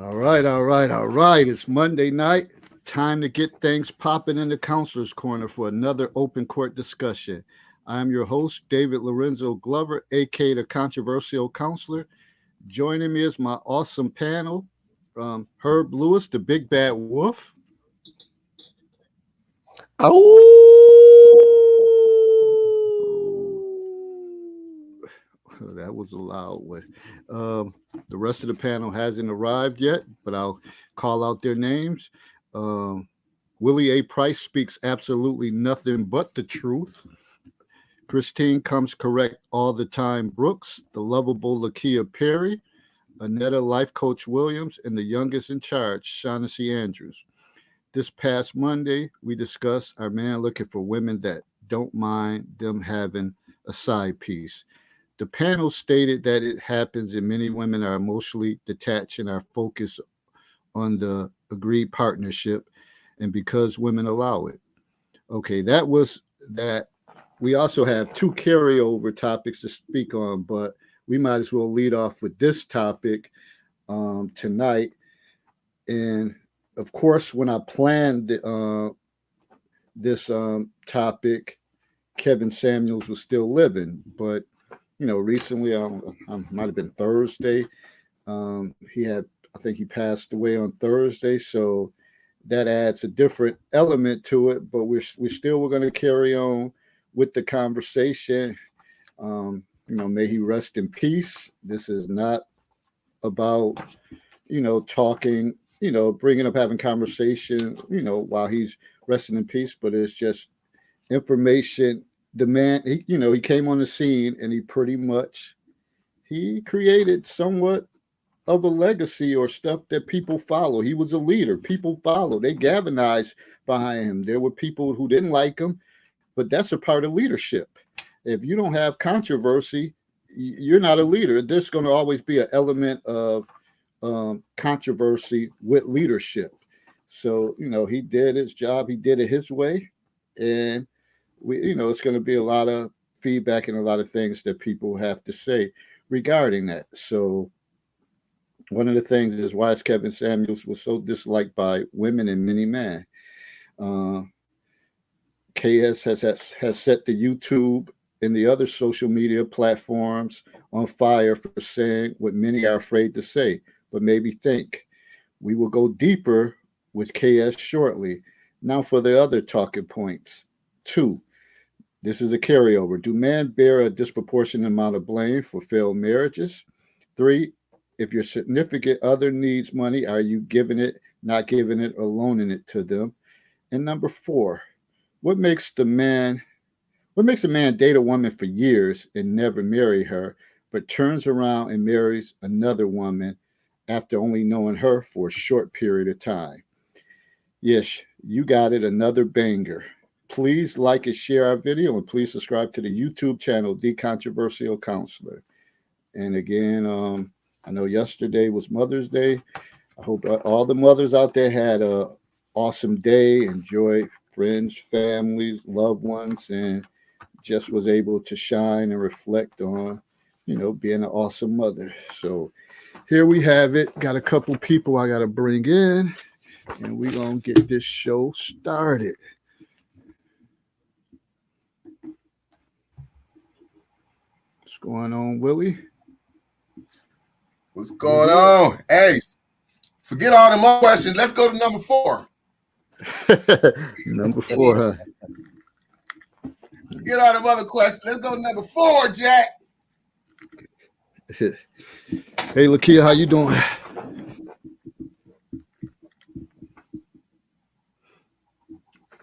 All right. It's Monday night. Time to get things popping in the counselor's corner for another open court discussion. I'm your host, David Lorenzo Glover, aka the controversial counselor. Joining me is my awesome panel, Herb Lewis, the big bad wolf. That was a loud one. Um, the rest of the panel hasn't arrived yet, but I'll call out their names. Um, Willie A. Price speaks absolutely nothing but the truth. Christine comes correct all the time. Brooks, the lovable Lakia Perry, Anetta Life Coach Williams, and the youngest in charge, Shaughnessy Andrews. This past Monday, we discussed our man looking for women that don't mind them having a side piece. The panel stated that it happens and many women are emotionally detached and are focused on the agreed partnership and because women allow it. Okay, that was that. We also have two carryover topics to speak on, but we might as well lead off with this topic tonight. And of course, when I planned this topic, Kevin Samuels was still living, but recently, might have been Thursday. I think he passed away on Thursday, so that adds a different element to it. But we still were going to carry on with the conversation. May he rest in peace. This is not about talking, bringing up having conversation, while he's resting in peace, but it's just information. The man, he came on the scene and he pretty much he created somewhat of a legacy or stuff that people follow. He was a leader. People follow. They galvanized behind him. There were people who didn't like him, but that's a part of leadership. If you don't have controversy, you're not a leader. There's going to always be an element of controversy with leadership. So he did his job. He did it his way, and it's going to be a lot of feedback and a lot of things that people have to say regarding that. So one of the things is why is Kevin Samuels was so disliked by women and many men. Uh, KS has set the YouTube and the other social media platforms on fire for saying what many are afraid to say, but maybe think. We will go deeper with KS shortly. Now for the other talking points. 2. This is a carryover. Do men bear a disproportionate amount of blame for failed marriages? 3. If your significant other needs money, are you giving it, not giving it, or loaning it to them? And number 4, what makes a man date a woman for years and never marry her, but turns around and marries another woman after only knowing her for a short period of time? Yes, you got it, another banger. Please like and share our video, and please subscribe to the YouTube channel, The Controversial Counselor. And again, I know yesterday was Mother's Day. I hope all the mothers out there had a awesome day, enjoyed friends, families, loved ones, and just was able to shine and reflect on, being an awesome mother. So here we have it. Got a couple people I got to bring in, and we're going to get this show started. What's going on, Willie? What's going on? Hey, forget all the more questions. Let's go to number 4. Number 4, huh? Forget all the other questions. Let's go to number 4, Jack. Hey, Lakia, how you doing?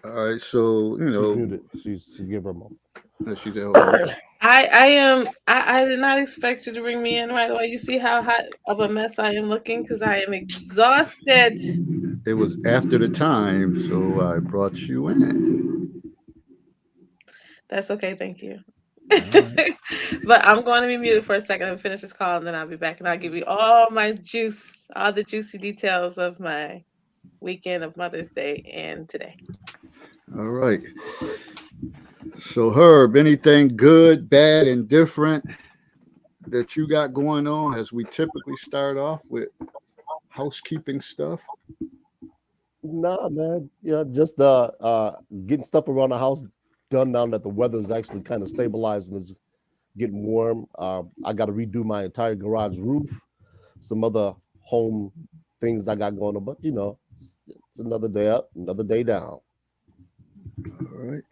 All right, so She's muted. She's give her a moment. She's at I did not expect you to bring me in right away. You see how hot of a mess I am looking because I am exhausted. It was after the time, so I brought you in. That's okay, thank you. Right. But I'm going to be muted for a second and finish this call, and then I'll be back and I'll give you all my juice, all the juicy details of my weekend of Mother's Day and today. All right. So, Herb, anything good, bad, and different that you got going on as we typically start off with housekeeping stuff? Nah, man. Yeah, just getting stuff around the house done now that the weather is actually kind of stabilized and is getting warm. I got to redo my entire garage roof. Some other home things I got going on, but it's another day up, another day down. All right.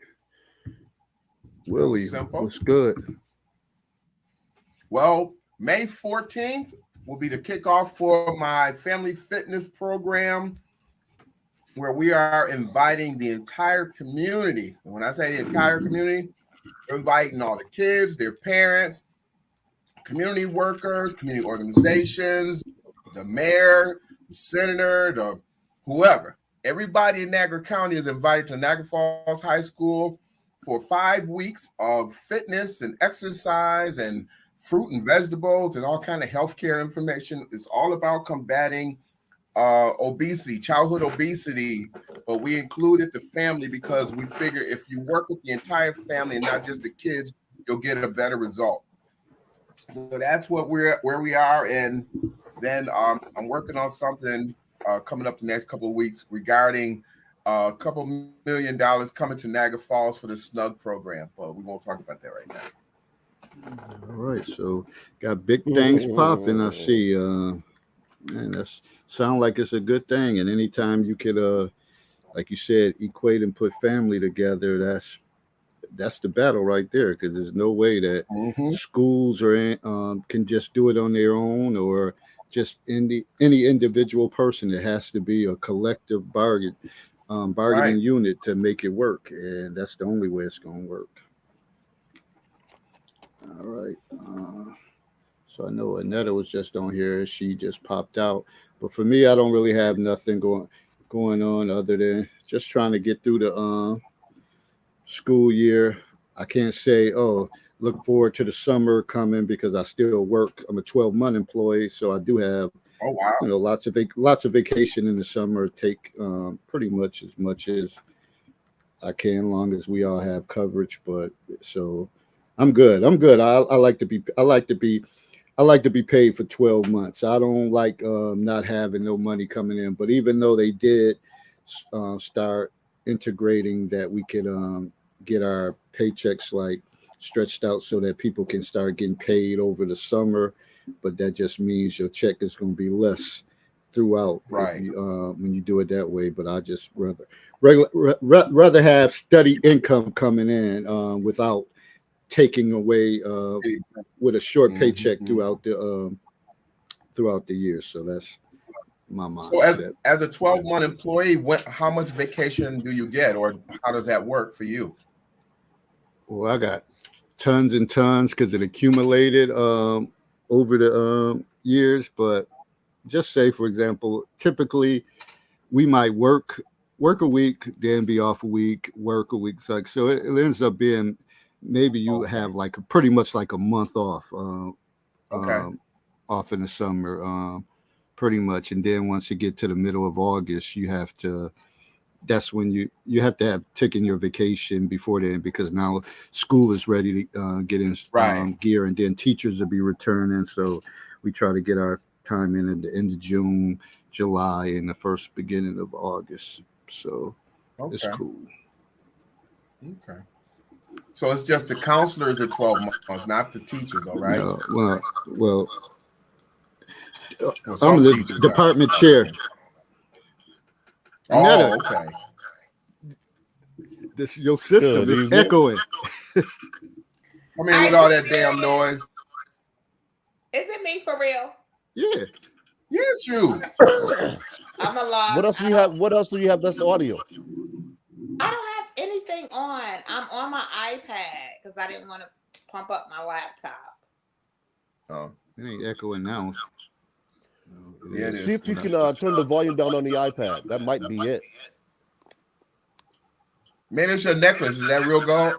Willie, Simple. what's good? Well, May 14th will be the kickoff for my family fitness program, where we are inviting the entire community. And when I say the entire community, we're inviting all the kids, their parents, community workers, community organizations, the mayor, the senator, the whoever. Everybody in Niagara County is invited to Niagara Falls High School for 5 weeks of fitness and exercise and fruit and vegetables and all kind of healthcare information. It's all about combating obesity, childhood obesity, but we included the family because we figure if you work with the entire family and not just the kids, you'll get a better result. So that's where we are, and then I'm working on something coming up the next couple of weeks regarding a couple $1 million coming to Niagara Falls for the SNUG program, but we won't talk about that right now. All right, so got big things popping. I see. And that's sound like it's a good thing. And anytime you could, like you said, equate and put family together, that's the battle right there. Because there's no way that schools or can just do it on their own, or just any individual person. It has to be a collective bargaining unit to make it work, and that's the only way it's going to work. All right. So I know Anetta was just on here. She just popped out. But for me, I don't really have nothing going on other than just trying to get through the school year. I can't say, look forward to the summer coming because I still work. I'm a 12-month employee, so I do have lots of vacation in the summer. Take pretty much as I can, long as we all have coverage. But so I'm good. I like to be paid for 12 months. I don't like not having no money coming in. But even though they did start integrating that we could get our paychecks like stretched out so that people can start getting paid over the summer, but that just means your check is going to be less throughout when you do it that way. But I just rather have steady income coming in without taking away with a short paycheck throughout the year. So that's my mindset. So as a 12-month employee, how much vacation do you get, or how does that work for you? Well, I got tons and tons because it accumulated over the years. But just say, for example, typically we might work a week, then be off a week, work a week. So it ends up being maybe you have like pretty much like a month off, off in the summer, pretty much. And then once you get to the middle of August, that's when you have to have taken your vacation before then, because now school is ready to get in gear, and then teachers will be returning. So we try to get our time in at the end of June, July, and the first beginning of August. So it's cool. Okay. So it's just the counselors at 12 months, not the teachers, though, right? Well, I'm the department chair. Okay. This your system is echoing. Come in with all that damn noise. Is it me for real? Yeah. Yes, you. I'm a lot. What else do you have? What else do you have that's audio? I don't have anything on. I'm on my iPad because I didn't want to pump up my laptop. Oh, it ain't echoing now. Yeah, it is. See if you can turn the volume down on the iPad. That might be it. Miniature necklace, is that real gold?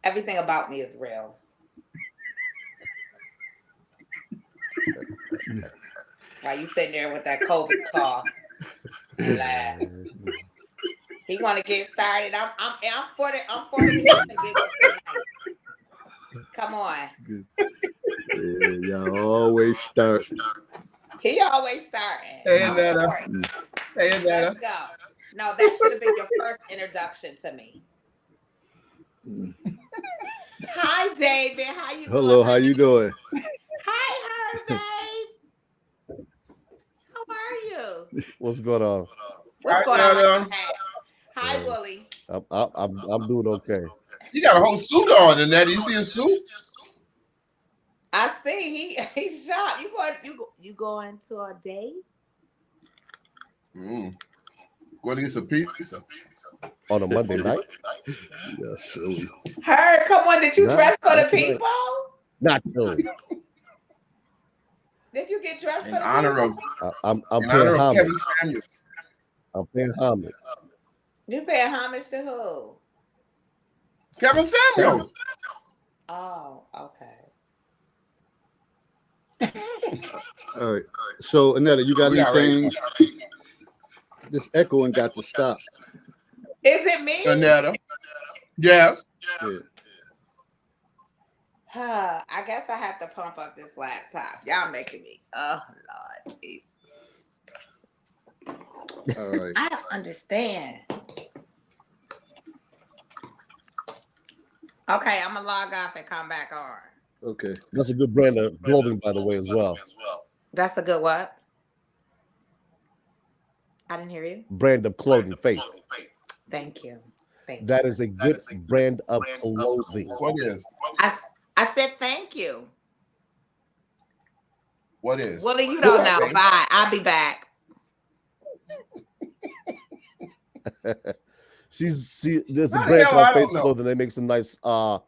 Everything about me is real. While you sitting there with that COVID talk, laugh. He want to get started. I'm for the. Come on. Yeah, y'all always start. He always starting. Hey, I'm Netta. for it. Hey, Netta. Let's go. No, that should have been your first introduction to me. Hi, David. How you Hello, doing? how you doing? Hi, babe. How are you? What's going on? What's going Hi, on? Netta. Hi, Willie. I'm doing okay. You got a whole suit on, and Netta. You see a suit? I see he's shocked. You going to a date? Going to get some pizza. On a Monday night? Yes. Her, come on. Did you Not- dress for the not tonight. people? Not really. Did you get dressed In for the honor people? of I'm in paying honor of homage. Kevin Samuels. I'm paying homage. You paying homage to who? Kevin Samuels. Oh, okay. All right. So, Annetta, you got We all right. anything? This echoing got to stop. Is it me? Netta. Yes. Yeah. I guess I have to pump up this laptop. Y'all making me. Oh Lord, jeez. All right. I don't understand. Okay, I'm gonna log off and come back on. Okay. That's a good brand of clothing, by the way, as well. That's a good what? I didn't hear you. Brand of clothing, Faith. Thank you. Thank you. That is a good brand of clothing. What is? I said thank you. What is? Willie, you don't know. Okay. Bye. I'll be back. There's a How the brand hell called I don't Faith know? Clothing. They make some nice Oh.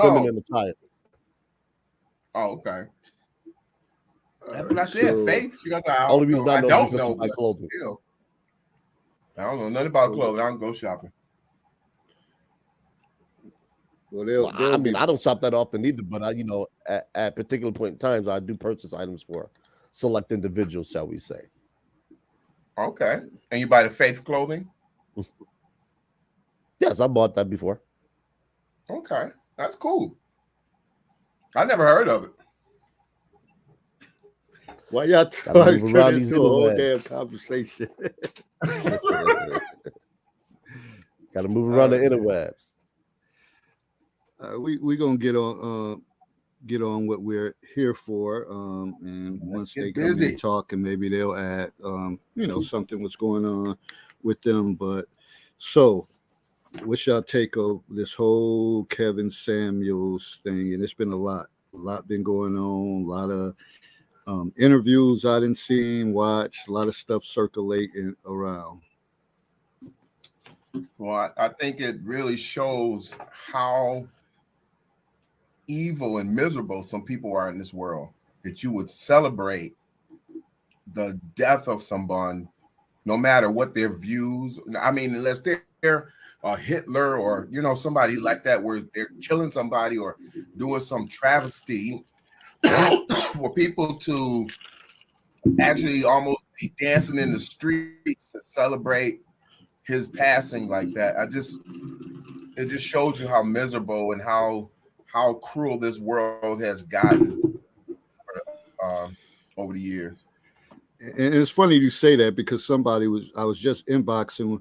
feminine attire. Oh, okay. That's what I said. So- Faith. She got the. Only reason I know don't because know. of my but clothing. still. I don't know nothing about clothes. I don't go shopping. Well, they'll I be. mean, I don't shop that often either, but at particular point in times, I do purchase items for select individuals, shall we say. Okay. And you buy the Faith clothing? Yes, I bought that before. Okay. That's cool. I never heard of it. Why y'all Gotta trying move to around turn these into a whole interwebs. damn conversation? Got to move around the interwebs. We gonna get on what we're here for, and Let's once get they come busy. and talk, and maybe they'll add, something what's going on with them. But so, what's y'all take of this whole Kevin Samuels thing? And it's been a lot been going on, a lot of interviews I didn't see, watch, a lot of stuff circulating around. Well, I think it really shows how evil and miserable some people are in this world, that you would celebrate the death of someone, no matter what their views. I mean, unless they're a Hitler or somebody like that, where they're killing somebody or doing some travesty, for people to actually almost be dancing in the streets to celebrate his passing like that. It just shows you how miserable and how cruel this world has gotten over the years. And it's funny you say that, because I was just inboxing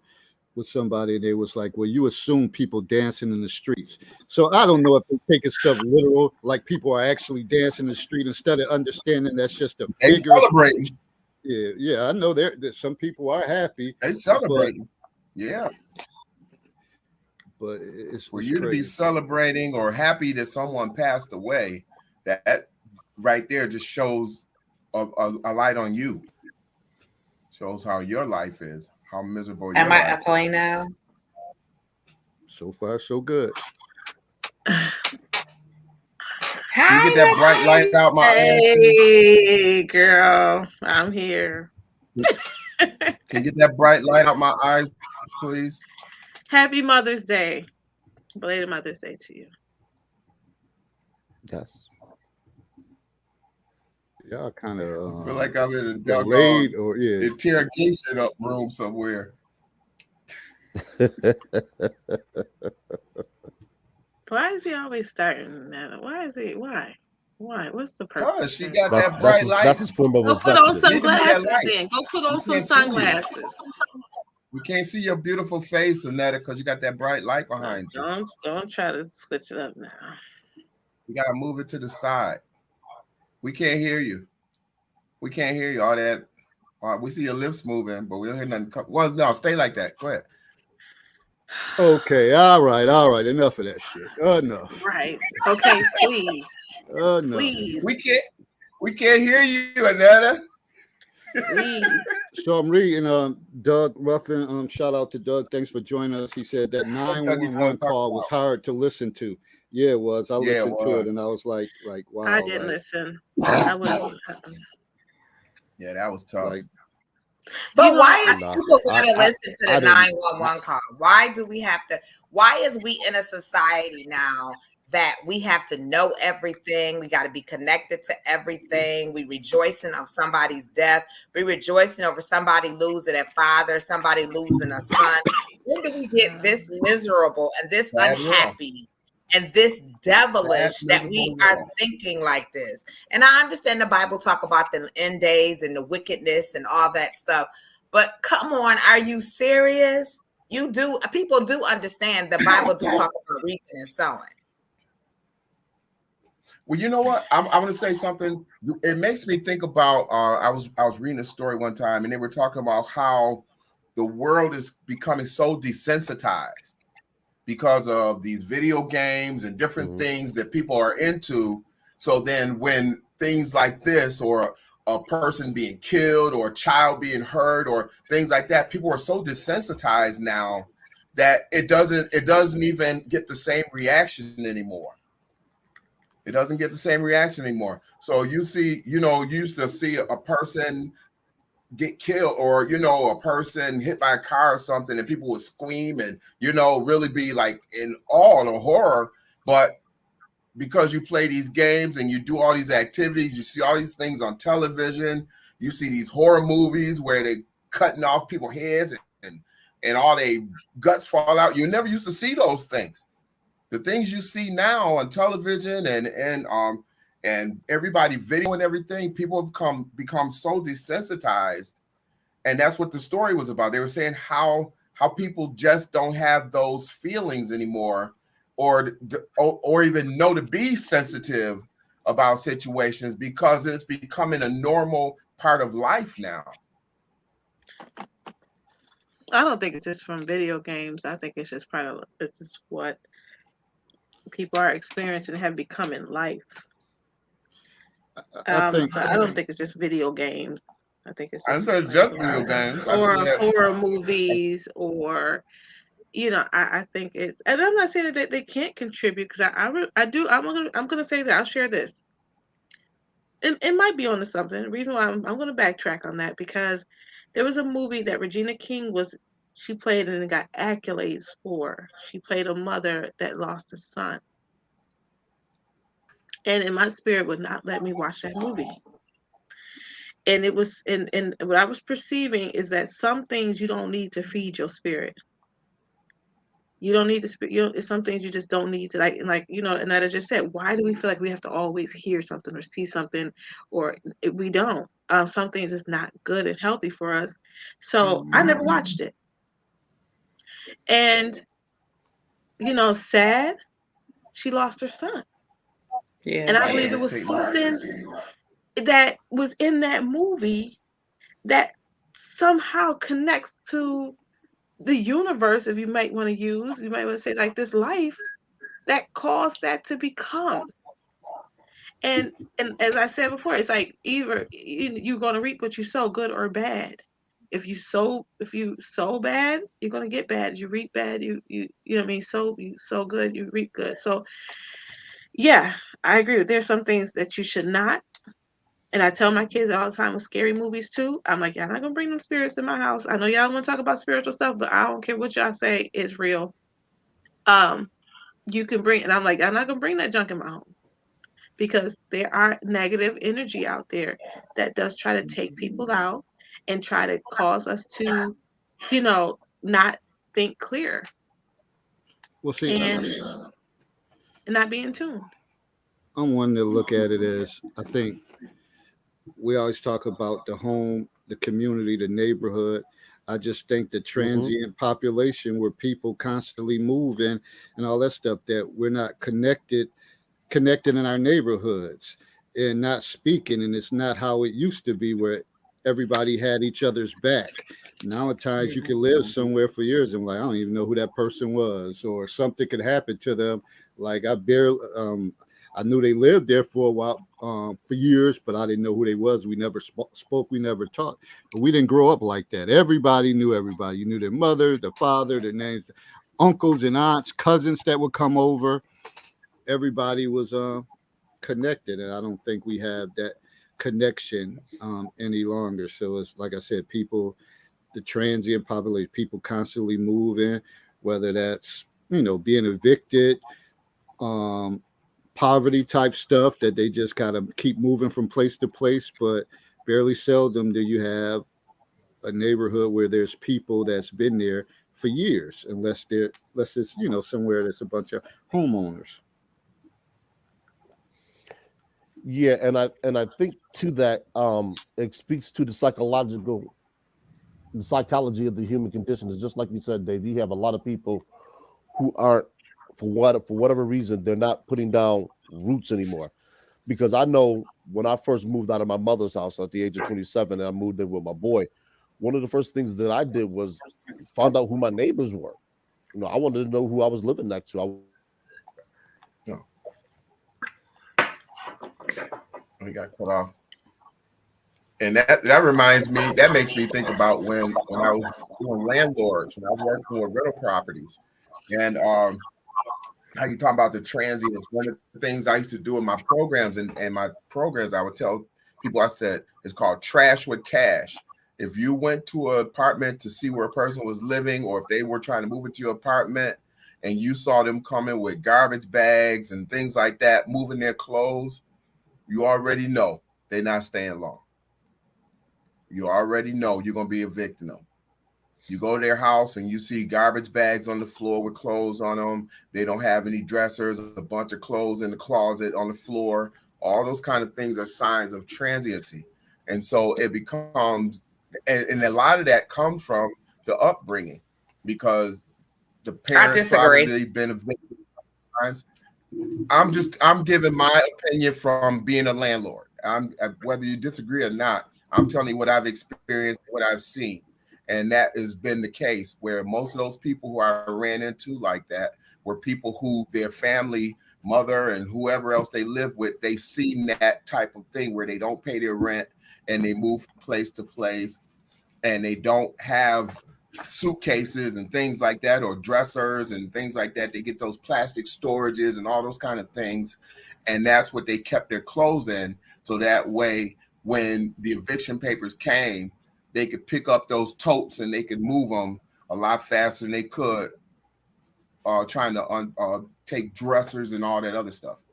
with somebody, and they was like, well, you assume people dancing in the streets. So I don't know if they're taking stuff literal, like people are actually dancing in the street, instead of understanding that's just a They figure. celebrating. Yeah, I know that some people are happy, They celebrating. Yeah. but it's For you to be crazy. celebrating or happy that someone passed away, that right there just shows a light on you. Shows how your life is, how miserable your Am I life echoing now? So far, so good. Can you get that bright light out my eyes? Hey, girl, I'm here. Can you get that bright light out my eyes, please? Happy Mother's Day. Belated Mother's Day to you. Yes. Y'all kind I of feel like I'm in a delayed, doggone or yeah. interrogation room somewhere. Why is he always starting that? Why? Why? What's the purpose? Cause she got That's that bright light. that's his form of Go put on reflection. Give me that sunglasses light. then. Go put on We some can't see you. sunglasses. We can't see your beautiful face, Annetta, because you got that bright light behind you. Don't try to switch it up now. You gotta move it to the side. We can't hear you. We can't hear you. All that. We see your lips moving, but we don't hear nothing. Well, no, stay like that. Go ahead. Okay, all right. Enough of that shit. Enough. Right. Okay, please. Enough. Please. We can't hear you, Annetta. Please. So I'm reading Doug Ruffin. Shout out to Doug. Thanks for joining us. He said that 911 call was hard to listen to. Yeah, it was. I listened to it and I was like, wow. I didn't listen. I was. Yeah, that was tough. Like, But know, why is Nah, people going to listen to I the didn't. 911 call? Why do we have to? Why is we in a society now that we have to know everything? We got to be connected to everything. We rejoicing of somebody's death. We rejoicing over somebody losing a father, somebody losing a son. When do we get this miserable and this Sad world. unhappy and this devilish Sad, that we miserable are world. thinking like this? And I understand the Bible talk about the end days and the wickedness and all that stuff. But come on, are you serious? People do understand the Bible do talk about reaping and sowing. Well, you know what? I'm going to say something. It makes me think about. I was reading a story one time, and they were talking about how the world is becoming so desensitized because of these video games and different things that people are into. So then, when things like this, or a person being killed, or a child being hurt, or things like that, people are so desensitized now that it doesn't even get the same reaction anymore. It doesn't get the same reaction anymore. So you see, you used to see a person get killed, or, a person hit by a car or something, and people would scream and, really be like in awe or horror. But because you play these games and you do all these activities, you see all these things on television, you see these horror movies where they're cutting off people's heads and all their guts fall out. You never used to see those things. The things you see now on television and everybody video and everything, people have become so desensitized. And that's what the story was about. They were saying how people just don't have those feelings anymore, or even know to be sensitive about situations, because it's becoming a normal part of life now. I don't think it's just from video games. I think it's just it's just what people are experiencing and have become in life. I think So I don't think it's just video games. I think it's I just, don't think it's just video games. or horror movies, or I think it's, and I'm not saying that they can't contribute, because I'm gonna say that I'll share this. It might be onto something. The reason why I'm gonna backtrack on that, because there was a movie that Regina King she played and got accolades for. She played a mother that lost a son. And in my spirit would not let me watch that movie. And it was, and what I was perceiving is that some things you don't need to feed your spirit. You don't need to some things you just don't need to, like and that I just said, why do we feel like we have to always hear something or see something, or we don't? Some things is not good and healthy for us. So I never watched it. And sad, she lost her son. Yeah. And I believe it was something that was in that movie that somehow connects to the universe, if you might want to say, like, this life that caused that to become. And as I said before, it's like either you're going to reap what you sow, good or bad. If you sow bad, you're going to get bad. You reap bad, you know what I mean? You sow good, you reap good. So yeah, I agree. There's some things that you should not. And I tell my kids all the time with scary movies too, I'm like, y'all not gonna bring them spirits in my house. I know y'all want to talk about spiritual stuff, but I don't care what y'all say, it's real. You can bring, and I'm like, I'm not gonna bring that junk in my home, because there are negative energy out there that does try to take people out and try to cause us to, not think clear we'll see. and not be in tune. I'm one to look at it as, I think we always talk about the home, the community, the neighborhood. I just think the transient population where people constantly move in and all that stuff, that we're not connected in our neighborhoods and not speaking, and it's not how it used to be where everybody had each other's back. Nowadays you can live somewhere for years and like I don't even know who that person was, or something could happen to them. Like I knew they lived there for a while, for years, but I didn't know who they was. We never spoke, we never talked. But we didn't grow up like that. Everybody knew everybody. You knew their mother, their father, their names, uncles and aunts, cousins that would come over. Everybody was connected, and I don't think we have that connection any longer. So it's like I said, people, the transient population, people constantly moving, whether that's being evicted, poverty type stuff that they just kind of keep moving from place to place. But barely seldom do you have a neighborhood where there's people that's been there for years, unless it's somewhere that's a bunch of homeowners. Yeah, and I think to that, it speaks to the psychology of the human condition. Is just like you said, Dave. You have a lot of people who aren't, for whatever reason, they're not putting down roots anymore. Because I know when I first moved out of my mother's house at the age of 27, and I moved in with my boy, one of the first things that I did was found out who my neighbors were. I wanted to know who I was living next to. We got cut off. And that reminds me, that makes me think about when I was doing landlords, when I was working with rental properties. And how you talking about the transients. One of the things I used to do in my programs, and my programs, I would tell people, I said, it's called trash with cash. If you went to an apartment to see where a person was living, or if they were trying to move into your apartment and you saw them coming with garbage bags and things like that, moving their clothes, you already know they're not staying long. You already know you're going to be evicting them. You go to their house and you see garbage bags on the floor with clothes on them. They don't have any dressers, a bunch of clothes in the closet on the floor. All those kind of things are signs of transiency. And so it becomes, and a lot of that comes from the upbringing, because the parents probably been evicted times. I'm giving my opinion from being a landlord. Whether you disagree or not, I'm telling you what I've experienced, what I've seen. And that has been the case, where most of those people who I ran into like that were people who their family, mother and whoever else they live with, they seen that type of thing where they don't pay their rent and they move from place to place, and they don't have suitcases and things like that, or dressers and things like that. They get those plastic storages and all those kind of things. And that's what they kept their clothes in. So that way, when the eviction papers came, they could pick up those totes and they could move them a lot faster than they could trying to take dressers and all that other stuff.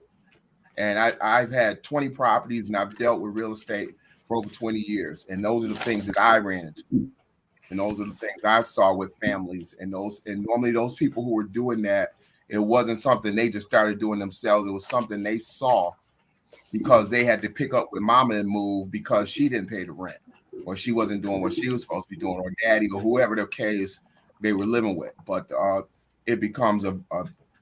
And I've had 20 properties, and I've dealt with real estate for over 20 years. And those are the things that I ran into. And those are the things I saw with families. And normally those people who were doing that, it wasn't something they just started doing themselves. It was something they saw because they had to pick up with mama and move because she didn't pay the rent, or she wasn't doing what she was supposed to be doing, or daddy, or whoever the case they were living with. But it becomes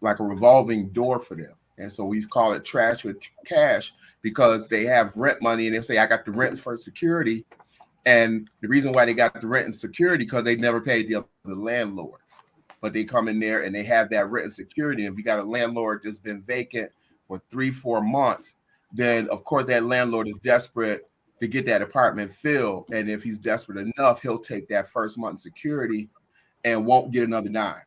like a revolving door for them. And so we call it trash with cash, because they have rent money and they say, I got the rent for security. And the reason why they got the rent and security, because they never paid the landlord. But they come in there and they have that rent and security. And if you got a landlord that's been vacant for 3-4 months, then of course that landlord is desperate to get that apartment filled. And if he's desperate enough, he'll take that first month in security and won't get another dime.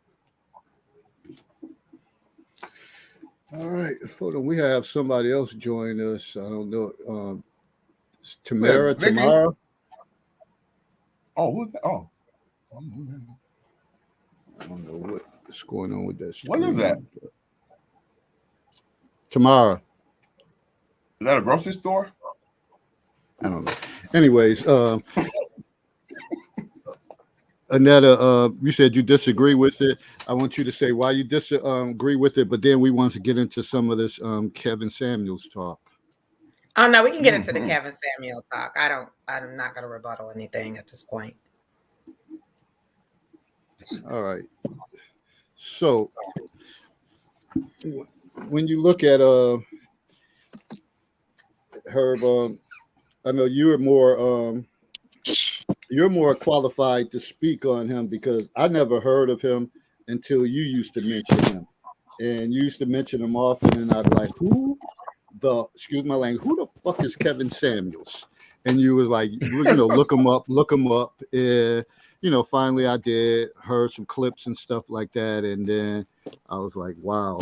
All right, hold on. We have somebody else join us. I don't know. Tamara. Oh, who's that? Oh, I don't know what's going on with that. What is that? Tamara. Is that a grocery store? I don't know. Anyways, Anetta, you said you disagree with it. I want you to say why you disagree with it, but then we want to get into some of this Kevin Samuels talk. Oh no, we can get into the Kevin Samuel talk. I'm not gonna rebuttal anything at this point. All right. So when you look at Herb, I know you're more qualified to speak on him because I never heard of him until you used to mention him, and you used to mention him often, and I'd like, excuse my language, who the fuck is Kevin Samuels? And you was like, look him up. Finally I heard some clips and stuff like that, and then I was like, wow,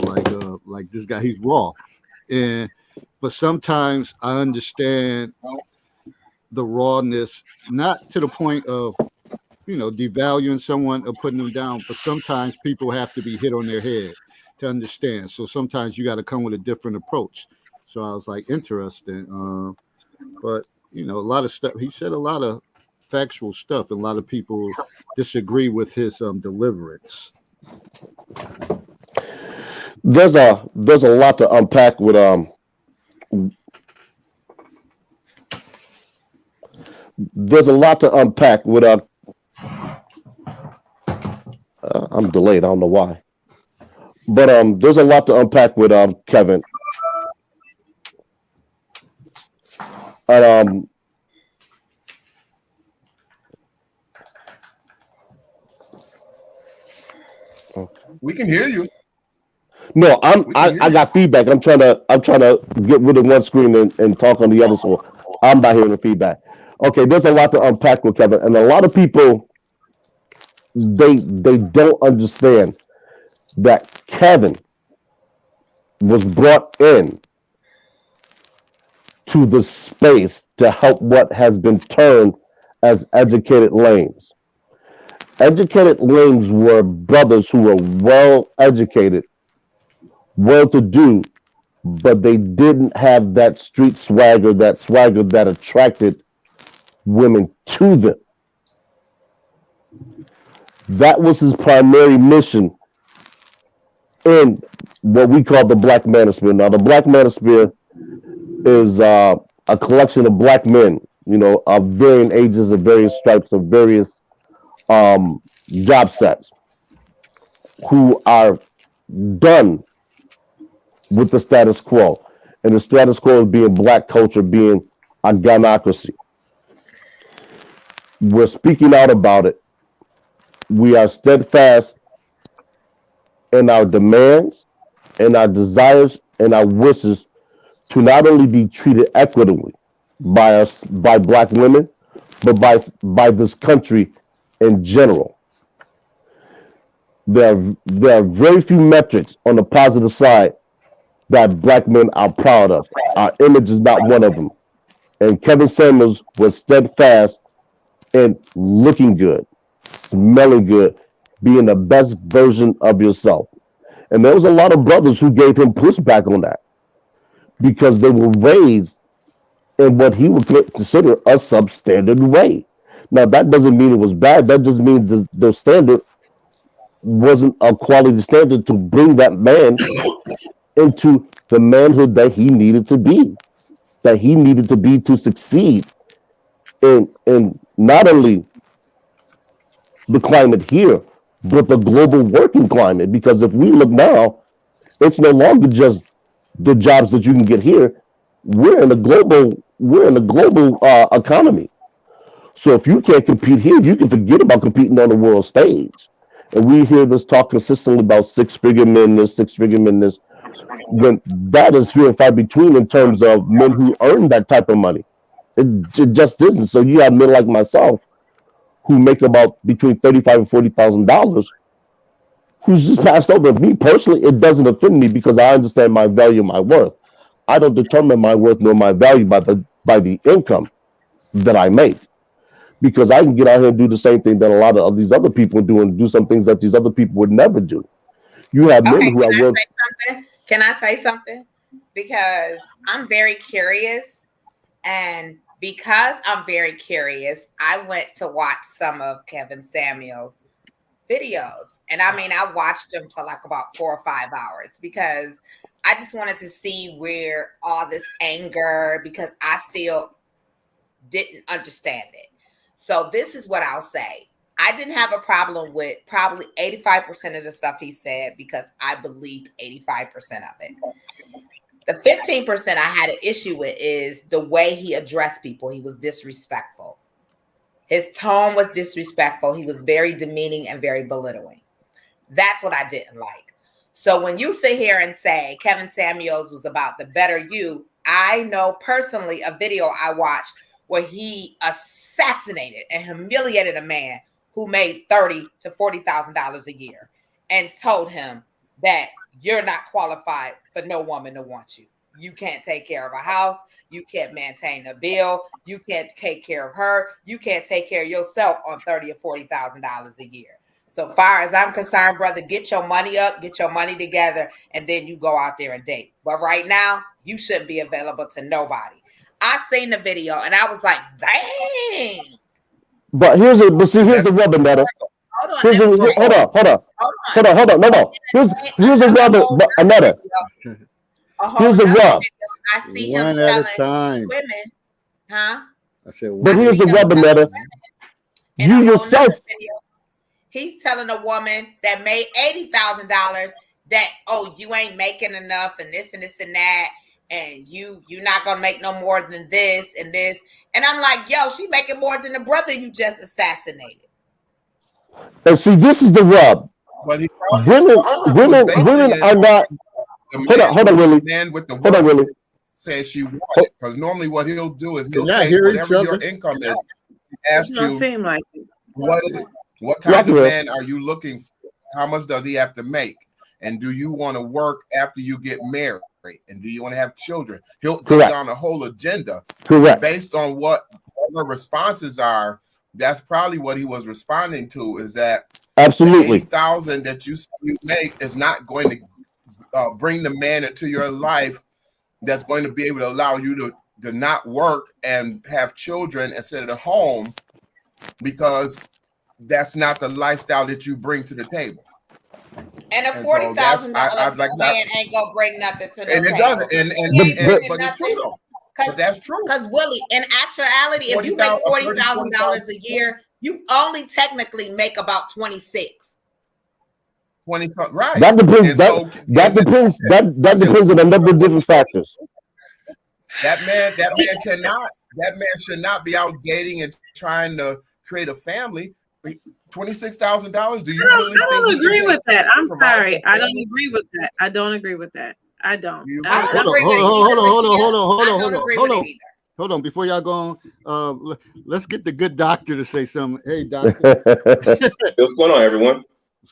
like this guy, he's raw. But sometimes I understand the rawness, not to the point of, devaluing someone or putting them down, but sometimes people have to be hit on their head to understand. So sometimes you got to come with a different approach. So I was like, interesting. But, a lot of stuff, he said a lot of factual stuff, and a lot of people disagree with his deliverance. There's a lot to unpack with I'm delayed, I don't know why. But there's a lot to unpack with Kevin. And we can hear you. No, I got feedback. I'm trying to get rid of one screen and talk on the other, so I'm not hearing the feedback. Okay, there's a lot to unpack with Kevin, and a lot of people they don't understand that Kevin was brought in to the space to help what has been termed as educated lames. Educated lames were brothers who were well educated, well to do, but they didn't have that street swagger that attracted women to them. That was his primary mission in what we call the Black Manosphere. Now, the Black Manosphere is a collection of black men, of varying ages, of various stripes, of various job sets, who are done with the status quo. And the status quo is being black culture, being a gunocracy. We're speaking out about it. We are steadfast in our demands, in our desires, and our wishes to not only be treated equitably by black women, but by this country in general. There are very few metrics on the positive side that black men are proud of. Our image is not one of them. And Kevin Samuels was steadfast in looking good, smelling good, being the best version of yourself. And there was a lot of brothers who gave him pushback on that because they were raised in what he would consider a substandard way. Now, that doesn't mean it was bad. That just means the standard wasn't a quality standard to bring that man into the manhood that he needed to be to succeed in not only the climate here, but the global working climate. Because if we look now, it's no longer just the jobs that you can get here. We're in a global economy. So if you can't compete here, you can forget about competing on the world stage. And we hear this talk consistently about six-figure men this, when that is few and far between in terms of men who earn that type of money. It just isn't. So you have men like myself who make about between $35,000 and $40,000, who's just passed over. Me personally, it doesn't offend me because I understand my value, my worth. I don't determine my worth nor my value by the income that I make, because I can get out here and do the same thing that a lot of these other people do and do some things that these other people would never do. You have men who are worth. Can I say something? Because I'm very curious, and because I'm very curious, I went to watch some of Kevin Samuels' videos. And I mean, I watched them for like about 4 or 5 hours because I just wanted to see where all this anger, because I still didn't understand it. So this is what I'll say. I didn't have a problem with probably 85% of the stuff he said because I believed 85% of it. The 15% I had an issue with is the way he addressed people. He was disrespectful. His tone was disrespectful. He was very demeaning and very belittling. That's what I didn't like. So when you sit here and say Kevin Samuels was about the better you, I know personally a video I watched where he assassinated and humiliated a man who made $30,000 to $40,000 a year and told him that you're not qualified for no woman to want you. You can't take care of a house. You can't maintain a bill. You can't take care of her. You can't take care of yourself on $30,000 or $40,000 a year. So far as I'm concerned, brother, get your money up, get your money together, and then you go out there and date. But right now, you shouldn't be available to nobody. I seen the video and I was like, dang. But here's the rub, Anetta. Hold on. No. Here's the rub, Anetta. Here's the rub. I see him selling women, huh? I said, but here's the rub, Anetta. You yourself. He's telling a woman that made $80,000 that, oh, you ain't making enough and this and this and that. And you're not going to make no more than this and this. And I'm like, yo, she making more than the brother you just assassinated. And see, this is the rub. But women are not. Hold on, Willie. Man with the hold on, Willie. Says she wanted, because normally what he'll do is he'll take whatever your income is, ask you, seem like it. What kind of man are you looking for? How much does he have to make? And do you want to work after you get married? And do you want to have children? He'll go down a whole agenda. Correct. Based on what her responses are, that's probably what he was responding to, is that absolutely 80,000 that you make is not going to bring the man into your life that's going to be able to allow you to not work and have children and sit at home, because that's not the lifestyle that you bring to the table. And a $40,000 man ain't gonna bring nothing to the table. And it doesn't. But it's true though. But that's true. Because Willie, in actuality, if you make $40,000 a year, you only technically make about 26. 20 something, right? That depends. That depends on a number of different factors. That man should not be out dating and trying to create a family. $26,000. Do you really I don't agree with that. I'm sorry. I don't agree with that. I don't agree with that. I don't. Hold on. Before y'all go on, let's get the good doctor to say something. Hey, doctor. What's going on, everyone?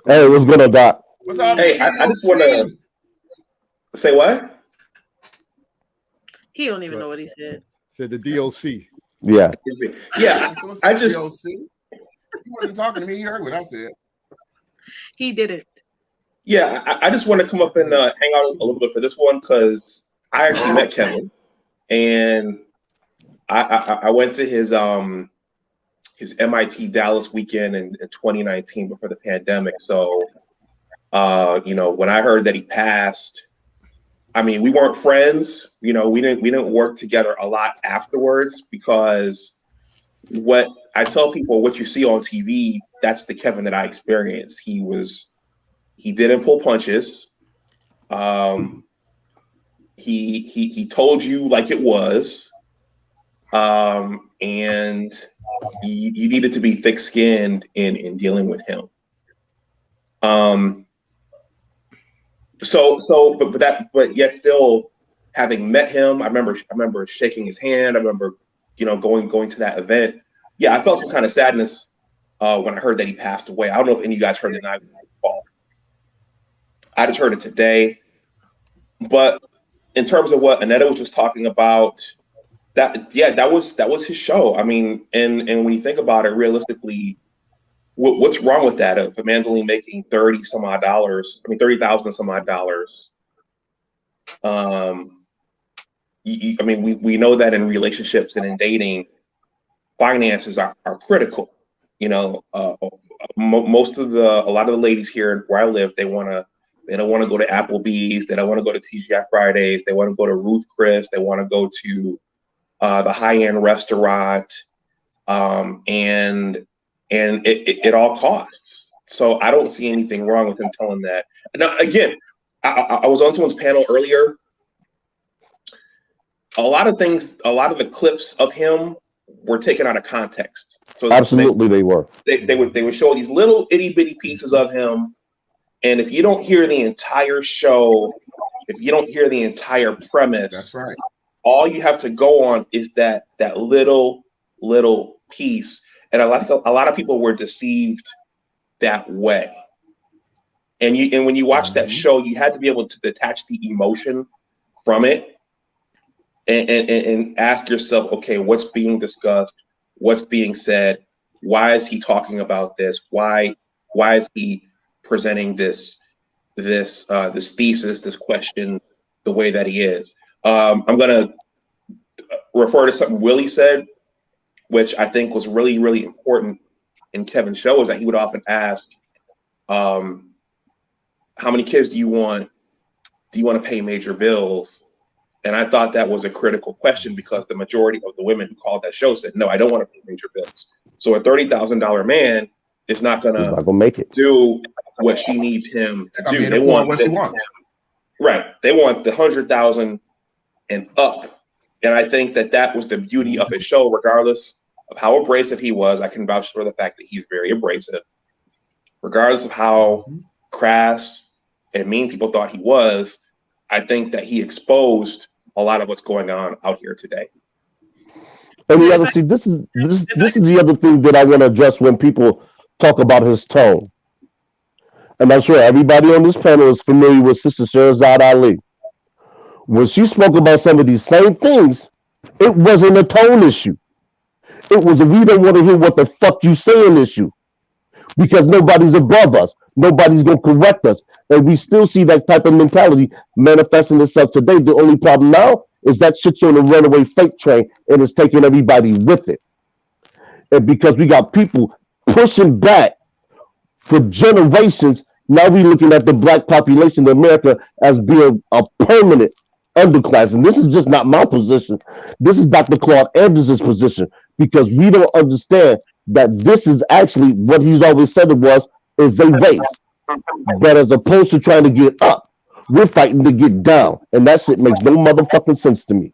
Hey, what's going on, Doc? What's up? Hey, I just want to say what? He don't even know what he said. Said the DOC. Yeah. Yeah. I just. DOC? He wasn't talking to me. He heard what I said. He didn't. Yeah, I just want to come up and hang out a little bit for this one, because I actually met Kevin, and I went to his MIT Dallas weekend in 2019 before the pandemic. So, when I heard that he passed, I mean, we weren't friends. We didn't work together a lot afterwards, because what I tell people, what you see on TV, that's the Kevin that I experienced. He didn't pull punches. He told you like it was. And you needed to be thick-skinned in dealing with him. But yet still, having met him, I remember shaking his hand. I remember, going to that event. Yeah, I felt some kind of sadness when I heard that he passed away. I don't know if any of you guys heard the night before. I just heard it today. But in terms of what Anetta was just talking about, that was his show. I mean, and when you think about it realistically, what's wrong with that? If a man's only making $30,000 some odd, I mean, we know that in relationships and in dating, finances are critical. You know, a lot of the ladies here where I live, they don't want to go to Applebee's, they don't want to go to TGI Fridays, they want to go to Ruth Chris, they want to go to the high-end restaurant, and it all costs. So I don't see anything wrong with him telling that. Now, again, I was on someone's panel earlier. A lot of the clips of him were taken out of context. So Absolutely, they were. They would show these little itty bitty pieces of him, and if you don't hear the entire show, if you don't hear the entire premise, That's right. all you have to go on is that little piece. And a lot of people were deceived that way. And when you watch that show, you had to be able to detach the emotion from it and ask yourself, okay, what's being discussed? What's being said? Why is he talking about this? Why is he presenting this thesis, this question, the way that he is? I'm going to refer to something Willie said, which I think was really, really important in Kevin's show, is that he would often ask, how many kids do you want? Do you want to pay major bills? And I thought that was a critical question, because the majority of the women who called that show said, no, I don't want to pay major bills. So a $30,000 man is not going to make it do what she needs him to do. They want what she wants. Right. They want the 100,000 and up. And I think that was the beauty of his show, regardless of how abrasive he was. I can vouch for the fact that he's very abrasive. Regardless of how crass and mean people thought he was, I think that he exposed a lot of what's going on out here today. And the other, see, this is the other thing that I want to address when people talk about his tone. And I'm sure everybody on this panel is familiar with Sister Sherazad Ali. When she spoke about some of these same things, it wasn't a tone issue. It was a we don't want to hear what the fuck you saying issue. Because nobody's above us. Nobody's going to correct us. And we still see that type of mentality manifesting itself today. The only problem now is that shit's on a runaway freight train and it's taking everybody with it. And because we got people pushing back for generations, now we're looking at the black population in America as being a permanent underclass. And this is just not my position. This is Dr. Claude Anderson's position, because we don't understand that this is actually what he's always said it was, is a race. But as opposed to trying to get up, we're fighting to get down. And that shit makes no motherfucking sense to me.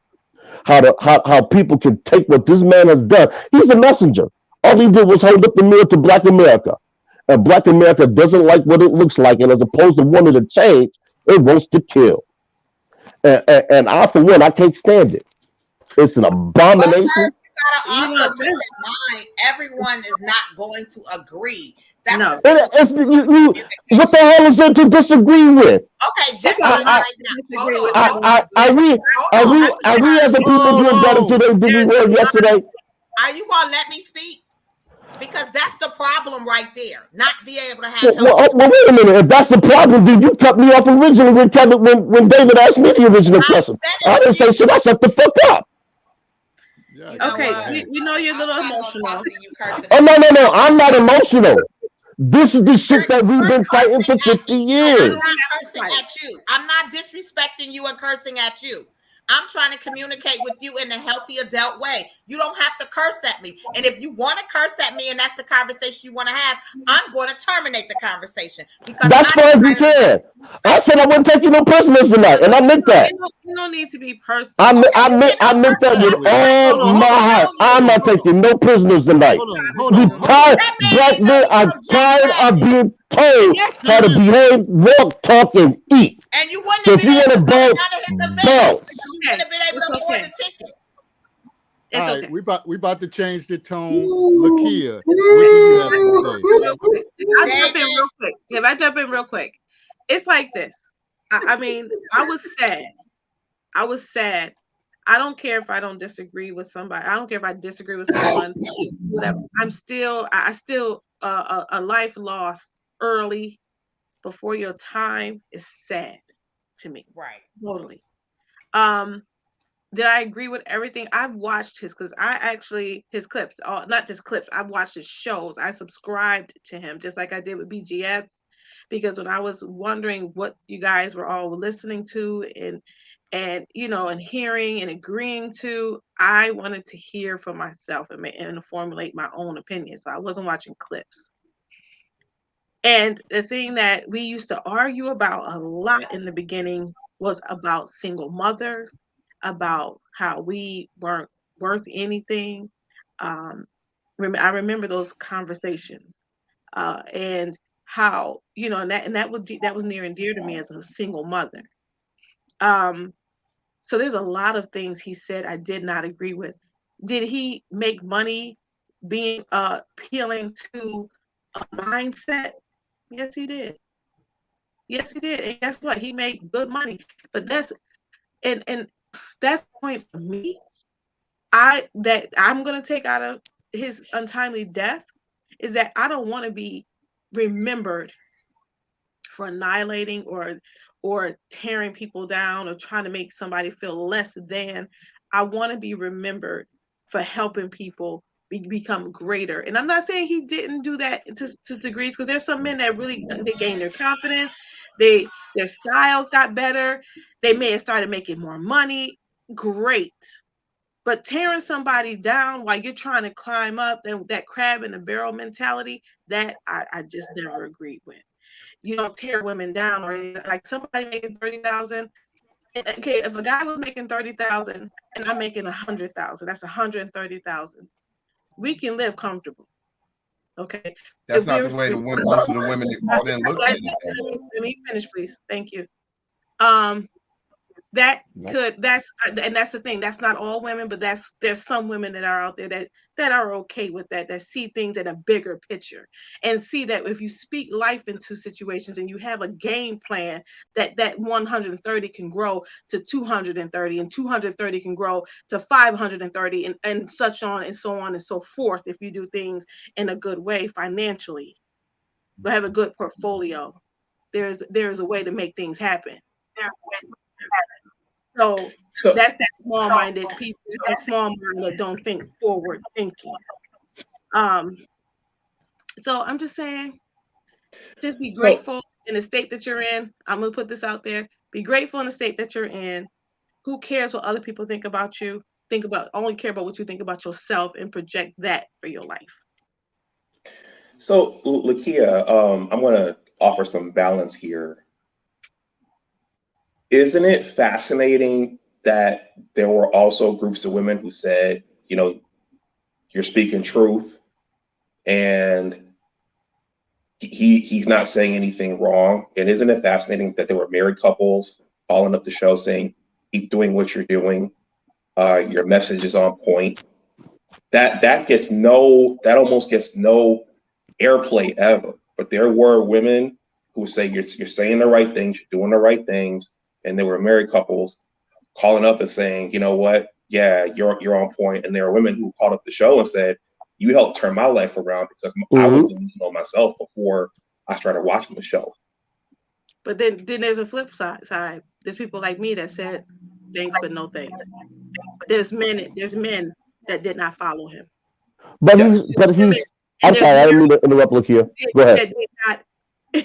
How people can take what this man has done. He's a messenger. All he did was hold up the mirror to Black America. And Black America doesn't like what it looks like. And as opposed to wanting to change, it wants to kill. And I, for one, I can't stand it. It's an abomination. Also keep in mind, everyone is not going to agree. That's No. What the hell is there to disagree with? Okay, just right now. Hold on. Are we as a people doing better today than we were yesterday? Are you gonna let me speak? Because that's the problem right there. Not be able to have. Well, wait a minute. If that's the problem, then you cut me off originally when David asked me the original question. I didn't say shit. I shut the fuck up. Okay, we know you're a little emotional. Oh no! I'm not emotional. This is the shit that we've been fighting for 50 years. I'm not cursing at you. I'm not disrespecting you and cursing at you. I'm trying to communicate with you in a healthy adult way. You don't have to curse at me. And if you want to curse at me and that's the conversation you want to have, I'm going to terminate the conversation. Because that's fine if you can. I said I wasn't taking no prisoners tonight, and I meant that. You don't need to be personal. I meant that with all my heart. I'm not taking no prisoners tonight. Black men are tired of being told how to behave, walk, talk, and eat. And you wouldn't have been able to go to his event. You wouldn't have been able to afford the ticket. It's all okay. right, we about to change the tone. Lakia, what do you have to say? If I jump in real quick, it's like this. I mean, I was sad. I don't care if I don't disagree with somebody. I don't care if I disagree with someone. Whatever. I still a life lost early before your time is sad to me. Right. Totally. Did I agree with everything? I've watched his clips. His clips, not just clips. I've watched his shows. I subscribed to him just like I did with BGS, because when I was wondering what you guys were all listening to and and hearing and agreeing to, I wanted to hear for myself and formulate my own opinion. So I wasn't watching clips. And the thing that we used to argue about a lot in the beginning was about single mothers, about how we weren't worth anything. I remember those conversations, and how and that was near and dear to me as a single mother. So there's a lot of things he said I did not agree with. Did he make money being appealing to a mindset? Yes, he did. Yes, he did. And guess what? He made good money. But that's the point for me. That I'm gonna take out of his untimely death is that I don't want to be remembered for annihilating or tearing people down or trying to make somebody feel less than. I want to be remembered for helping people become greater. And I'm not saying he didn't do that to degrees, because there's some men that really they gained their confidence, their styles got better, they may have started making more money. Great. But tearing somebody down while you're trying to climb up, that crab in the barrel mentality, that I just never agreed with. You don't tear women down, or like somebody making 30,000. Okay, if a guy was making 30,000 and I'm making 100,000, that's 130,000. We can live comfortable. Okay. That's not the way most of the women that called in looked at it. Let me finish, please. Thank you. That's the thing. That's not all women, but there's some women that are out there that are okay with that see things in a bigger picture and see that if you speak life into situations and you have a game plan, that 130 can grow to 230 and 230 can grow to 530 and such on and so on and so forth if you do things in a good way financially, but have a good portfolio. There's a way to make things happen. So that's that small-minded people, that small mind that don't think forward thinking. So I'm just saying, just be grateful in the state that you're in. I'm gonna put this out there. Be grateful in the state that you're in. Who cares what other people think about you? Only care about what you think about yourself and project that for your life. So, Lakia, I'm going to offer some balance here. Isn't it fascinating that there were also groups of women who said, you're speaking truth, and he's not saying anything wrong? And isn't it fascinating that there were married couples calling up the show saying, keep doing what you're doing, your message is on point? That almost gets no airplay ever. But there were women who say you're saying the right things, you're doing the right things. And there were married couples calling up and saying, you know what? Yeah, you're on point. And there are women who called up the show and said, you helped turn my life around because I was delusional myself before I started watching the show. But then there's a flip side. There's people like me that said thanks, but no thanks. There's men that did not follow him. But he's. I'm sorry, I didn't mean to interrupt. Look here. Go ahead.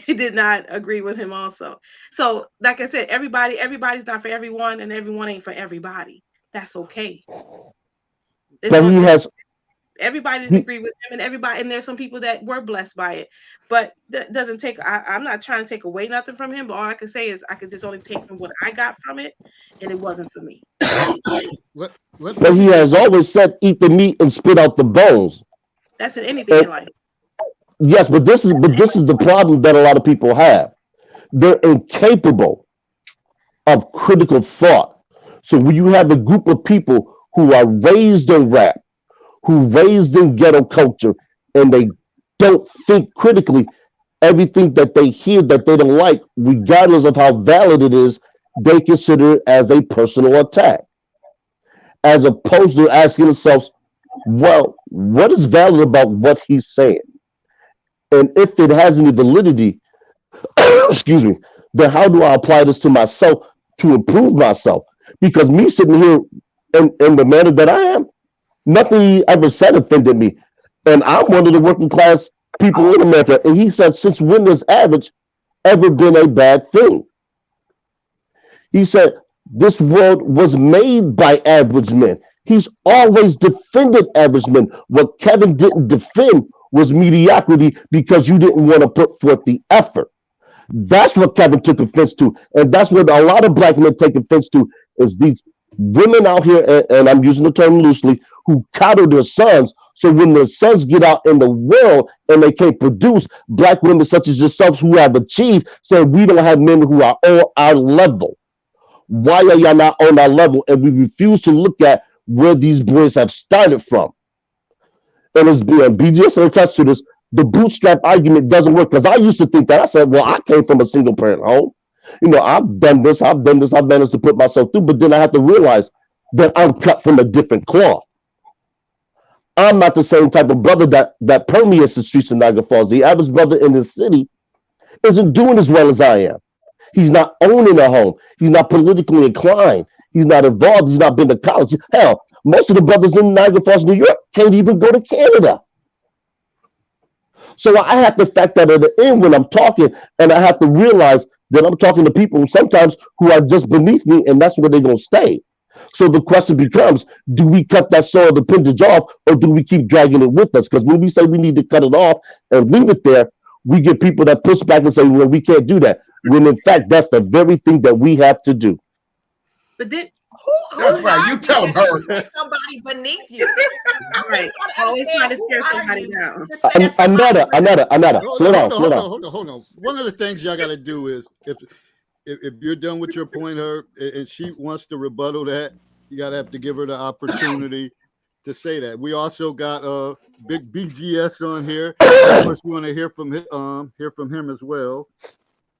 Did not agree with him also. So like I said, everybody's not for everyone and everyone ain't for everybody. That's okay. Everybody didn't agree with him, and there's some people that were blessed by it, but that doesn't take. I'm not trying to take away nothing from him, but all I can say is I could just only take from what I got from it, and it wasn't for me. But he has always said, "Eat the meat and spit out the bones." That's in anything in life. Yes, but this is the problem that a lot of people have. They're incapable of critical thought. So when you have a group of people who are raised in rap, who raised in ghetto culture, and they don't think critically, everything that they hear that they don't like, regardless of how valid it is, they consider it as a personal attack. As opposed to asking themselves, well, what is valid about what he's saying? And if it has any validity, excuse me, then how do I apply this to myself to improve myself? Because me sitting here in the manner that I am, nothing he ever said offended me. And I'm one of the working class people in America. And he said, since when has average ever been a bad thing? He said, this world was made by average men. He's always defended average men. What Kevin didn't defend was mediocrity because you didn't want to put forth the effort. That's what Kevin took offense to. And that's what a lot of black men take offense to is these women out here, and I'm using the term loosely, who coddle their sons. So when their sons get out in the world and they can't produce, black women such as yourselves who have achieved say we don't have men who are on our level. Why are y'all not on our level? And we refuse to look at where these boys have started from. And it's BGS will attest to this. The bootstrap argument doesn't work because I used to think that. I said, well, I came from a single parent home. You know, I've done this, I've managed to put myself through, but then I have to realize that I'm cut from a different cloth. I'm not the same type of brother that permeates the streets of Niagara Falls. The average brother in this city isn't doing as well as I am. He's not owning a home. He's not politically inclined. He's not involved. He's not been to college. Hell, most of the brothers in Niagara Falls, New York, can't even go to Canada. So I have to factor that at the end when I'm talking, and I have to realize that I'm talking to people sometimes who are just beneath me, and that's where they're going to stay. So the question becomes, do we cut that soil appendage off, or do we keep dragging it with us? Because when we say we need to cut it off and leave it there, we get people that push back and say, well, we can't do that. When in fact, that's the very thing that we have to do. But then, That's right. You tell them, Herb. Somebody beneath you. right, always trying to tear somebody down. Another. Slow down. Hold on. One of the things y'all got to do is if you're done with your point, Herb, and she wants to rebuttal that, you got to have to give her the opportunity to say that. We also got Big BGS on here. Of course, we want to hear from him as well.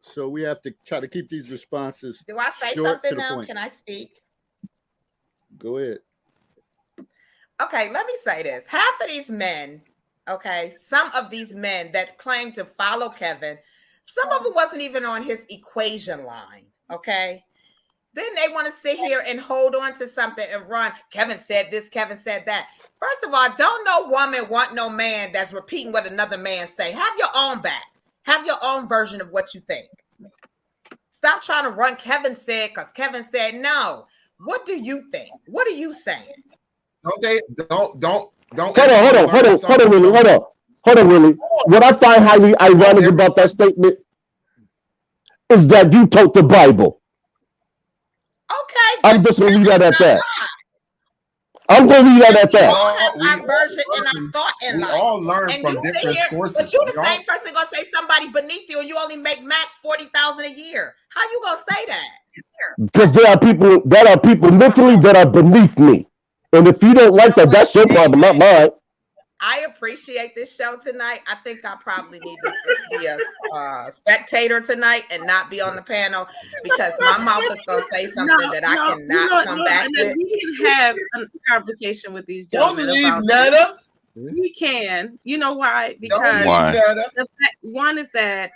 So we have to try to keep these responses. Do I say short something to the now? point. Can I speak? Go ahead. Okay, let me say this. Half of these men, okay, some of these men that claim to follow Kevin, some of them wasn't even on his equation line, okay? Then they want to sit here and hold on to something and run. Kevin said this, Kevin said that. First of all, don't no woman want no man that's repeating what another man say. Have your own back. Have your own version of what you think. Stop trying to run Kevin said because Kevin said no. What do you think? What are you saying? Hold on, Willie. What I find highly ironic about that statement is that you told the Bible. Okay. I'm just gonna leave that at that. I'm gonna leave that at that. Our version and our thought in life. We all learn And from you sit different here, sources. but you the We same all- person gonna say somebody beneath you and you only make max 40,000 a year. How you gonna say that? Because there are people mentally that are beneath me. And if you don't like that, that's your problem, not mine. I appreciate this show tonight. I think I probably need to be a spectator tonight and not be on the panel because my mouth is gonna say something that I cannot come back with. We can have a conversation with these Don't gentlemen leave about Netta. this. We can. You know why? Don't Because leave Why? Netta. one is that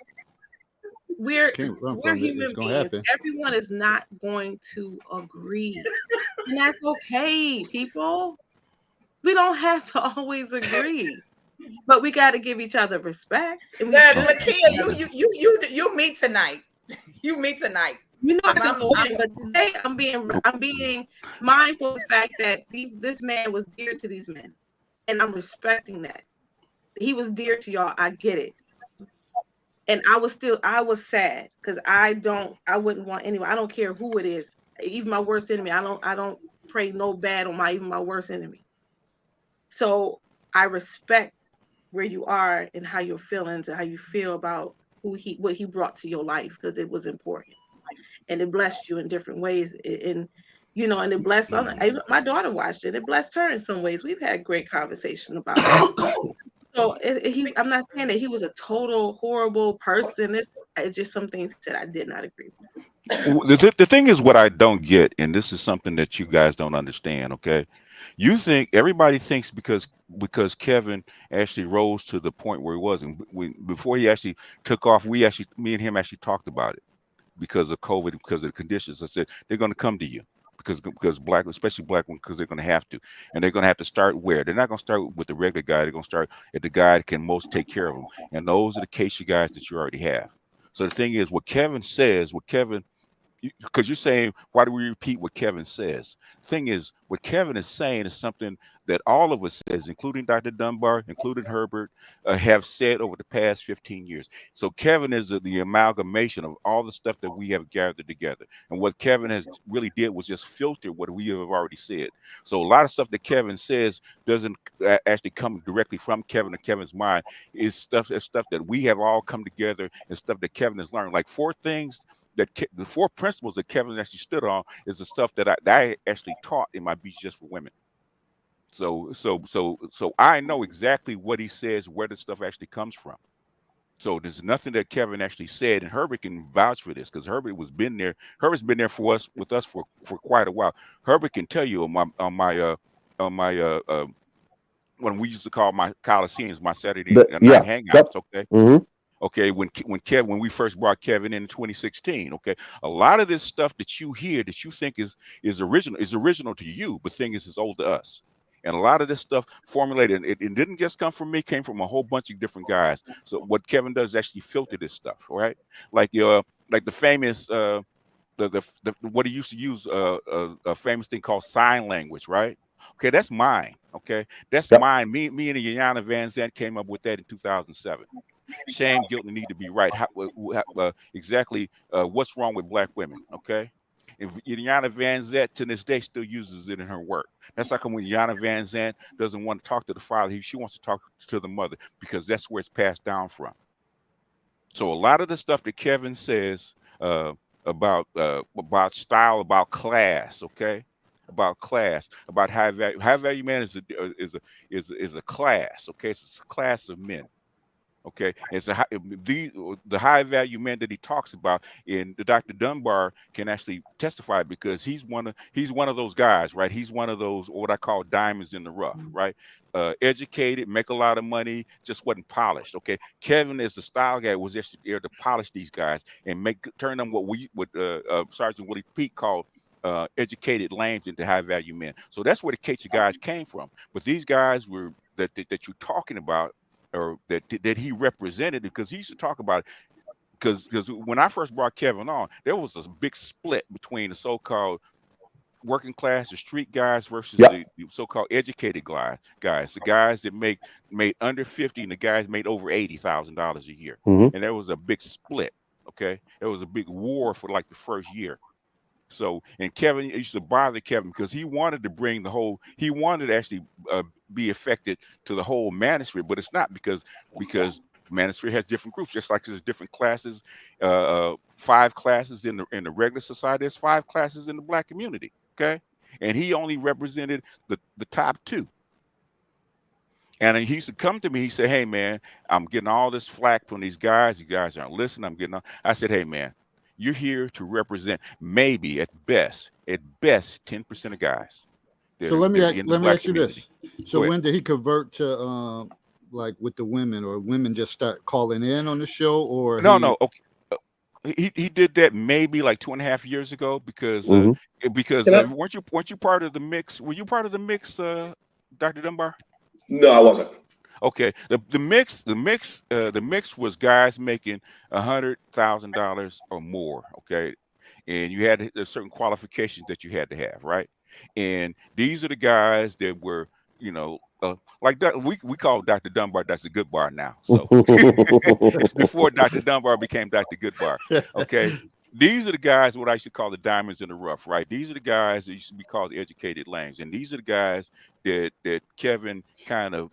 we're Can't run we're from it. human It's gonna beings. happen. Everyone is not going to agree, and that's okay, people. We don't have to always agree, but we got to give each other respect. And we But should. Lakia, you meet tonight. You meet tonight. You know, I I'm- can win, but today I'm being mindful of the fact that this man was dear to these men, and I'm respecting that. He was dear to y'all. I get it, and I was sad because I wouldn't want anyone. I don't care who it is, even my worst enemy. I don't pray no bad on even my worst enemy. So I respect where you are and how your feelings and how you feel about what he brought to your life because it was important. And it blessed you in different ways. And it blessed my daughter watched it. It blessed her in some ways. We've had great conversation about it. So I'm not saying that he was a total horrible person. It's just some things that I did not agree with. The thing is what I don't get, and this is something that you guys don't understand, okay? You think everybody thinks because Kevin actually rose to the point where he was, and before he actually took off, me and him actually talked about it because of COVID, because of the conditions. I said they're going to come to you because black, especially black women, because they're going to have to, and they're going to have to start where they're not going to start with the regular guy. They're going to start at the guy that can most take care of them, and those are the case you guys that you already have. So the thing is, what Kevin says, because you're saying, why do we repeat what Kevin says? Thing is, what Kevin is saying is something that all of us says, including Dr. Dunbar, including Herbert, have said over the past 15 years. So Kevin is the amalgamation of all the stuff that we have gathered together. And what Kevin has really did was just filter what we have already said. So a lot of stuff that Kevin says doesn't actually come directly from Kevin or Kevin's mind. It's stuff that we have all come together and stuff that Kevin has learned. Like 4 things that the 4 principles that Kevin actually stood on is the stuff that I actually taught in my Beats Just for Women. So I know exactly what he says, where the stuff actually comes from. So there's nothing that Kevin actually said, and Herbert can vouch for this because Herbert's been there with us for quite a while. Herbert can tell you on my when we used to call my Coliseums, my Saturday night hangouts. Okay. Mm-hmm. Okay, when we first brought Kevin in 2016, okay, a lot of this stuff that you hear that you think is original to you, but thing is, it's old to us. And a lot of this stuff formulated, it didn't just come from me, came from a whole bunch of different guys. So what Kevin does is actually filter this stuff, right? Like the famous what he used to use a famous thing called sign language, right? Okay, that's mine. Okay, that's mine. Me and Yana Van Zandt came up with that in 2007. Shame, guilt, and need to be right. Exactly what's wrong with black women, okay? And Yana Van Zandt to this day still uses it in her work. That's like when Yana Van Zandt doesn't want to talk to the father, she wants to talk to the mother because that's where it's passed down from. So a lot of the stuff that Kevin says about style, about class, okay? About class, about high value man is a class, okay? It's a class of men. Okay, it's the high value men that he talks about, and the Dr. Dunbar can actually testify because he's one of those guys, right? He's one of those what I call diamonds in the rough, right? Educated, make a lot of money, just wasn't polished. Okay, Kevin is the style guy, was actually there to polish these guys and turn them what Sergeant Willie Peake called educated lambs into high value men. So that's where the Cacher guys came from. But these guys were that you're talking about, or that he represented, because he used to talk about it. Because when I first brought Kevin on, there was a big split between the so-called working class, the street guys, versus the so-called educated guys, the guys that made under 50, and the guys made over $80,000 a year. Mm-hmm. And there was a big split. Okay, there was a big war for like the first year. So, and Kevin used to bother Kevin because he wanted to bring he wanted to actually be affected to the whole manosphere, but it's not because manosphere has different groups, just like there's different classes, 5 classes in the regular society, there's 5 classes in the black community, okay? And he only represented the top 2. And he used to come to me, he said, hey man, I'm getting all this flack from these guys, you guys aren't listening, I said, hey man, you're here to represent maybe at best 10% of guys. So let me ask you this. So when did he convert to like with the women, or women just start calling in on the show, or no? Okay, he did that maybe like 2.5 years ago because weren't you part of the mix? Were you part of the mix, Dr. Dunbar? No, I wasn't. Okay, the mix was guys making $100,000 or more. Okay, and you had certain qualifications that you had to have, right? And these are the guys that were, like that. We call Dr. Dunbar that's the good bar now. So it's before Dr. Dunbar became Dr. Goodbar. Okay. These are the guys, what I used to call the diamonds in the rough, right? These are the guys that used to be called the educated lambs. And these are the guys that Kevin kind of,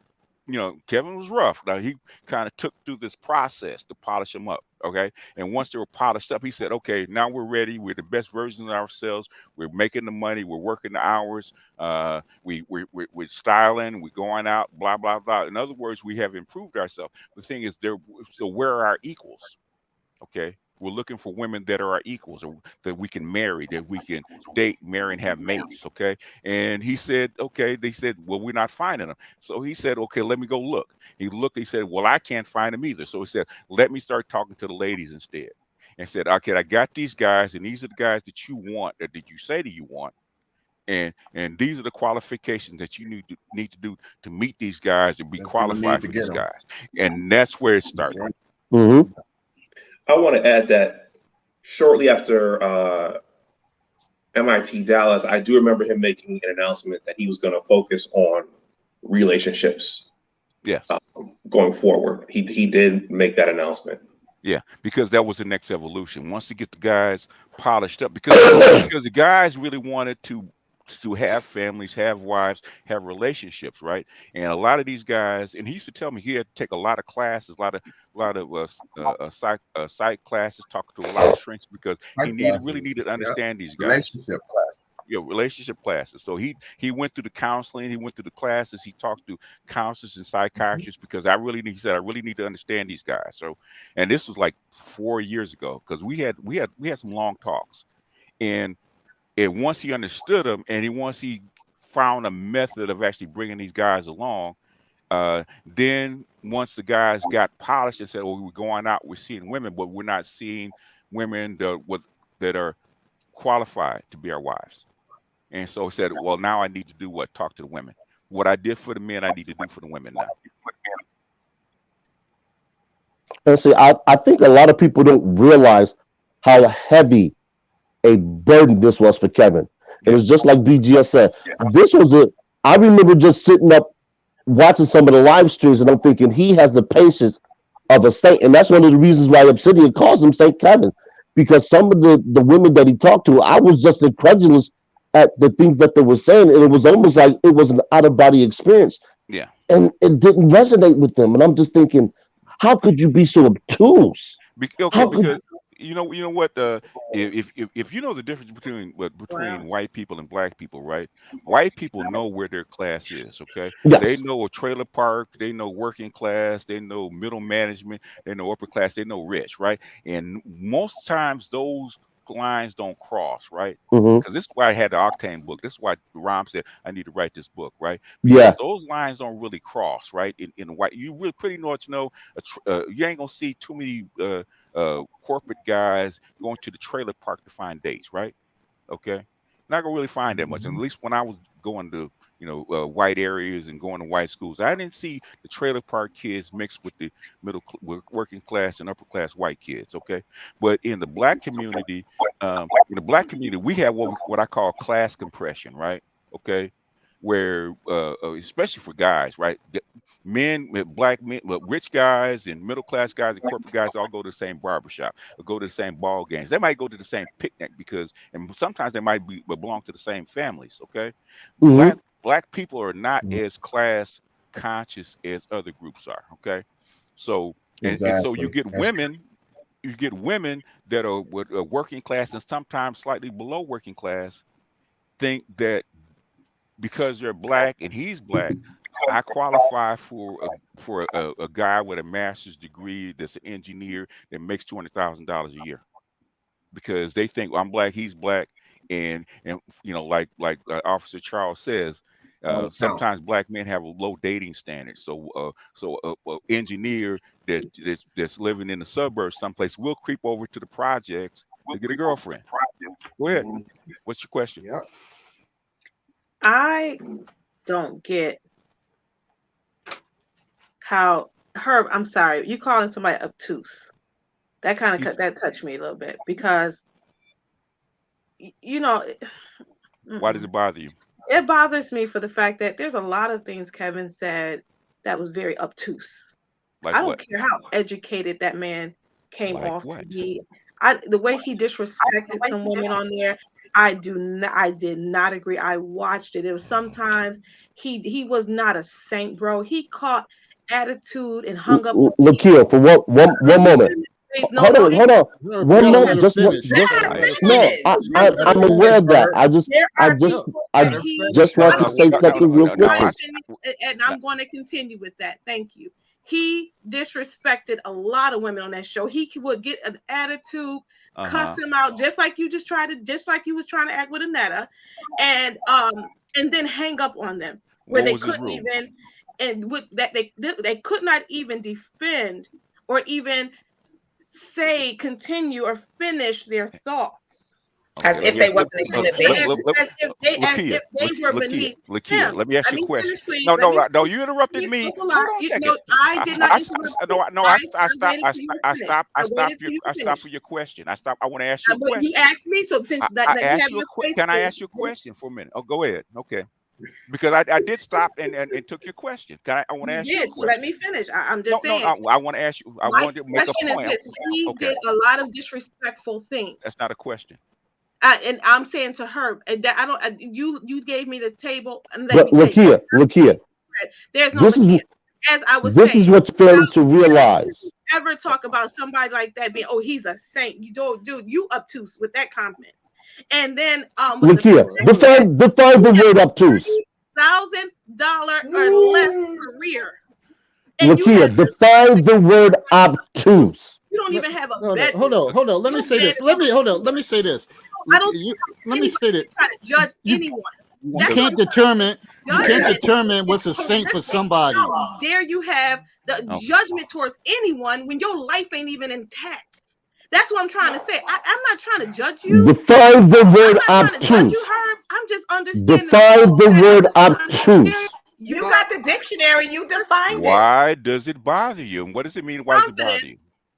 Kevin was rough. Now he kind of took through this process to polish them up. Okay. And once they were polished up, he said, okay, now we're ready. We're the best version of ourselves. We're making the money. We're working the hours. We're styling. We're going out, blah, blah, blah. In other words, we have improved ourselves. The thing is, so where are our equals? Okay. We're looking for women that are our equals, or that we can marry, that we can date, marry, and have mates. Okay. And he said, okay, they said, well, we're not finding them. So he said, okay, let me go look. He looked, he said, well, I can't find them either. So he said, let me start talking to the ladies instead. And said, okay, I got these guys, and these are the guys that you want, or that you say that you want. And these are the qualifications that you need to do to meet these guys and be That's what we need qualified to for get these 'em. guys. And that's where it That's started. right. Mm-hmm. I want to add that shortly after MIT Dallas, I do remember him making an announcement that he was going to focus on relationships Yes. going forward. He did make that announcement. Yeah, because that was the next evolution. Once to get the guys polished up, because the guys really wanted to have families, have wives, have relationships, right? And a lot of these guys, and he used to tell me he had to take a lot of classes, a lot of psych classes, talk to a lot of shrinks because he really needed to understand these guys. Relationship class. Relationship classes. So he went through the counseling, he went through the classes, he talked to counselors and psychiatrists because he said I really need to understand these guys. So, and this was like 4 years ago because we had some long talks, and once he understood them and once he found a method of actually bringing these guys along, then once the guys got polished and said, "Oh, we're going out, we're seeing women, but we're not seeing women that are qualified to be our wives." And so he said, "Well, now I need to do what? Talk to the women. What I did for the men, I need to do for the women now." And see, I think a lot of people don't realize how heavy a burden this was for Kevin. And it's just like BGS said. This was I remember just sitting up watching some of the live streams, and I'm thinking he has the patience of a saint. And that's one of the reasons why Obsidian calls him Saint Kevin, because some of the women that he talked to, I was just incredulous at the things that they were saying, and it was almost like it was an out-of-body experience. Yeah. And it didn't resonate with them. And I'm just thinking, how could you be so obtuse? Because you know what? If you know the difference between white people and black people, right? White people know where their class is. Okay, Yes. They know a trailer park, they know working class, they know middle management, they know upper class, they know rich, right? And most times those lines don't cross, right? Mm-hmm. Because this is why I had the Octane book. This is why Rom said I need to write this book, right? Yeah. Those lines don't really cross, right? In white, you really pretty much know you ain't gonna see too many corporate guys going to the trailer park to find dates, right? Okay, not gonna really find that much. And at least when I was going to white areas and going to white schools, I didn't see the trailer park kids mixed with the working class and upper class white kids. Okay, but in the black community, we have what I call class compression, right? Okay, where especially for guys, right? Black men, rich guys and middle class guys and corporate guys all go to the same barbershop or go to the same ball games. They might go to the same picnic and sometimes they might belong to the same families. Okay, Mm-hmm. Black people are not as class conscious as other groups are. Okay, so and so you get women. You get women that are working class and sometimes slightly below working class think that because they're black and he's black, I qualify for a guy with a master's degree that's an engineer that makes $200,000 a year, because they think I'm black, he's black, and like Officer Charles says, sometimes black men have a low dating standard. So engineer that's living in the suburbs someplace will creep over to the projects to get a girlfriend. Go ahead. What's your question? Yep. I don't get how Herb. I'm sorry, you calling somebody obtuse. That kind of that touched me a little bit because why does it bother you? It bothers me for the fact that there's a lot of things Kevin said that was very obtuse. Like I don't what? care how educated that man came Like off what? to be. The way he disrespected some women on there, I did not agree. I watched it. It was sometimes he was not a saint, bro. He caught attitude and hung up. Look here for one moment. Hold on. No, 1 you gotta let moment. her Just finish. I'm aware of that. I just want to say something real quick. And I'm going to continue with that. Thank you. He disrespected a lot of women on that show. He would get an attitude, cuss him out, just like you was trying to act with Annetta, and then hang up on them where they couldn't even, and with that they could not even defend or even continue or finish their thoughts. As Okay, if they wasn't a human being. As if they were beneath him. let me ask Let you a me question. finish, please. No, Let me no, you interrupted please me. talk a Hold lot. on a You second. know, I did not interrupt you. I stopped till you were finished. for your question. I want to ask you a But you question. asked me, so since that I you asked have you your space, can I please. ask you a question for a minute? Oh, go ahead. Okay. Because I did stop and took your question. I want to You ask you a did, so let question. me finish. I'm No, just saying. I want to ask you. I My wanted to make a question is point. this: he Okay, did a lot of disrespectful things. that's not a question. And I'm saying to her, and that I don't. You gave me the table, and let But me take it. Lakia, There's no this is Lakia. As I was this is saying, what you're failing to realize. ever talk about somebody like that being, oh, he's a saint. You don't, dude. You obtuse with that comment. And then Lakia, define the word obtuse. $1,000 or less career. And you Lakia, have define the word obtuse. you don't even have a No, bed. hold on. Let me say this. Let me say this. I don't Let me say that try to judge you- anyone. you That's can't what determine judgment what's a is saint for horrific. somebody. How dare you have the Okay. judgment towards anyone when your life ain't even intact? That's what I'm trying to say. I'm not trying to judge you. Define the word I'm not trying to judge you, obtuse. Herb. I'm just understanding. Define the word obtuse. You got the dictionary. You defined it. Why does it bother you? And what does it mean? Why does it bother you?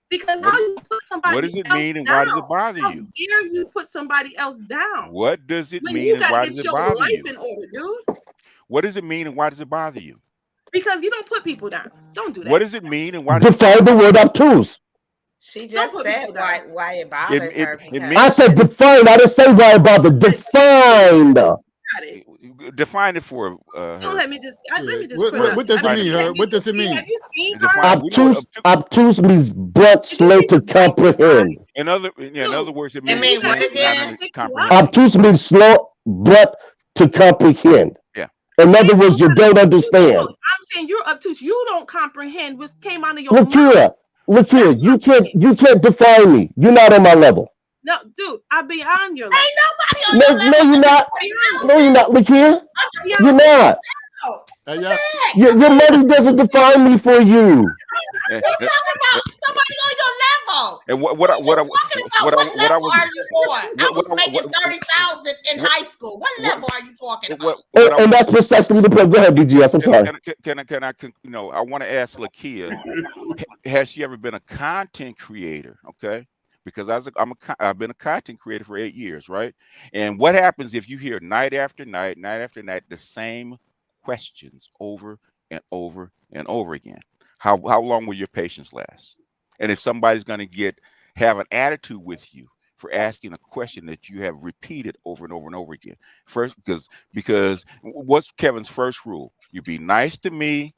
Because What- how you put somebody What does it else mean and down? why does it bother How you? dare you put somebody else down? What does it When mean you and got why to does get it your bother life you? in order, dude. What does it mean and why does it bother you? Because you don't put people down. Don't do that. What does it mean and why does it Define the word obtuse. She just put said people down. why it bothers her. it Because means- I said define. I didn't say why about the define. Got it. Define it for Don't her. let me just Yeah. put it out. What does it I mean, mean, Herb? What does it mean? Have you seen her? Define. We know Obtuse means but slow to comprehend. in other words, it means mean, that what you're not again? under comprehension. Obtuse means slow but to comprehend. Yeah. In other words, you don't understand. I'm saying you're obtuse. You don't comprehend what came out of your mouth. Look here. You can't define me. You're not on my level. No, dude, I'm beyond your level. Ain't nobody on your No, level. you're not. No, you're not. Look here. You're not. Hey, yeah. Your money doesn't define me for you. And, We're talking about somebody on your level. and what What I are you talking about? What level was are you on? I was making 30,000 in what- high school. What level are you talking about? And that's precisely the point. Go ahead, BGS. I'm sorry. Can I I want to ask Lakia, has she ever been a content creator? Okay, because I've been a content creator for 8 years, right? And what happens if you hear night after night, the same questions over and over and over again? How long will your patience last? And if somebody's going to have an attitude with you for asking a question that you have repeated over and over and over again, first because what's Kevin's first rule? You be nice to me,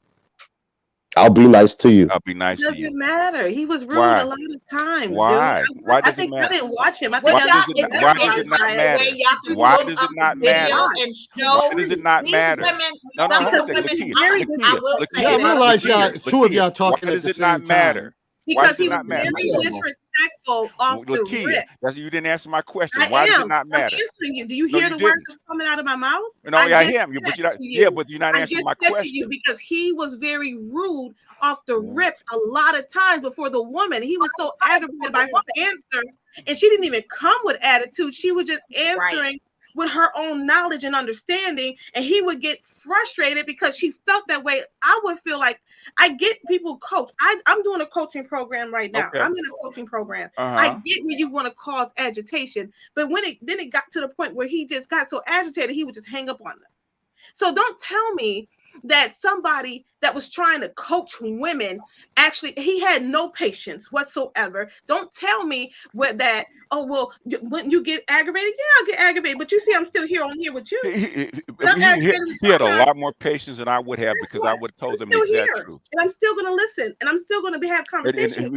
I'll be nice to you. I'll be nice to you. Doesn't matter. He was rude Why? a lot of times. Why? Dude. Why I does it think matter? I didn't watch him. I Why think does I it just- why does it not matter? Why does it not matter? And show Why does it not these matter? women, No, some hold of on the a second, women, Lakia, I will Lakia, say Yeah, I that. realize y'all, two of y'all Lakia, talking why at the does it same not matter? time. Why because does it he was not matter? very disrespectful off the Lakia, rip. you didn't answer my question. I Why does it am. not I'm matter? answering you. Do you No, hear you the words didn't. that's coming out of my mouth? No, I just am. But said you're not. to Yeah, you- but you're not I answering just my said to question. you because he was very rude off the rip a lot of times before the woman. He was so aggravated by her answer, and she didn't even come with attitude. She was just answering with her own knowledge and understanding, and he would get frustrated because she felt that way. I would feel like I get people coach. I'm doing a coaching program right now. Okay. I'm in a coaching program. Uh-huh. I get when you want to cause agitation, but when it got to the point where he just got so agitated, he would just hang up on them. So don't tell me that somebody that was trying to coach women actually he had no patience whatsoever. Don't tell me that, oh well, when you get aggravated, yeah, I'll get aggravated, but you see I'm still here on here with you. He had a lot more patience than I would have because I would have told them the exact truth. And I'm still going to listen, and I'm still going to have conversations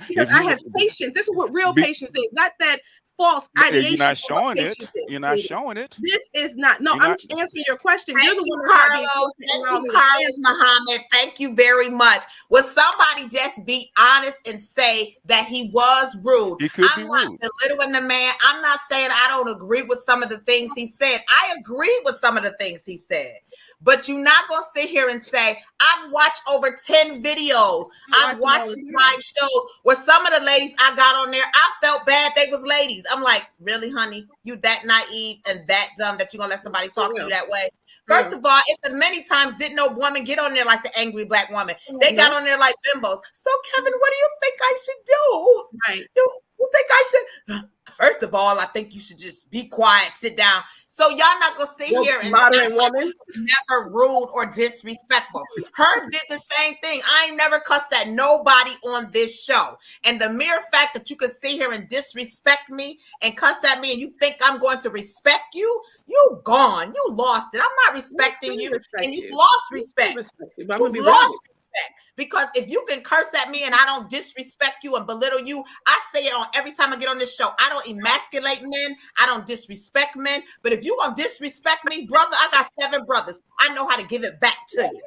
because I have patience. This is what real patience is, not that false ideation. You're not showing it. You're not showing it. This is not. No, I'm answering your question. Thank you, Carlos. Thank you, Carlos Muhammad. Thank you very much. Will somebody just be honest and say that he was rude? He could I'm not belittling the man. I'm not saying I don't agree with some of the things he said. I agree with some of the things he said. but you're not gonna sit here and say, I've watched over 10 videos. I've watched these live shows where some of the ladies I got on there, I felt bad they was ladies. I'm like, really, honey? You that naive and that dumb that you're gonna let somebody talk to you that way? First of all, it's the many times didn't no woman get on there like the angry black woman. They got on there like bimbos. So, Kevin, what do you think I should do? Right. You think I should? First of all, I think you should just be quiet, sit down. So y'all not gonna sit here and modern woman, never rude or disrespectful. Her did the same thing. I ain't never cussed at nobody on this show. And the mere fact that you can sit here and disrespect me and cuss at me, and you think I'm going to respect you, you gone. You lost it. I'm not respecting you, and you've lost respect. You've lost respect. Because if you can curse at me and I don't disrespect you and belittle you, I say it on every time I get on this show. I don't emasculate men. I don't disrespect men. But if you gonna disrespect me, brother, I got 7 brothers. I know how to give it back to you.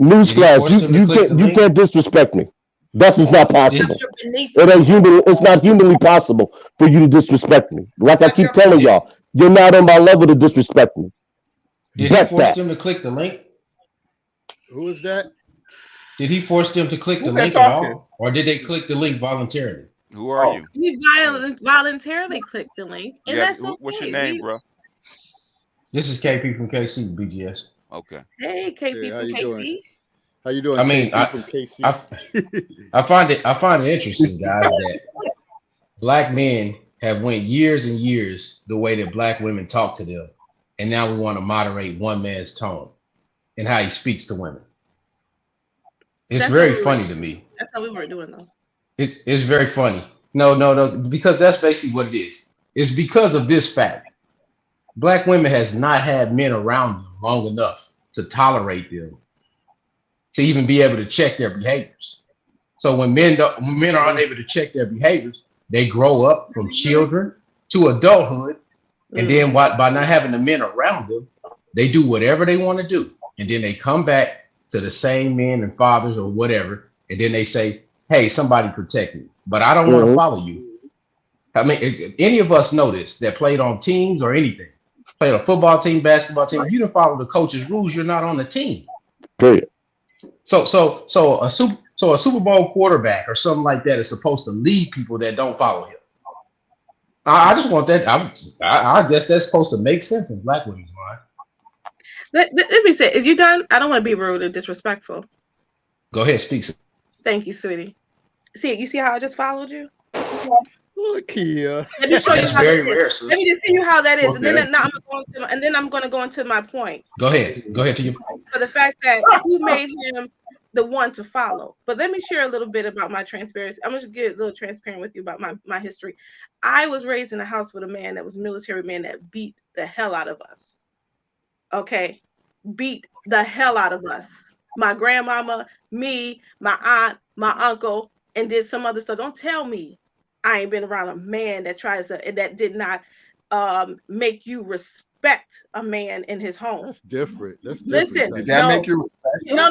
Newsflash, you can't disrespect me. That's just not possible. It ain't human. It's not humanly possible for you to disrespect me. Like I keep telling y'all, you're not on my level to disrespect me. Did he force them to click the link? Who is that? Did he force them to click the link at all? Or did they click the link voluntarily? Who are you? We voluntarily clicked the link. And Yeah, that's okay. what's your name, bro? This is KP from KC, BGS. Okay. Hey, KP how from you KC. doing? How you doing? I mean, KP from KC? I find it interesting, guys, that black men have went years and years the way that black women talk to them, and now we want to moderate one man's tone and how he speaks to women. It's very funny to me. That's how we weren't doing though. It's very funny. No, because that's basically what it is. It's because of this fact. Black women has not had men around them long enough to tolerate them, to even be able to check their behaviors. So when men are unable to check their behaviors, they grow up from children to adulthood, and then by not having the men around them, they do whatever they want to do, and then they come back to the same men and fathers or whatever, and then they say, hey, somebody protect me, but I don't want to follow you. I mean, if any of us know this that played on teams or anything, played a football team, basketball team, you don't follow the coach's rules, you're not on the team. Period. So a Super Bowl quarterback or something like that is supposed to lead people that don't follow him. I just want that. I guess that's supposed to make sense in black women's mind. Let me say, is you done? I don't want to be rude or disrespectful. Go ahead, speak. Thank you, sweetie. See, you see how I just followed you? Look here. Let me show you That's how very that is. rare, sis. Let me just see you how that is, Okay. and then I'm going to go into my point. Go ahead to your point. For the fact that who made him the one to follow. But let me share a little bit about my transparency. I'm going to get a little transparent with you about my history. I was raised in a house with a man that was a military man that beat the hell out of us. Okay? Beat the hell out of us. My grandmama, me, my aunt, my uncle, and did some other stuff. Don't tell me I ain't been around a man that did not make you respect a man in his home. That's different. Listen, Did that make you respect? No.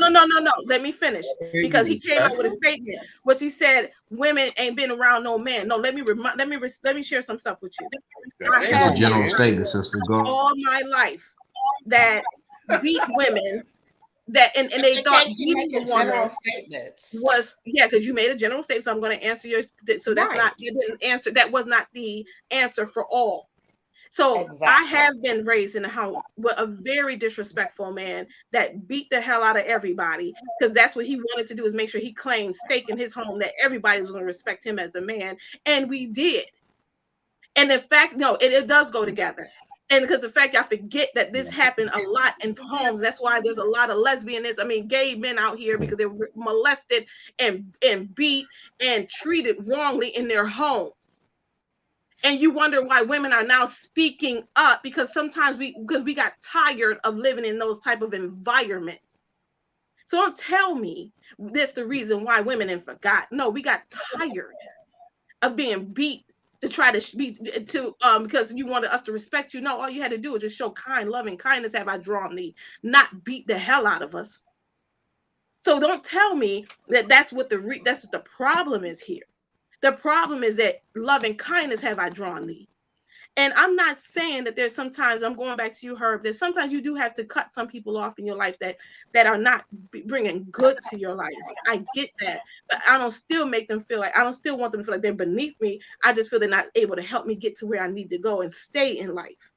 Let me finish, because he came up with a statement, which he said women ain't been around no man. No, let me share some stuff with you. I It's a have general statement, sister. Go. all my life that beat women. That and they thought beating a woman was because you made a general statement. So I'm going to answer your. So that's not, you didn't answer. That was not the answer for all. So I have been raised in a house with a very disrespectful man that beat the hell out of everybody, because that's what he wanted to do, is make sure he claimed stake in his home, that everybody was going to respect him as a man, and we did. And in fact, no, it does go together. And because the fact, I forget that this happened a lot in homes. That's why there's a lot of gay men out here, because they were molested and beat and treated wrongly in their homes. And you wonder why women are now speaking up, because sometimes we got tired of living in those type of environments. So don't tell me that's the reason why women have forgot. No, we got tired of being beat to try to because you wanted us to respect you. No, all you had to do was just show loving kindness have I drawn thee, not beat the hell out of us. So don't tell me that's what the problem is here. The problem is that loving kindness have I drawn thee. And I'm not saying that there's sometimes, I'm going back to you, Herb, that sometimes you do have to cut some people off in your life that are not bringing good to your life. I get that, but I don't still make them feel like, I don't still want them to feel like they're beneath me. I just feel they're not able to help me get to where I need to go and stay in life.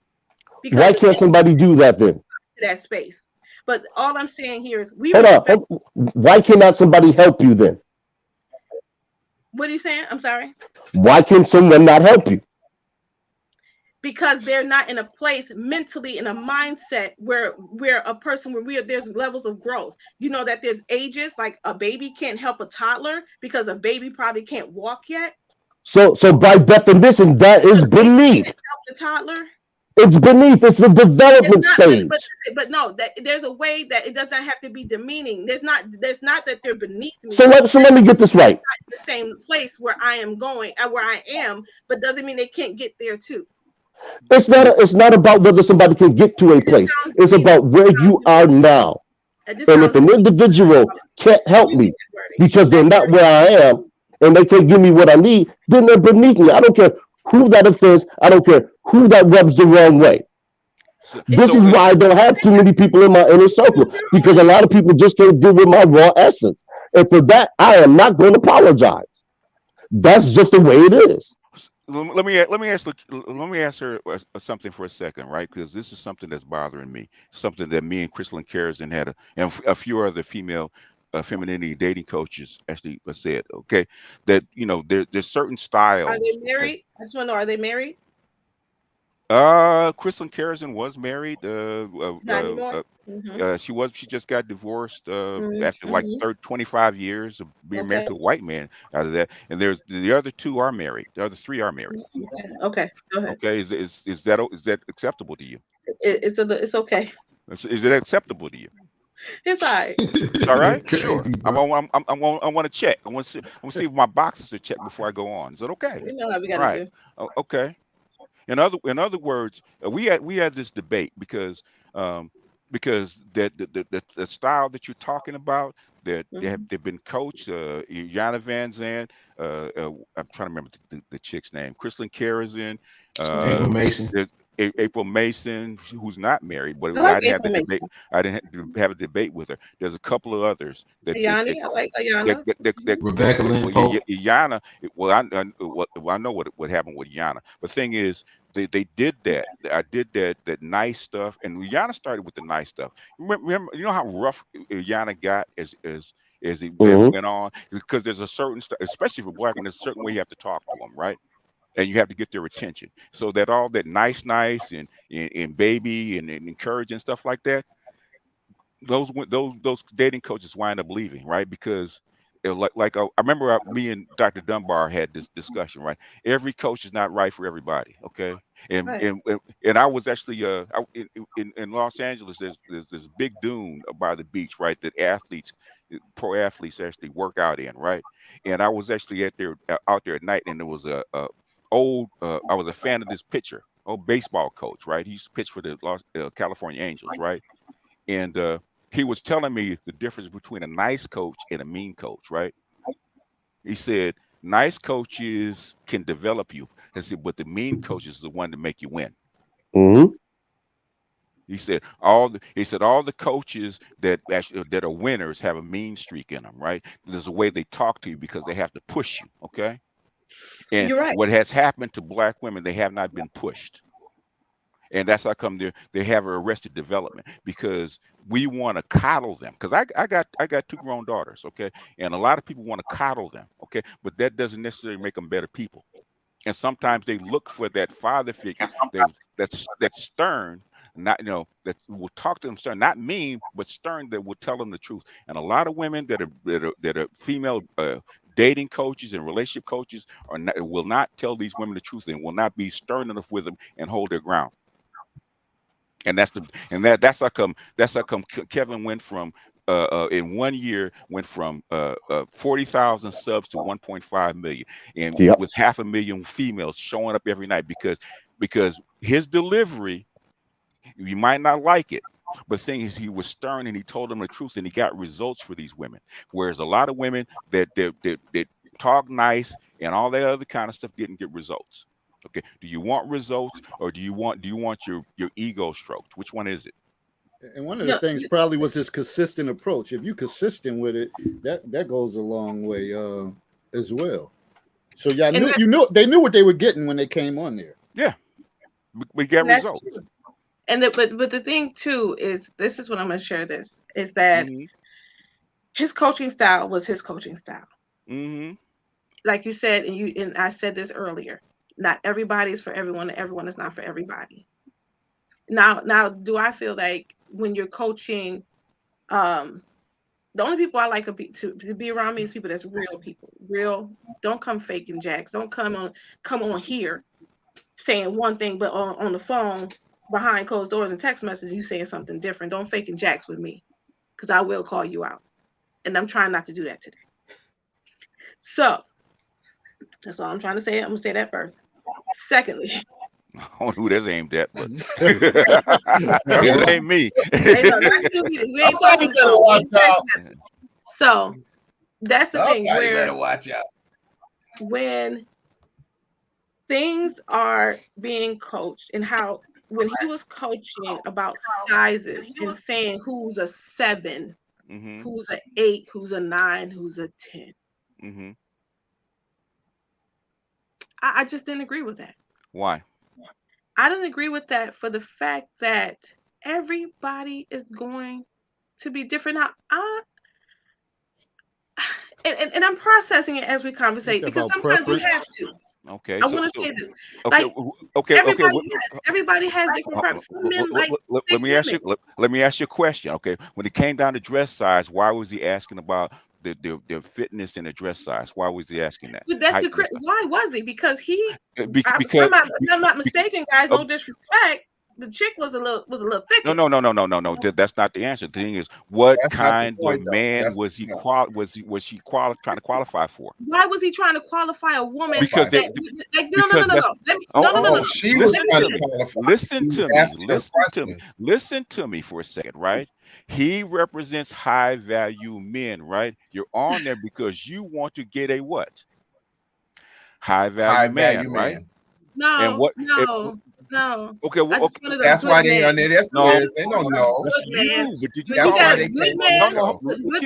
Because Why can't somebody do that then? that space. But all I'm saying here is Hold on. Why cannot somebody help you then? What are you saying? I'm sorry. Why can someone not help you? Because they're not in a place mentally, in a mindset where a person where there's levels of growth. You know that there's ages, like a baby can't help a toddler because a baby probably can't walk yet. So by definition, that is beneath. Help the toddler. It's beneath. It's the development stage. But no, that there's a way that it does not have to be demeaning. There's not that they're beneath me. So let me get this right. Not the same place where I am going, where I am, but doesn't mean they can't get there too. It's not about whether somebody can get to a place. It's about where you are now. And if an individual can't help me because they're not where I am and they can't give me what I need, then they're beneath me. I don't care who that offends. I don't care who that rubs the wrong way. This is why I don't have too many people in my inner circle, because a lot of people just can't deal with my raw essence. And for that, I am not going to apologize. That's just the way it is. Let me ask her something for a second, right? Because this is something that's bothering me. Something that me and Crystal and Karazin had, and a few other female femininity dating coaches actually said. Okay, that there's certain styles. Are they married? I just want to know, are they married? Crystal and Karazin was married. She just got divorced after like 25 years of being married to a white man out of that. And there's the other two are married. The other three are married. Okay. Go ahead. Okay. Is that acceptable to you? It's okay. Is it acceptable to you? It's all right. It's all right. Sure. I want to check. I want to see if my boxes are checked before I go on. Is it okay? You know how we gotta do. Okay. In other words, we had this debate because the style that you're talking about, that they've been coached. Yana Van Zandt, I'm trying to remember the chick's name. Crystal Karazin, April Mason, who's not married, but I didn't have the debate. I didn't have a debate with her. There's a couple of others. I like Ayana. Rebecca Lynn Pope. Yana. I know what happened with Yana. The thing is, they did that. I did that nice stuff, and Yana started with the nice stuff. Remember, you know how rough Yana got as it went on, because there's a certain, especially for black women, there's a certain way you have to talk to them, right? And you have to get their attention. So that all that nice and baby and encourage and stuff like that, those dating coaches wind up leaving, right? Because I remember me and Dr. Dunbar had this discussion, right? Every coach is not right for everybody, okay? And I was actually in Los Angeles. There's this big dune by the beach, right? That pro athletes actually work out in, right? And I was actually out there at night, and there was I was a fan of this pitcher, baseball coach, right? He used to pitch for the California Angels, right? And he was telling me the difference between a nice coach and a mean coach, right? He said, nice coaches can develop you. He said, but the mean coach is the one to make you win. Mm-hmm. He said all the coaches that are winners have a mean streak in them, right? There's a way they talk to you because they have to push you, okay? And you're right. What has happened to black women, they have not been pushed. And that's how come they have arrested development, because we want to coddle them. Because I got two grown daughters, okay, and a lot of people want to coddle them, okay, but that doesn't necessarily make them better people. And sometimes they look for that father figure that's stern, not that will talk to them stern, not mean, but stern, that will tell them the truth. And a lot of women that are female dating coaches and relationship coaches will not tell these women the truth, and will not be stern enough with them and hold their ground. And that's how come Kevin went from in 1 year went from 40,000 subs to 1.5 million, and with 500,000 females showing up every night, because his delivery, you might not like it, but the thing is, he was stern and he told them the truth, and he got results for these women. Whereas a lot of women that talk nice and all that other kind of stuff didn't get results. Okay. Do you want results, or do you want your ego stroked? Which one is it? And one of the things probably was his consistent approach. If you consistent with it, that goes a long way as well. So y'all knew they knew what they were getting when they came on there. Yeah, we get results. True. And but the thing too is, this is what I'm going to share. This is that his coaching style was his coaching style. Like you said, and I said this earlier. Not everybody is for everyone, and everyone is not for everybody. Now, do I feel like when you're coaching, the only people I like to be around me is people that's real people. Real. Don't come faking jacks. Don't come on here saying one thing, but on the phone behind closed doors and text messages, you saying something different. Don't faking jacks with me, because I will call you out. And I'm trying not to do that today. So that's all I'm trying to say. I'm going to say that first. Secondly, I don't know who that's aimed at, but it ain't me. Hey, no, not you. We ain't talking about. So that's the thing. Somebody Where better watch out. when things are being coached, and how when he was coaching about sizes and saying who's a 7, who's an 8, who's a 9, who's a 10. I just didn't agree with that. Why? I didn't agree with that for the fact that everybody is going to be different. Now, and I'm processing it as we conversate, because sometimes you have to. Okay. I want to say this. Okay. Like, Okay. everybody has different preferences. Some men like let me ask you a question. Okay. When it came down to dress size, why was he asking about the fitness and the dress size? Why was he asking that? But that's why was he? Because because if I'm not mistaken, guys, no disrespect, the chick was a little thicker. No. That's not the answer. The thing is, what kind of man was she trying to qualify for? Why was he trying to qualify a woman? Because no. She was trying to qualify. Listen to me for a second, right? He represents high value men, right? You're on there because you want to get a what? High value man, right? No. And what? No. Okay. Well, that's why they on there. That's they don't know. That's why they good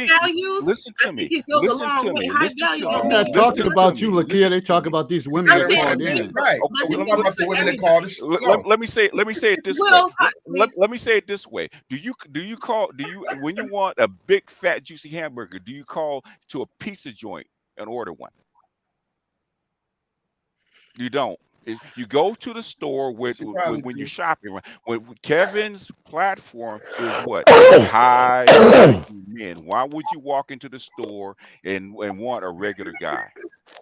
values. Listen to me. I'm not talking about you, Lakia. They talk about these women that called in. Right. We're talking about the women that called the show. Let me say it this way. Let me say it this way. Do you when you want a big fat juicy hamburger, do you call to a pizza joint and order one? You don't. You go to the store when you're shopping. When Kevin's platform is what? High men. Why would you walk into the store and want a regular guy?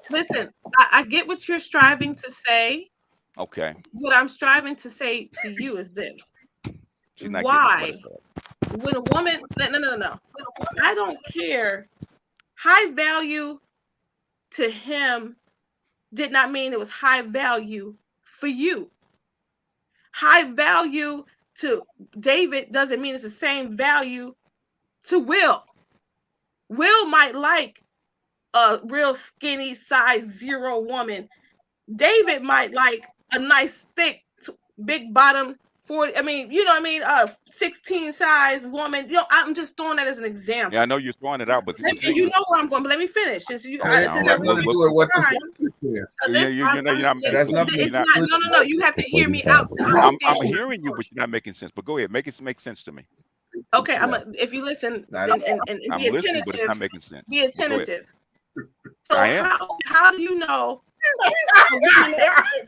Listen, I get what you're striving to say. Okay. What I'm striving to say to you is this. Why? When a woman, no. I don't care. High value to him did not mean it was high value for you. High value to David doesn't mean it's the same value to Will. Will might like a real skinny size 0 woman. David might like a nice thick big bottom 40. I mean, 16 size woman. I'm just throwing that as an example. Yeah, I know you're throwing it out, but you know where I'm going. But let me finish. Since you, that's nothing to do with what the subject is. No. You have to hear me out. I'm hearing you, but you're not making sense. But go ahead, make sense to me. Okay, if you listen and I'm be listening, attentive, but it's not making sense. Be attentive. So I am. How do you know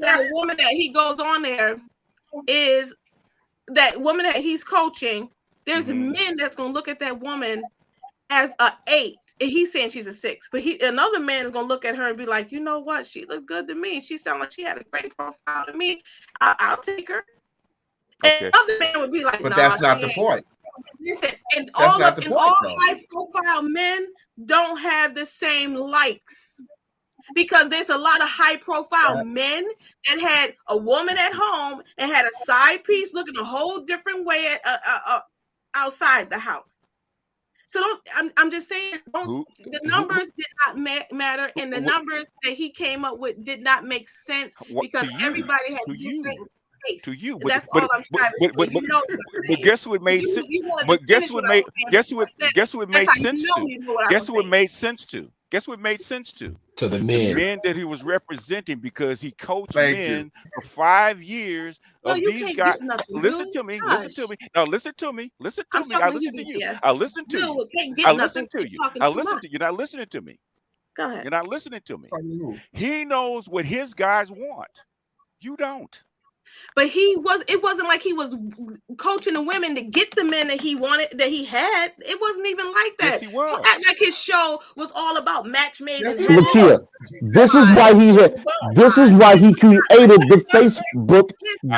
that a woman that he goes on there is that woman that he's coaching? There's men that's gonna look at that woman as a 8, and he's saying she's a 6. But another man is gonna look at her and be like, you know what? She looked good to me. She sounded like she had a great profile to me. I'll take her. Okay. And other man would be like, but that's not the point. Listen, and all high-profile men don't have the same likes, because there's a lot of high-profile men that had a woman at home and had a side piece looking a whole different way outside the house. So I'm just saying, the numbers did not matter, and the numbers that he came up with did not make sense because everybody had different tastes. To you, That's all I'm trying to say. But guess who it made sense? But guess who it made? Guess who it made sense to? Guess who it made sense to? Guess what made sense to? To the The men. men that he was representing, because he coached men for 5 years of these guys. Listen to me. Listen to me. Now listen to me. Listen to me. I listen to you. I listen to you. I listen to you. I listen to you. You're not listening to me. Go ahead. You're not listening to me. He knows what his guys want. You don't. But it wasn't like he was coaching the women to get the men that he wanted, that he had. It wasn't even like that. Yes, he was. Don't act like his show was all about match made in heaven. Lakia, this is why he created the Facebook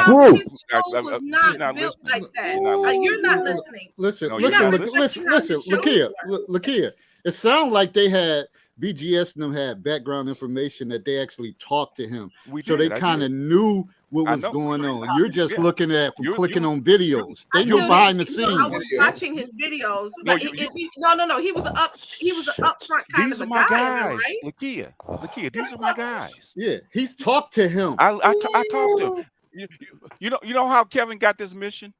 group. His show was not built like that. You're not listening. Listen, No, you're listen, not listen, listening. listen, Lakia. It sounds like they had BGS and them had background information that they actually talked to him, so they kind of knew what was going on. You're just looking at clicking on videos. They knew behind the scenes. I was watching his videos. But no. He was an upfront kind of a guy, right? Lakia, these are my guys. Yeah, he's talked to him. I talked to him. You know how Kevin got this mission?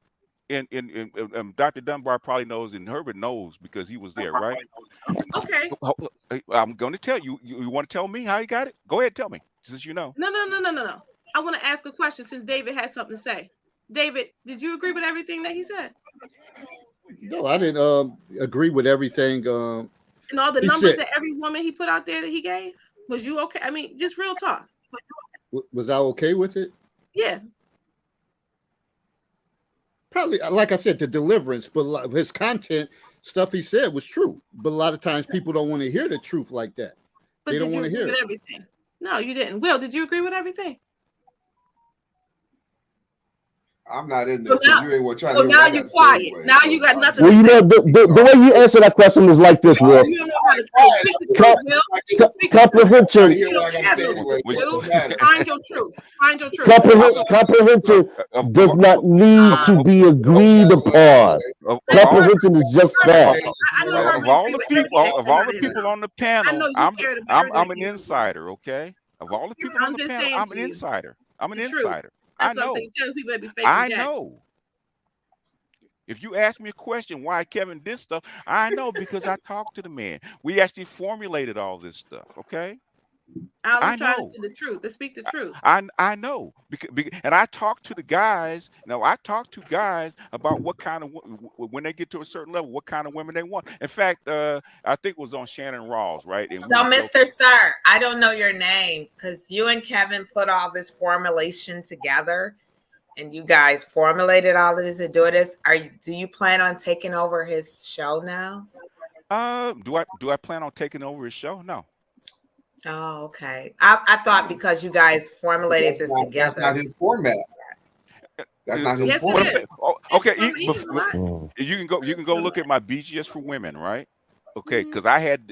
And Dr. Dunbar probably knows, and Herbert knows because he was there, right? Okay. I'm going to tell you. You want to tell me how he got it? Go ahead, tell me, since you know. No. I want to ask a question since David has something to say. David, did you agree with everything that he said? No, I didn't agree with everything. And all the numbers that every woman he put out there that he gave? Was you okay? I mean, just real talk. Was I okay with it? Yeah. Probably, like I said, the deliverance, but his content stuff he said was true. But a lot of times people don't want to hear the truth like that. But they don't want to hear it. Everything. No, you didn't. Will, did you agree with everything? I'm not in this. You ain't trying so to. Now you're quiet. Now you got nothing. Well, you know, the way you answer that question is like this, Will. You don't know how to Comprehension. Find your truth. Find your truth. Comprehension does not need to be agreed upon. Comprehension is just that. Of all the people on the panel, I'm an insider. Okay. Of all the people on the panel, I'm an insider. I'm an insider. That's I know. I know. If you ask me a question why Kevin did stuff, I know because I talked to the man. We actually formulated all this stuff. Okay. I'm trying to say the truth. To speak the truth. I know because and I talked to the guys. Now I talked to guys about what kind of when they get to a certain level, what kind of women they want. In fact, I think it was on Shannon Rawls, right? And so, Mr. Sir, I don't know your name because you and Kevin put all this formulation together, and you guys formulated all of this to do this. Do you plan on taking over his show now? Do I plan on taking over his show? No. Oh, okay. I thought because you guys formulated this together. That's not his format. That's not his format. Okay, you can go look at my BGS for women, right? Okay, because I had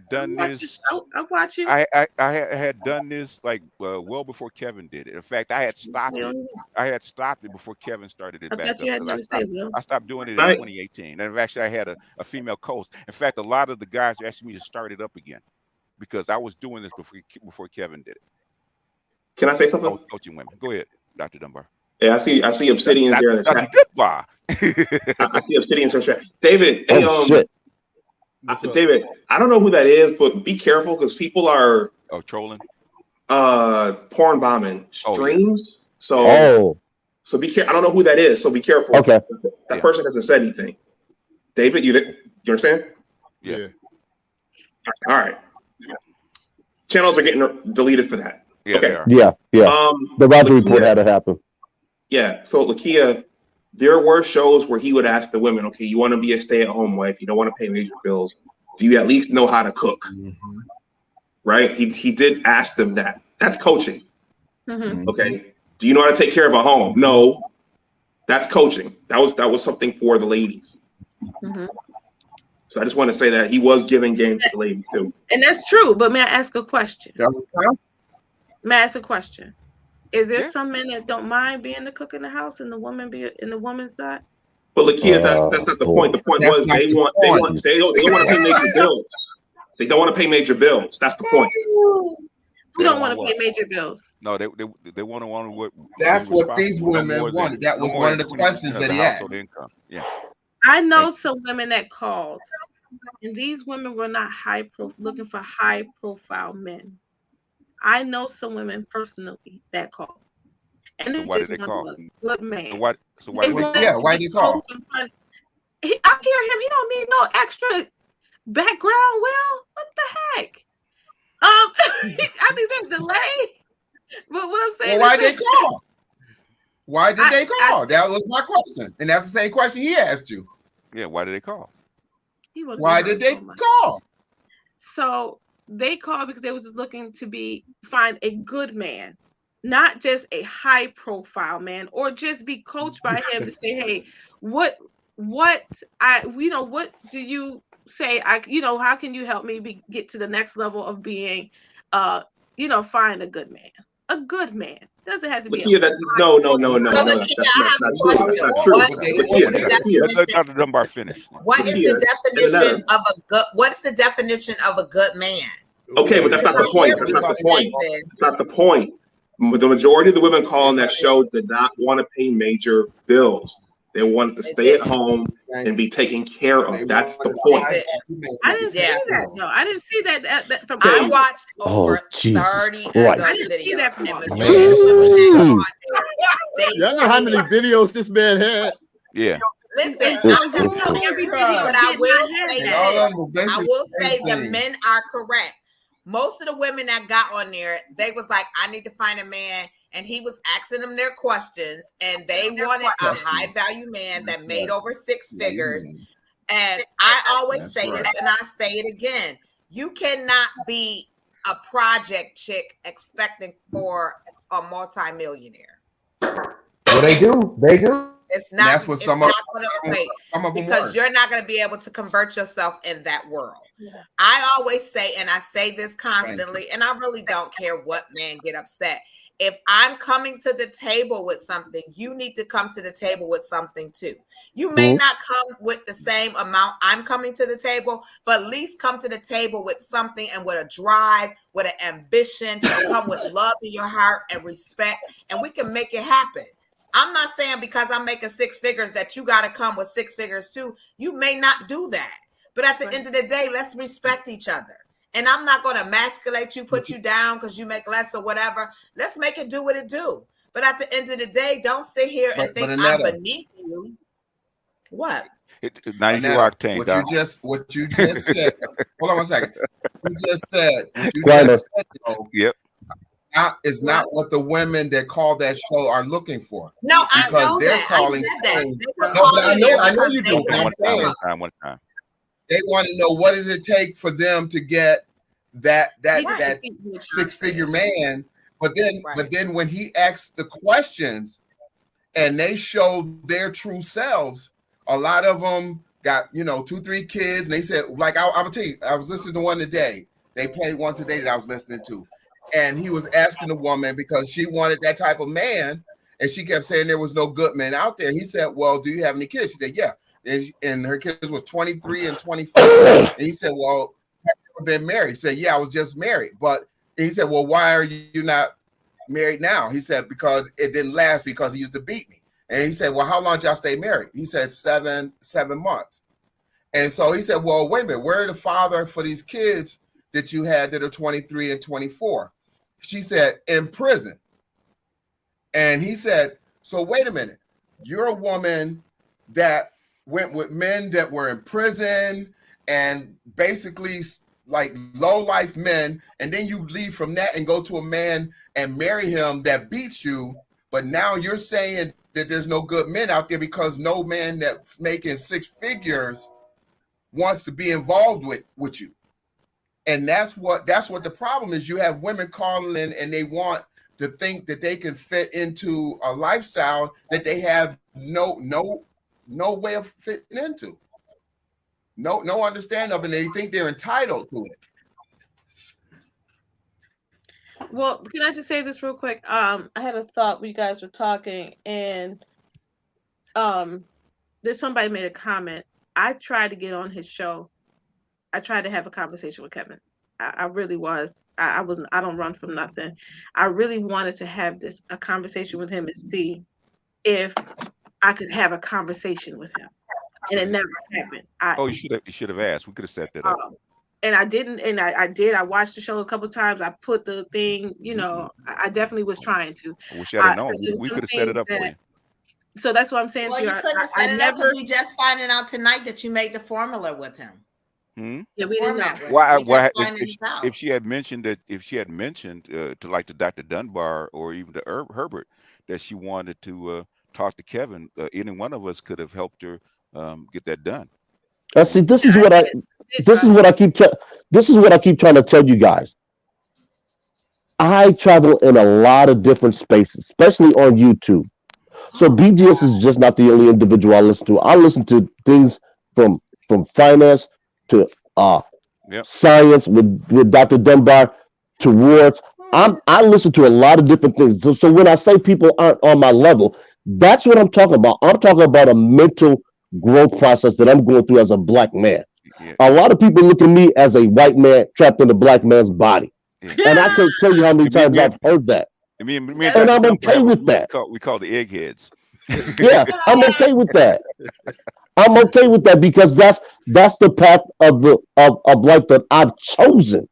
done this. I'll watch you. I had done this like well before Kevin did it. In fact, I had stopped it. I had stopped it before Kevin started it back up. I stopped doing it in 2018, and actually I had a female coach. In fact, a lot of the guys asked me to start it up again, because I was doing this before Kevin did it. Can I say something? I was coaching women. Go ahead, Dr. Dunbar. Yeah, I see Obsidian there. Goodbye. I see Obsidian in chat. David, shit. David, I don't know who that is, but be careful because people are trolling. Porn bombing streams. So be careful. I don't know who that is, so be careful. Okay. That person hasn't said anything. David, you understand? Yeah. All right. Channels are getting deleted for that. Yeah, okay. Yeah. The Roger report had to happen. Yeah. So Lakia, there were shows where he would ask the women, okay, you want to be a stay-at-home wife, you don't want to pay major bills, do you at least know how to cook? Mm-hmm. Right? He did ask them that. That's coaching. Mm-hmm. Okay. Do you know how to take care of a home? No. That's coaching. That was something for the ladies. Mm-hmm. So I just want to say that he was giving game to the ladies too. And that's true, but may I ask a question? May I ask a question? Is there some men that don't mind being the cook in the house and the woman be in the woman's side? But Lakia, that's not the point. The point That's was not they the don't want to pay major bills. They don't want to pay major bills. That's the point. We don't want to pay major bills. No, they want to what. That's be what these responsible, no women more than- wanted. That no was more one of than the 20% questions of that the he household asked. income. Yeah. I know some women that called, and these women were not looking for high profile men. I know some women personally that called, and So they why just did they want call? a good man. So why They did they want call? Yeah, to why be did he call? coached and fun. I hear him. He don't need no extra background. Will, what the heck? I think there's delay. But what I'm saying Well, why is did they call? Why did they I- call? That was my question, and that's the same question he asked you. Yeah, why did they call? he wasn't Why heard did they so much. call? So they called because they was just looking to find a good man, not just a high profile man, or just be coached by him to say, hey, what do you say? How can you help me get to the next level of being, find a good man. A good man doesn't have to be Lakia, no. So Lakia, I have a question. What is the Let definition? Dr. Dunbar finish. What is the definition of a good? What is the definition of a good man? Okay, but that's not the point. That's not the point. That's not the point. The majority of the women calling that show did not want to pay major bills. They wanted to stay at home and be taken care of. That's the point. I didn't see that. No, I didn't see that from. I watched Oh, over Jesus 30 of Christ. those I didn't see videos, that from and her. majority of the women that go on there, Y'all know how many videos this man had? Yeah. Listen, Every but I video will did not say have All this. of them I basically will say the everything. men are correct. Most of the women that got on there, they was like, I need to find a man. And he was asking them their questions. And they wanted a high value man that made over six figures. And I always say this, and I say it again. You cannot be a project chick expecting for a multimillionaire. Well, they do. They do. It's And not. that's what It's some not of going to wait some of them because were. you're not going to be able to convert yourself in that world. Yeah. I always say, and I say this constantly, and I really don't care what man get upset. If I'm coming to the table with something, you need to come to the table with something too. You may not come with the same amount I'm coming to the table, but at least come to the table with something and with a drive, with an ambition, come with love in your heart and respect, and we can make it happen. I'm not saying because I'm making six figures that you got to come with six figures too. You may not do that. But at the end of the day, let's respect each other. And I'm not going to emasculate you, put you down because you make less or whatever. Let's make it do what it do. But at the end of the day, don't sit here and think I'm beneath you. What? 90 Annetta, octane. what you just said. Hold on one second. What you just said. Though, yep. Is not what the women that call that show are looking for. No, I know they're that. calling. I said that. They were No, but I know because you they do. were- One time. They want to know what does it take for them to get that Right. six-figure man. But then when he asks the questions and they show their true selves, a lot of them got 2-3 kids, and they said, like I'm gonna tell you, I was listening to one today. They played one today that I was listening to, and he was asking the woman because she wanted that type of man, and she kept saying there was no good men out there. He said, "Well, do you have any kids?" She said, "Yeah." And her kids were 23 and 24. And he said, "Well, have you ever been married?" He said, "Yeah, I was just married." But he said, "Well, why are you not married now?" He said, "Because it didn't last because he used to beat me." And he said, "Well, how long did y'all stay married?" He said, 7 months. And so he said, "Well, wait a minute, where are the father for these kids that you had that are 23 and 24? She said, "In prison." And he said, "So wait a minute, you're a woman that went with men that were in prison and basically like low life men, and then you leave from that and go to a man and marry him that beats you, but now you're saying that there's no good men out there because no man that's making six figures wants to be involved with you." And that's what the problem is. You have women calling in and they want to think that they can fit into a lifestyle that they have no way of fitting into, no understanding of, and they think they're entitled to it. Well, can I just say this real quick? I had a thought when you guys were talking, and somebody made a comment. I tried to get on his show. I tried to have a conversation with Kevin. I really was. I wasn't. I don't run from nothing. I really wanted to have a conversation with him and see if I could have a conversation with him, and it never happened. Oh, you should have asked. We could have set that up. And I didn't, and I did. I watched the show a couple times. I put the thing, I definitely was trying to. I wish I'd have known. We could have set it up for you. So that's what I'm saying Well, to you. you couldn't have set it up because we just finding out tonight that you made the formula with him. Yeah, we didn't know. Why? If she had mentioned to like to Dr. Dunbar or even to Herbert that she wanted to talk to Kevin, any one of us could have helped her get that done. See, this is what I keep trying to tell you guys. I travel in a lot of different spaces, especially on YouTube. So BGS is just not the only individual I listen to. I listen to things from finance to science with Dr. Dunbar to wards. I listen to a lot of different things. So when I say people aren't on my level, that's what I'm talking about. I'm talking about a mental growth process that I'm going through as a black man. Yeah. A lot of people look at me as a white man trapped in a black man's body. Yeah. And I can't tell you how many times I've heard that. And I'm okay with that. We call the eggheads. Yeah, I'm okay with that. I'm okay with that because that's the path of life that I've chosen.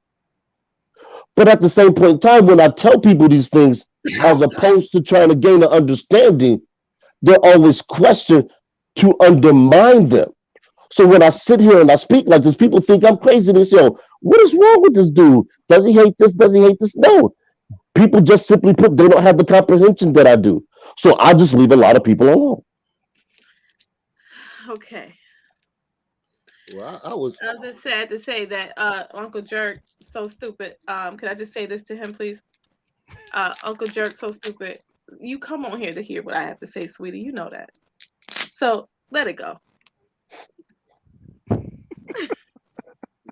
But at the same point in time, when I tell people these things, as opposed to trying to gain an understanding, they're always questioned to undermine them. So when I sit here and I speak like this, people think I'm crazy. They say, "Oh, what is wrong with this dude? Does he hate this? Does he hate this?" No. People just simply put, they don't have the comprehension that I do. So I just leave a lot of people alone. Okay. Well, I was just sad to say that Uncle Jerk, so stupid. Could I just say this to him, please? Uncle Jerk, so stupid. You come on here to hear what I have to say, sweetie. You know that. So let it go.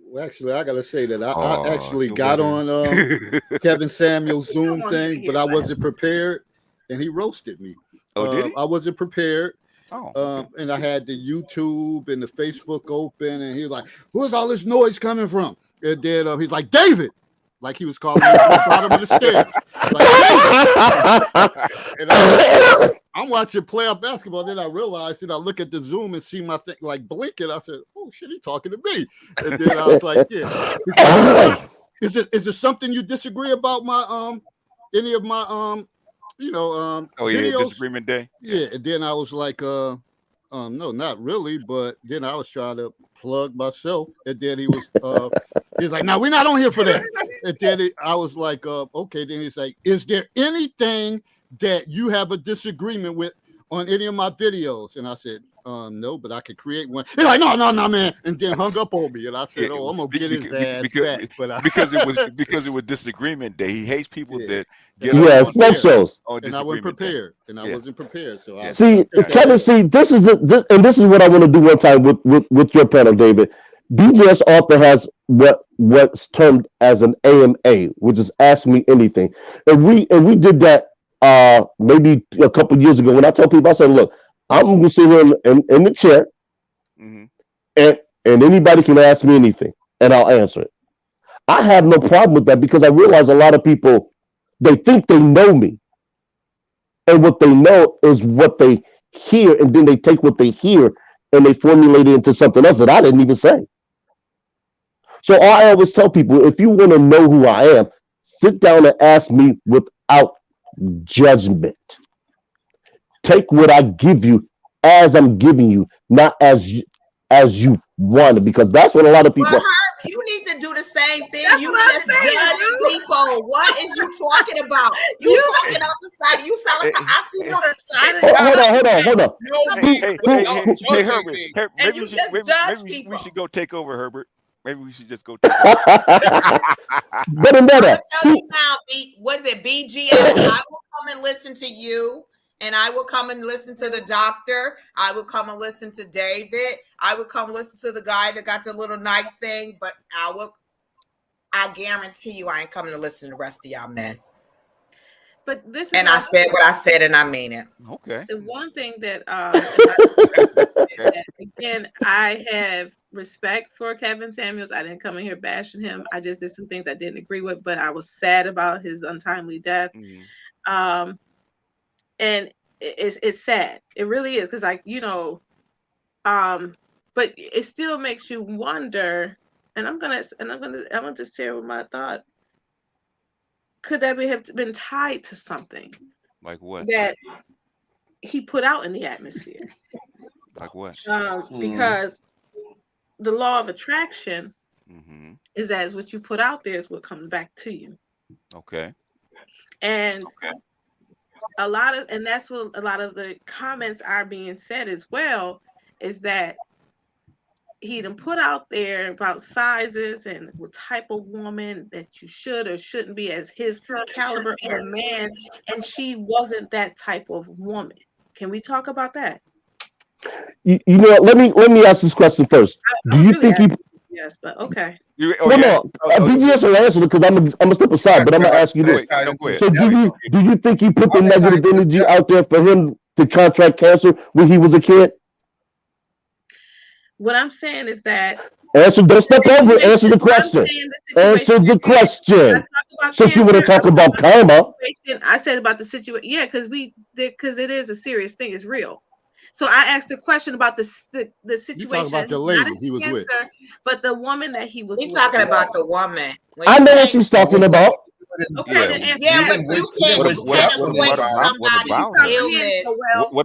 Well, actually, I gotta say that I actually got on Kevin Samuel's Zoom thing, but I wasn't prepared, and he roasted me. Did he? I wasn't prepared. Okay. And I had the YouTube and the Facebook open, and he was like, "Where's all this noise coming from?" And then he's like, "David," like he was calling me from the bottom of the stairs. Like, and I'm watching playoff basketball. Then I realized, I look at the Zoom and see my thing like blinking. I said, "Oh shit, he's talking to me." And then I was like, "Yeah." Is it something you disagree about my any of my videos? Disagreement day. Yeah, and then I was like, no, not really, but then I was trying to plug myself, and then he was he's like, "No, we're not on here for that." And then I was like, okay. Then he's like, "Is there anything that you have a disagreement with on any of my videos?" And I said, no, but I could create one. He's like, no, man, and then hung up on me. And I said, I'm gonna get his ass back. But because it was disagreement day. He hates people that get smoke shows. And I wasn't prepared. So Kevin, this is what I want to do one time with your panel, David. BGS author has what's termed as an AMA, which is Ask Me Anything, and we did that maybe a couple years ago. When I told people, I said, "Look, I'm gonna sit here in the chair, and anybody can ask me anything, and I'll answer it." I have no problem with that because I realize a lot of people, they think they know me, and what they know is what they hear, and then they take what they hear and they formulate it into something else that I didn't even say. So I always tell people, if you want to know who I am, sit down and ask me without judgment. Take what I give you as I'm giving you, not as you want it, because that's what a lot of people. Well, Herb, you need to do the same thing. You just judge people. What is you talking about? You talking out the side. You sound like an oxymoron. Hold on. Hey, Herbert. And you just judge people. We should go take over, Herbert. Maybe we should just go take over. But I'm gonna tell you now, was it BGS? I will come and listen to you. And I will come and listen to the doctor. I will come and listen to David. I will come listen to the guy that got the little night thing. But I guarantee you I ain't coming to listen to the rest of y'all men. But this is And my I said what I said, and I mean it. Okay. the one thing that Okay. again, I have respect for Kevin Samuels. I didn't come in here bashing him. I just did some things I didn't agree with, but I was sad about his untimely death. Mhm. And it's sad. It really is, because but it still makes you wonder. And I'm gonna just share with my thought. Could that have been tied to something Like what? that he put out in the atmosphere? Like what? Because the law of attraction Mm-hmm. is that what you put out there is what comes back to you. Okay. And that's what a lot of the comments are being said as well, is that he done put out there about sizes and what type of woman that you should or shouldn't be as his caliber of a man, and she wasn't that type of woman. Can we talk about that? You know what? Let me ask this question first. Do you think he? Yes, but okay. No, BGS will answer it because I'm gonna step aside, but I'm gonna ask you this. So do you think he put the negative energy out there for him to contract cancer when he was a kid? What I'm saying is that don't step over. Answer the question. Answer the question. So she would have talked about karma. I said about the situation. Yeah, because it is a serious thing. It's real. So I asked a question about the situation. You talking about the lady he was with, but the woman that he was. He's talking about the woman. I know what she's talking about. Okay, yeah, but you can't equate somebody's illness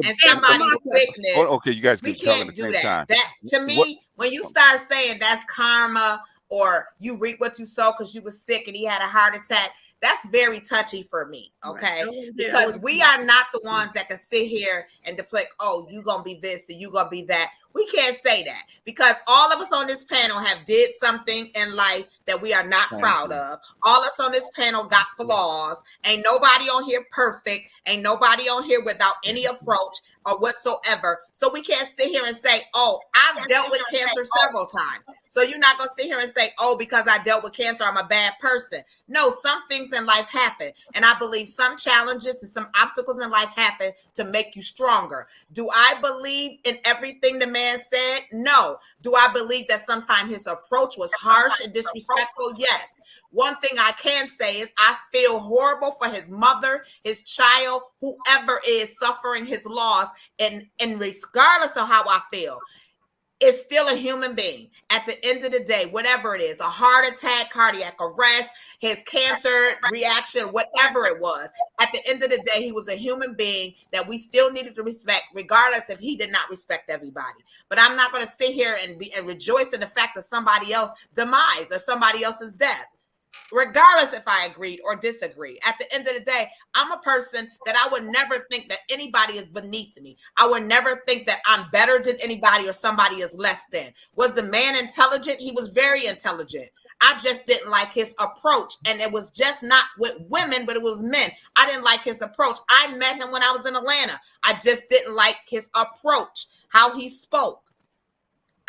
and somebody's sickness. Okay, you guys we can tell at can't the do same that. time. That to me, when you start saying that's karma or you reap what you sow because you were sick and he had a heart attack, that's very touchy for me, okay? Right. Because we are not the ones that can sit here and deflect, oh, you gonna be this and you gonna be that. We can't say that because all of us on this panel have did something in life that we are not proud of. All of us on this panel got flaws. Ain't nobody on here perfect. Ain't nobody on here without any approach or whatsoever. So we can't sit here and say, oh, I've dealt with cancer several times. So you're not going to sit here and say, oh, because I dealt with cancer, I'm a bad person. No, some things in life happen. And I believe some challenges and some obstacles in life happen to make you stronger. Do I believe in everything the man said? No. Do I believe that sometimes his approach was harsh and disrespectful? Yes. One thing I can say is I feel horrible for his mother, his child, whoever is suffering his loss. And regardless of how I feel, it's still a human being. At the end of the day, whatever it is, a heart attack, cardiac arrest, his cancer reaction, whatever it was, at the end of the day, he was a human being that we still needed to respect, regardless if he did not respect everybody. But I'm not going to sit here and rejoice in the fact that somebody else's demise or somebody else's death, regardless if I agreed or disagreed. At the end of the day, I'm a person that I would never think that anybody is beneath me. I would never think that I'm better than anybody or somebody is less than. Was the man intelligent? He was very intelligent. I just didn't like his approach. And it was just not with women, but it was men. I didn't like his approach. I met him when I was in Atlanta. I just didn't like his approach, how he spoke.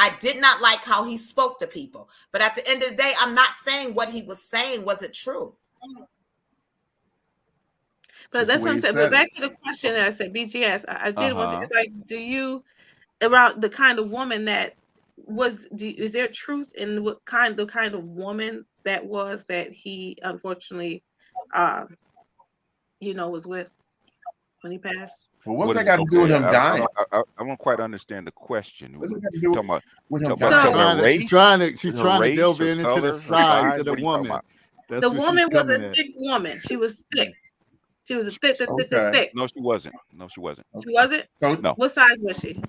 I did not like how he spoke to people. But at the end of the day, I'm not saying what he was saying wasn't true. But that's what I'm saying. But back to the question that I said, BGS, I did want to, like, do you, about the kind of woman that was, is there truth in what the kind of woman that was that he unfortunately, was with when he passed? Well, what's that got to do with him dying? I don't quite understand the question. What's that got to do with him dying? She's trying to delve into the size of the woman. The woman was a thick woman. She was thick. She was a thick. No, she wasn't. She wasn't. She wasn't? No. What size was she?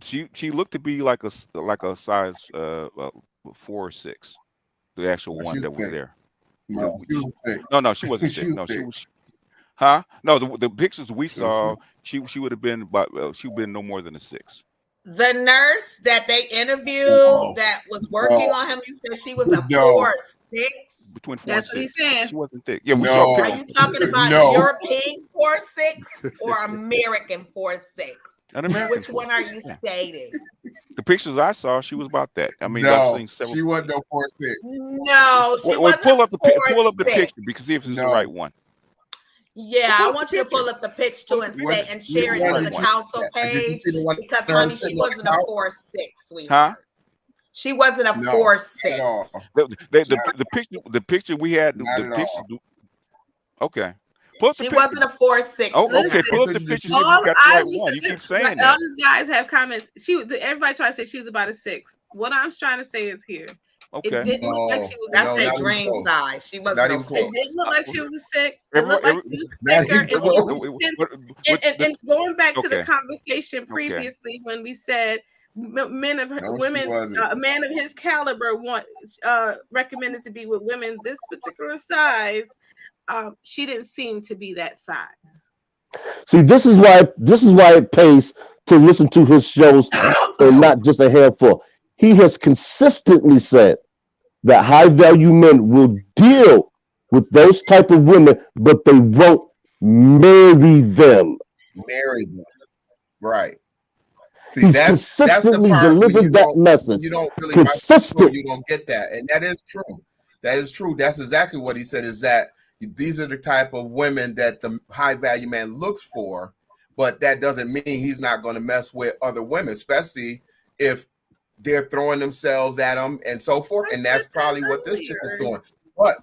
She looked to be like a size 4 or 6. The actual one that was there. No, she was thick. No, she wasn't thick. No, she was. Huh? No, the pictures we saw, she would have been about. She would have been no more than a 6. The nurse that they interviewed that was working on him, you said she was a 4'6". Between 4 That's and 6. What he's saying. She wasn't thick. Yeah, we saw Are you talking about European 4'6" or American 4'6"? An American. Which one are you stating? The pictures I saw, she was about that. I mean, no, I've seen several. She wasn't no 4'6". No, she wasn't. Pull up the picture because see if it's the right one. Yeah, I want you to pull up the pitch too and say and share it to the council Did you page see the one because where I'm honey, she sitting on wasn't the a couch? 4'6", sweetheart. She wasn't a No, 4'6". at all. The picture we had, Not the at picture. all. Okay, pull up the She picture. wasn't a 4'6". Oh, okay, sweetheart. pull up the picture. See if you All got the right one. You keep saying all that. these guys have comments. Everybody trying to say she was about a 6. What I'm trying to say is here. Okay. It didn't look like she was a That's No, their not even dream close. size. She wasn't Not no even 6. close. It didn't look like she was a 6. It Everyone- looked like she was Not thicker. even And, close. and going back to the Okay. conversation Okay. previously when we said men of No, she women, wasn't. a man of his caliber recommended to be with women this particular size. She didn't seem to be that size. See, this is why it pays to listen to his shows and not just a handful. He has consistently said that high value men will deal with those type of women, but they won't marry them. Marry them. Right. See, He's that's the consistently part when delivered that message. you don't really watch the show, Consistent. you don't get that. And that is true. That is true. That's exactly what he said, is that these are the type of women that the high value man looks for, but that doesn't mean he's not going to mess with other women, especially if they're throwing themselves at him and so forth. And that's probably what this chick is doing. But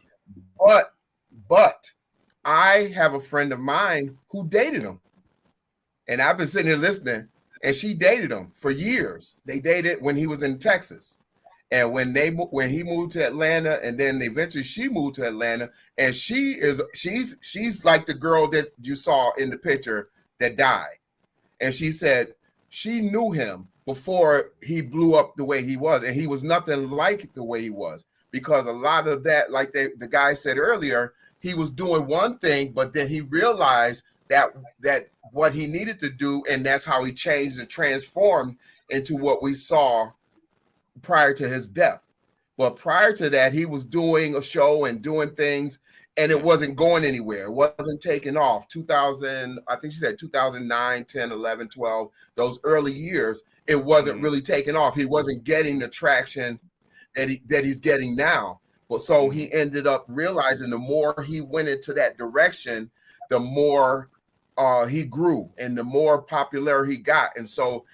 I have a friend of mine who dated him, and I've been sitting here listening, and she dated him for years. They dated when he was in Texas. And when he moved to Atlanta, and then eventually she moved to Atlanta, and she's like the girl that you saw in the picture that died. And she said she knew him before he blew up the way he was, and he was nothing like the way he was, because a lot of that, like the guy said earlier, he was doing one thing, but then he realized that what he needed to do, and that's how he changed and transformed into what we saw prior to his death. But prior to that, he was doing a show and doing things, and it wasn't going anywhere. It wasn't taking off. 2000, I think she said 2009, 10, 11, 12, those early years, it wasn't really taking off. He wasn't getting the traction that he's getting now. But so he ended up realizing the more he went into that direction, the more he grew and the more popular he got. And so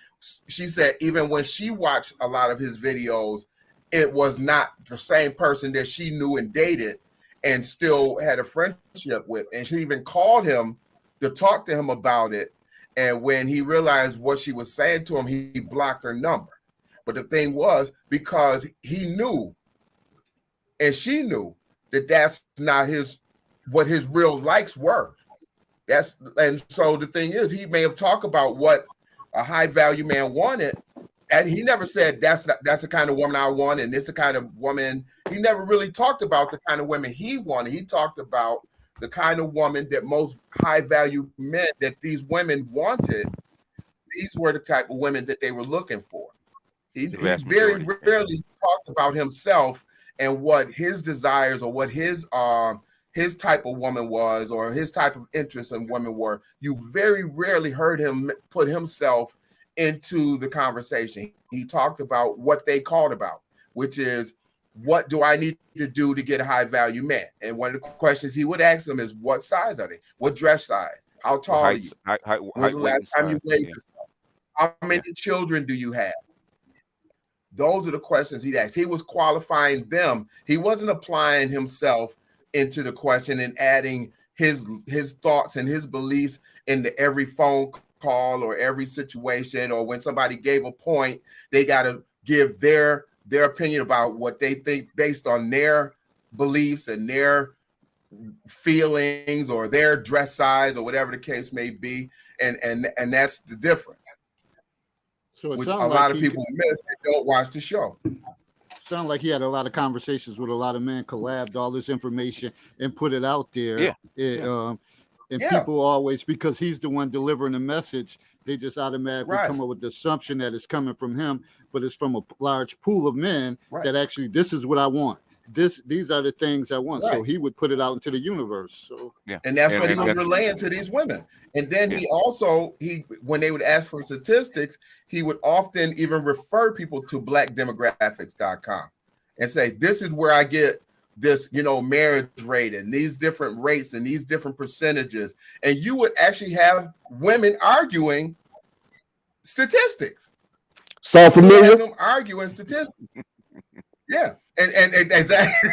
she said even when she watched a lot of his videos, it was not the same person that she knew and dated and still had a friendship with. And she even called him to talk to him about it. And when he realized what she was saying to him, he blocked her number. But the thing was, because he knew and she knew that that's not what his real likes were. And so the thing is, he may have talked about what a high value man wanted, and he never said that's the kind of woman I want, and it's the kind of woman. He never really talked about the kind of women he wanted. He talked about the kind of woman that most high value men that these women wanted. These were the type of women that they were looking for. He very rarely talked about himself and what his desires or what his type of woman was or his type of interest in women were. You very rarely heard him put himself into the conversation. He talked about what they called about, which is, what do I need to do to get a high value man? And one of the questions he would ask them is, what size are they? What dress size? How tall are you? When's the last time you weighed yourself? How many children do you have? Those are the questions he'd ask. He was qualifying them. He wasn't applying himself into the question and adding his thoughts and his beliefs into every phone call or every situation, or when somebody gave a point, they got to give their opinion about what they think based on their beliefs and their feelings or their dress size or whatever the case may be. And that's the difference. So which a lot of people miss and don't watch the show. Sound like he had a lot of conversations with a lot of men, collabed all this information and put it out there. People always, because he's the one delivering the message, they just automatically come up with the assumption that it's coming from him, but it's from a large pool of men that actually, this is what I want. These are the things I want. So he would put it out into the universe. So and that's what he was relaying to these women. And then he also, when they would ask for statistics, he would often even refer people to blackdemographics.com and say, this is where I get this, marriage rate and these different rates and these different percentages, and you would actually have women arguing statistics. Sound You would have familiar? them arguing statistics. Yeah, and exactly,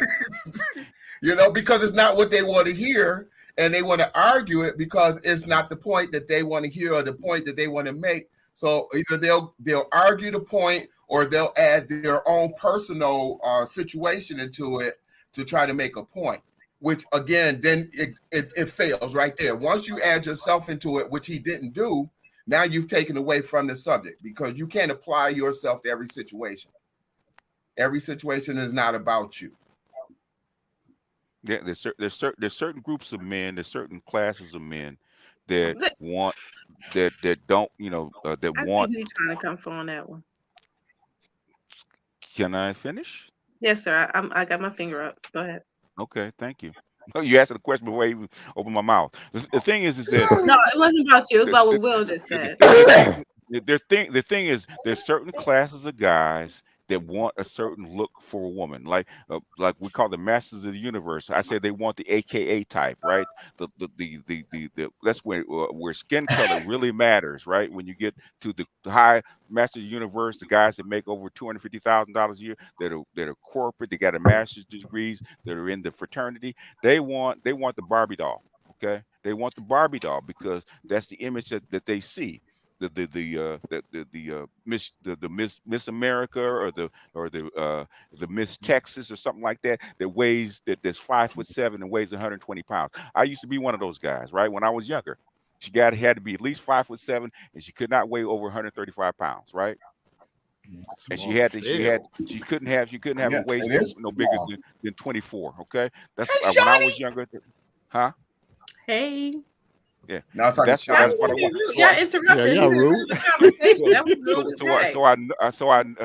because it's not what they want to hear, and they want to argue it because it's not the point that they want to hear or the point that they want to make. So either they'll argue the point, or they'll add their own personal situation into it to try to make a point. Which again, then it fails right there. Once you add yourself into it, which he didn't do, now you've taken away from the subject, because you can't apply yourself to every situation. Every situation is not about you. Yeah, there's certain groups of men, there's certain classes of men that want that don't, that I want. see who you're trying to come for on that one. Can I finish? Yes, sir. I got my finger up. Go ahead. Okay, thank you. You asked the question before I even opened my mouth. The thing is that No, it wasn't about you. It was about what Will just said. the thing is, there's certain classes of guys that want a certain look for a woman, like we call the masters of the universe. I say they want the AKA type, right? The that's where skin color really matters, right? When you get to the high master of the universe, the guys that make over $250,000 a year, that are corporate, they got a master's degrees, that are in the fraternity, they want the Barbie doll. Okay, they want the Barbie doll because that's the image that they see. The Miss America or the Miss Texas or something like that that's 5'7" and weighs 120 pounds. I used to be one of those guys, right? When I was younger, she had to be at least 5'7" and she could not weigh over 135 pounds, right? And she couldn't have a waist no bigger than 24. Okay, that's when I was younger. Huh? Hey. Yeah, now it's like that's what I want. Y'all interrupted. Yeah, rude. The conversation. That was rude as heck.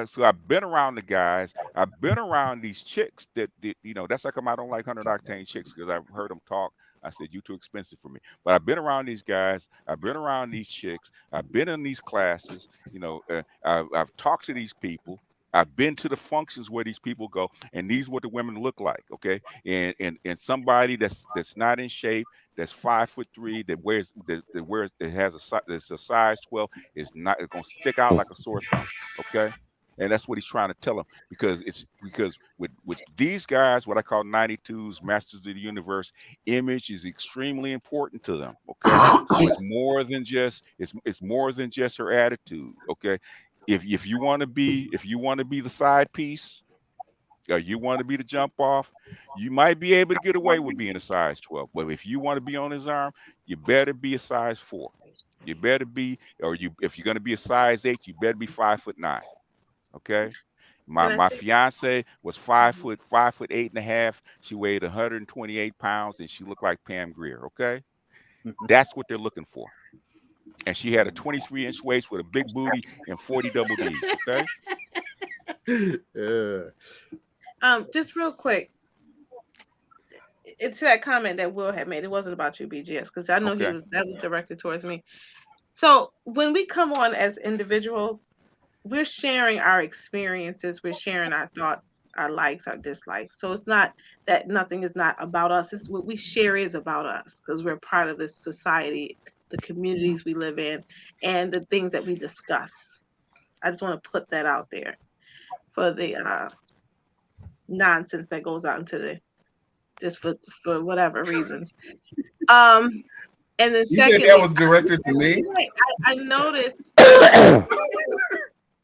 So I've been around the guys. I've been around these chicks that that's how come I don't like 100 octane chicks, because I've heard them talk. I said, "You too expensive for me." But I've been around these guys. I've been around these chicks. I've been in these classes. I've talked to these people. I've been to the functions where these people go, and these what the women look like. Okay, and somebody that's not in shape, that's 5'3", that has a size 12, it's gonna stick out like a sore thumb. Okay, and that's what he's trying to tell them, because with these guys, what I call 92s, masters of the universe, image is extremely important to them. Okay, so it's more than just her attitude. Okay. If you want to be the side piece, or you want to be the jump off, you might be able to get away with being a size 12. But if you want to be on his arm, you better be a size 4. You better be, if you're going to be a size 8, you better be 5'9". Okay. My fiance was 5'8.5". She weighed 128 pounds, and she looked like Pam Grier. Okay, that's what they're looking for. And she had a 23-inch waist with a big booty and 40 double D's. Okay. Just real quick, it's that comment that Will had made. It wasn't about you, BGS, because I know that was directed towards me. So when we come on as individuals, we're sharing our experiences, we're sharing our thoughts, our likes, our dislikes. So it's not that nothing is not about us. It's what we share is about us, because we're part of this society, the communities we live in, and the things that we discuss. I just want to put that out there for the nonsense that goes out into the just for whatever reasons. And then you said that was directed to me. I noticed.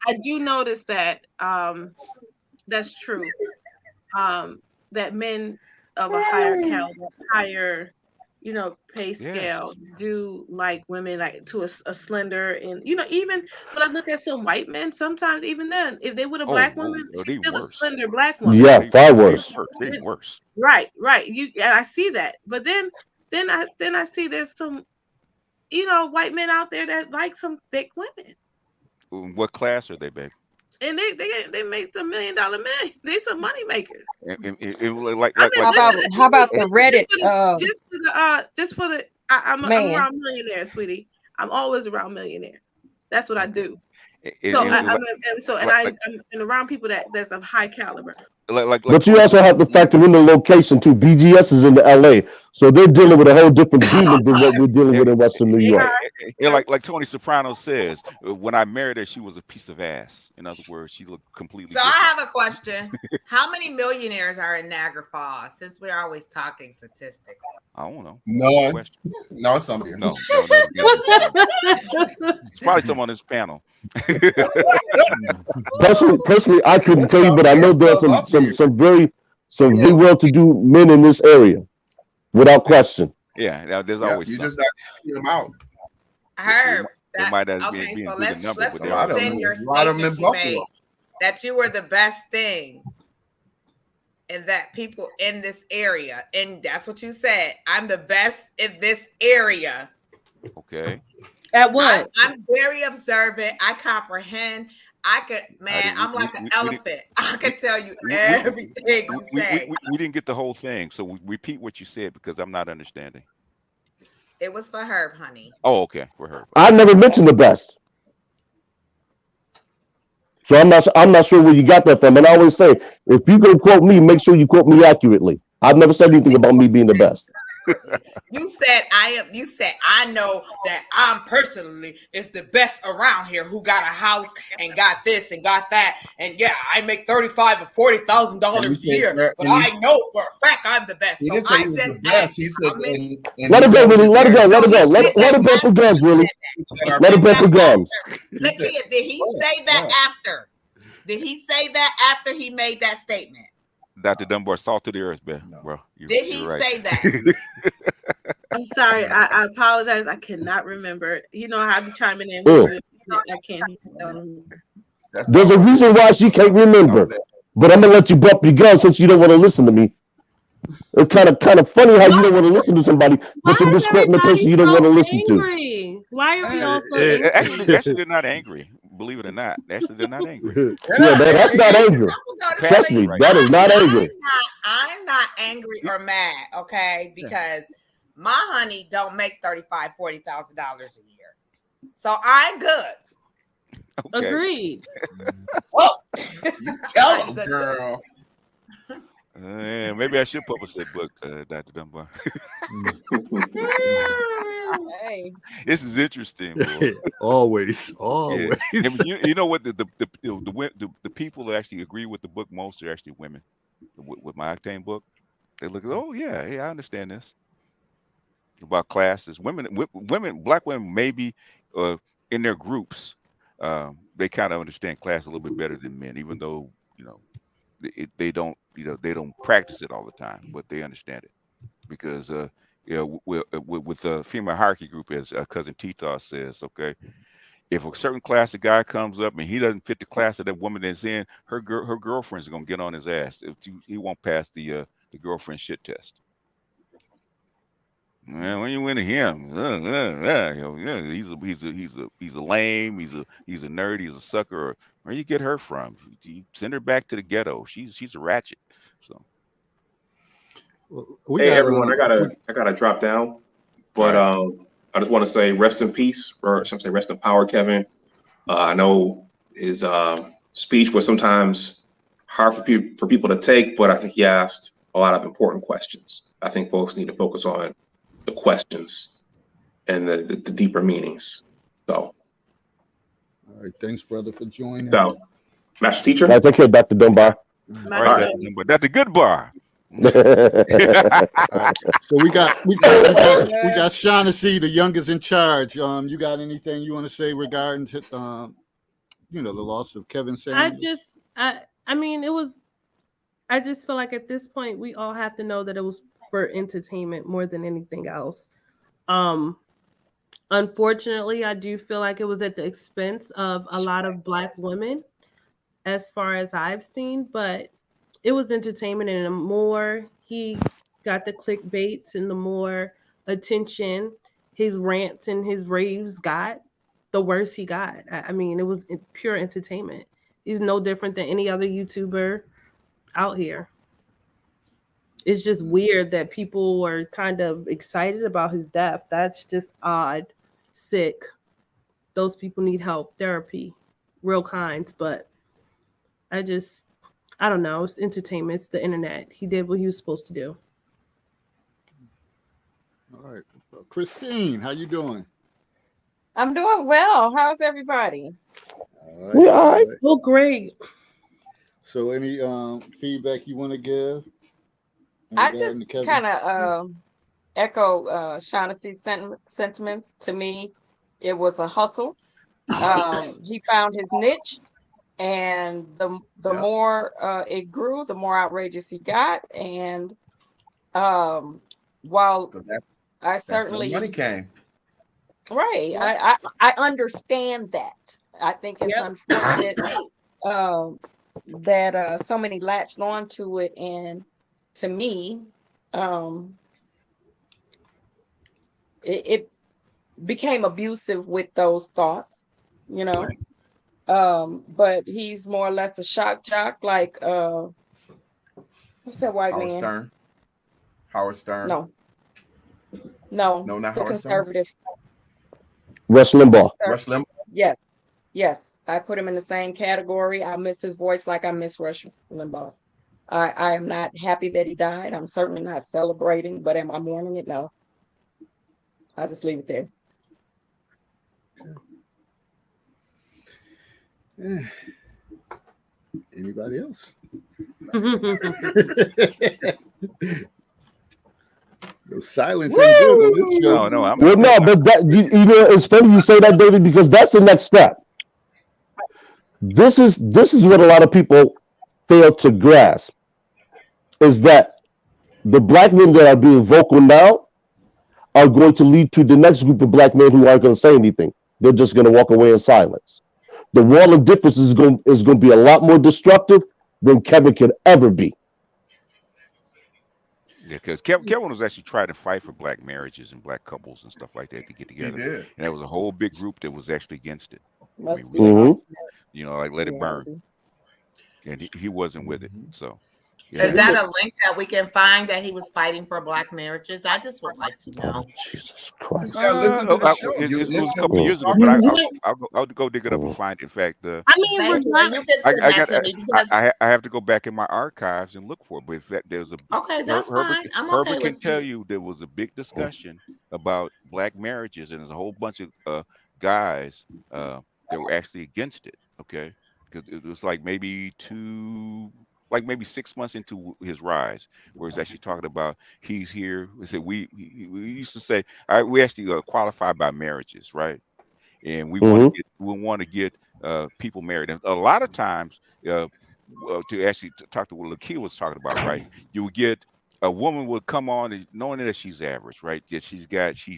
I do notice that that's true. That men of a higher caliber, higher pay scale do like women like to a slender, and even when I look at some white men, sometimes even then, if they with a black woman, she's still worse. A slender black woman. Yeah, far worse. They worse. Right. And I see that, but then I see there's some white men out there that like some thick women. What class are they, babe? And they make some $1 million men. They some money makers. How about the Reddit? I'm around millionaires, sweetie. I'm always around millionaires. That's what I do. I'm around people that's of high caliber. But you also have to factor in the location too. BGS is in the LA, so they're dealing with a whole different demon than what we're dealing with in Western New York. like Tony Soprano says, when I married her, she was a piece of ass. In other words, she looked completely So different. I have a question. How many millionaires are in Niagara Falls? Since we're always talking statistics. I don't know. No, no, some here. No. It's probably someone on this panel. Personally, I couldn't tell you, but I know there's some very well-to-do men in this area, without question. Yeah, there's always you some. just got to them out. Herb. It might have Okay, been so a good number, let's but there are rescind your a lot of them in statement you made Buffalo. that you were the best thing and that people in this area, and that's what you said. I'm the best in this area. Okay. At what? I'm very observant. I comprehend. I'm like an elephant. I can tell you everything you say. We didn't get the whole thing, so repeat what you said because I'm not understanding. It was for Herb, honey. Oh, okay, for Herb. I never mentioned the best, so I'm not sure where you got that from. And I always say, if you can quote me, make sure you quote me accurately. I've never said anything about me being the best. You said I know that I'm personally is the best around here who got a house and got this and got that. And yeah, I make $35,000 or $40,000 a year, but I know for a fact I'm the best. He So didn't say I he was just the best. He asked said, how many- Let it go, Willie. Let it go. Let it go. Let it go for guns, Willie. Let it go for guns. Did he say that after? Did he say that after he made that statement? Dr. Dunbar, salt to the earth, bro. Did he say that? I'm sorry. I apologize. I cannot remember. You know how I be chiming in. I can't remember. There's a reason why she can't remember, but I'm gonna let you bump your gun since you don't want to listen to me. It's kind of funny how you don't want to listen to somebody, but you're discrediting the person you don't want to listen to. Why are we all so angry? Actually, they're not angry. Believe it or not, actually, they're not angry. Yeah, that's not anger. Trust me, that is not angry. I'm not angry or mad, okay? Because my honey don't make $35,000, $40,000 a year, so I'm good. Okay. Agreed. Well, you tell him, girl. Maybe I should publish that book, Dr. Dunbar. Hey. This is interesting. Bro. Always. Yeah. You know what? The people that actually agree with the book most are actually women. With my Octane book, they look at, oh yeah, I understand this about classes. Women, black women, maybe in their groups, they kind of understand class a little bit better than men, even though they don't practice it all the time, but they understand it because with the female hierarchy group, as cousin Tita says, okay, if a certain class of guy comes up and he doesn't fit the class that woman is in, her girlfriends are gonna get on his ass if he won't pass the girlfriend shit test. Man, when you into him, he's a lame, he's a nerd, he's a sucker. Where you get her from? You send her back to the ghetto. She's a ratchet. So, hey everyone, I gotta drop down, but I just want to say rest in peace, or some say rest in power, Kevin. I know his speech was sometimes hard for people to take, but I think he asked a lot of important questions. I think folks need to focus on the questions and the deeper meanings. So, all right, thanks, brother, for joining. So, Master Teacher. Right, take care, Dr. Dunbar. All right, that's a good bar. Right. So we got Shaughnessy, the youngest in charge. You got anything you want to say regarding to the loss of Kevin Samuels? I just feel like at this point we all have to know that it was for entertainment more than anything else. Unfortunately, I do feel like it was at the expense of a lot of Black women, as far as I've seen, but it was entertainment, and the more he got the clickbaits and the more attention his rants and his raves got, the worse he got. I mean, it was pure entertainment. He's no different than any other YouTuber out here. It's just weird that people were kind of excited about his death. That's just odd, sick. Those people need help, therapy, real kinds, but I don't know. It's entertainment. It's the internet. He did what he was supposed to do. All right, Christine, how you doing? I'm doing well. How's everybody? All right, We all right. Oh, great. So, any feedback you want to give? in I regarding just to Kevin? kind of echo Shaughnessy's sentiments. To me, it was a hustle. He found his niche, and the Yeah. more it grew, the more outrageous he got. And while 'Cause I that's where money certainly came. right, I understand that. I think it's Yep. unfortunate that so many latched on to it, and to me, um, it became abusive with those thoughts, you know. But he's more or less a shock jock, like what's that white Howard man? Stern. Howard Stern. No, No, not the Howard Stern. conservative. Rush Limbaugh. Rush Limbaugh. Yes. I put him in the same category. I miss his voice like I miss Rush Limbaugh. I am not happy that he died. I'm certainly not celebrating, but am I mourning it? No. I'll just leave it there. Yeah. Anybody else? No silence ain't good on this show. No, I'm Well, no, but that you know, it's funny you say that, David, because that's the next step. This is what a lot of people fail to grasp, is that the black men that are being vocal now are going to lead to the next group of black men who aren't going to say anything. They're just going to walk away in silence. The wall of difference is going to be a lot more destructive than Kevin could ever be. Yeah, because Kevin was actually trying to fight for black marriages and black couples and stuff like that to get He together. did. And there was a whole big group that was actually against it. Must we- be Mhm. You know, like let it reality. burn. And he wasn't with it. Mhm. So Is that a link that we can find that he was fighting for black marriages? I just would like to know. Oh, Jesus Christ. You gotta listen to the show. It You was a listen couple to years ago, what but we're I'll go dig it up and find it. In fact, I mean, Thank you. And you can I send that got to me because I have to go back in my archives and look for it. But in fact, there's a okay, that's fine. I'm Herbert okay can with tell you. you there was a big discussion about black marriages, and there's a whole bunch of guys that were actually against it. Okay, because it was like maybe 6 months into his rise, where he's actually talking about he's here. We said we used to say we actually qualify by marriages, right? And we want to get people married, and a lot of times to actually talk to what Lakia was talking about, right? You would get a woman would come on knowing that she's average, right? That she's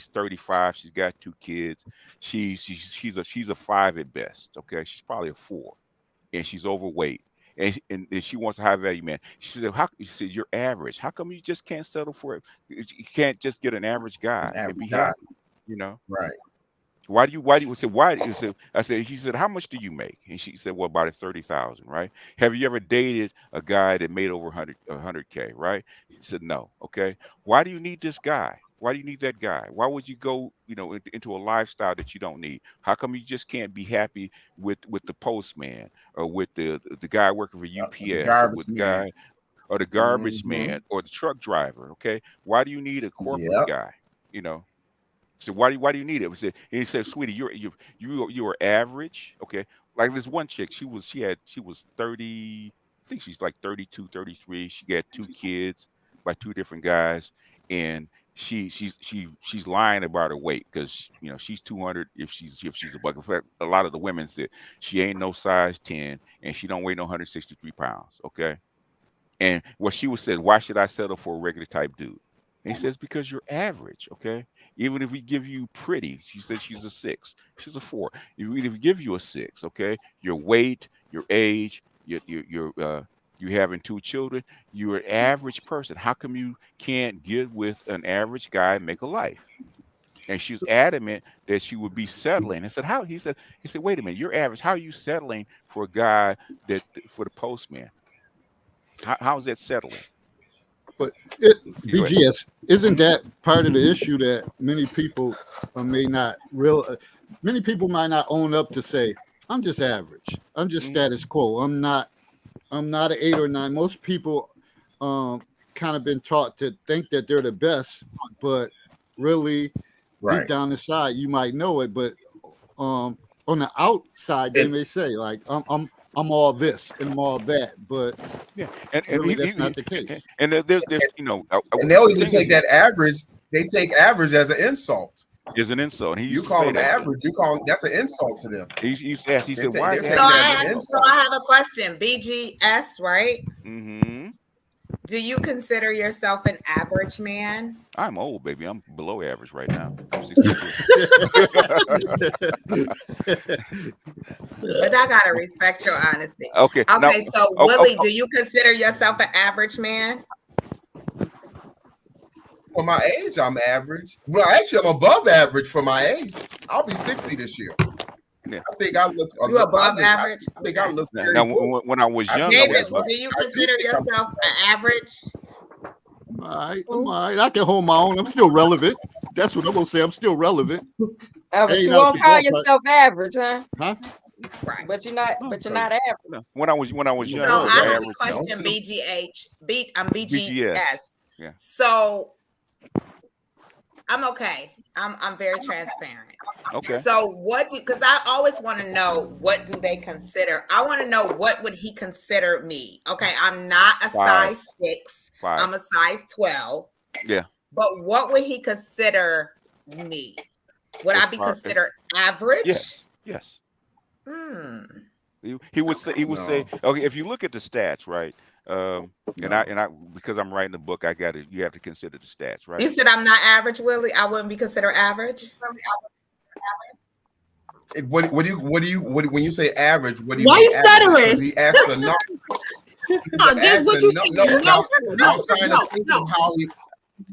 35, she's got 2 kids, she's a 5 at best, okay? She's probably a 4, and she's overweight. And she wants a high value man. She said, you're average. How come you just can't settle for it? You can't just get an average guy and be happy, you know? right. Why do you say why? I said, he said, how much do you make? And she said, well, about 30,000, right? Have you ever dated a guy that made over 100K, right? He said, no. Okay. Why do you need this guy? Why do you need that guy? Why would you go, into a lifestyle that you don't need? How come you just can't be happy with the postman or with the guy working for UPS or with the guy or the garbage man or the truck driver? Okay. Why do you need a corporate guy? So why do you need it? And he said, sweetie, you are average. Okay. Like this one chick, she was 30, I think she's like 32, 33. She got 2 kids by 2 different guys. And she's lying about her weight because she's 200 if she's a buck. In fact, a lot of the women said she ain't no size 10 and she don't weigh no 163 pounds. Okay. And what she was saying, why should I settle for a regular type dude? And he says, because you're average. Okay. Even if we give you pretty, she says she's a 6. She's a 4. If we give you a 6, okay, your weight, your age, you having 2 children, you're an average person. How come you can't get with an average guy and make a life? And she's adamant that she would be settling. I said, how? He said, wait a minute, you're average. How are you settling for a guy for the postman? How is that settling? But BGS, isn't that part of the issue that many people many people might not own up to say, I'm just average. I'm just status quo. I'm not I'm not an 8 or 9. Most people kind of been taught to think that they're the best, but really Right. deep down inside, you might know it, but on the outside, they may say like, I'm all this and I'm all that, but Yeah, and really that's not the case. And there's you know, And they'll the even thing take is, that average. They take average as an insult. is an insult. And he You used to call say them that. average. You call them, that's an insult to them. He used to ask. He said, "Why?" they're is taking So that as I an have, insult. so I have a question. BGS, right? Mm-hmm. Do you consider yourself an average man? I'm old, baby. I'm below average right now. I'm 62. But I gotta respect your honesty. Okay. Okay, now- so oh, Willie, oh, do you consider yourself an average man? For my age, I'm average. Well, actually, I'm above average for my age. I'll be 60 this year. Yeah. I think I look. You above average? I think I look. Very now, good. when I was young, I David, was. do you consider yourself an average? I'm all right. I can hold my own. I'm still relevant. That's what I'm gonna say. I'm still relevant. But Ain't you out won't the call door, but- yourself average, huh? Huh? Right. But you're not. But you're not average. When I was young, So I was I have a average. question, BGH. I'm BGS. BGS. Yeah. So I'm okay. I'm very transparent. Okay. So what? Because I always want to know, what do they consider? I want to know, what would he consider me? Okay, I'm not a 5. size 6. 5. I'm a size 12. Yeah. But what would he consider me? Would I be considered average? Yes. Yes. Hmm. He would say. He would say. Okay. If you look at the stats, right? And I because I'm writing the book, you have to consider the stats, right? You said I'm not average, Willie. I wouldn't be considered average. When you say average, what do you Why mean you average? stuttering? 'Cause he asked a number. What you No, saying? I was trying to think No. of how he.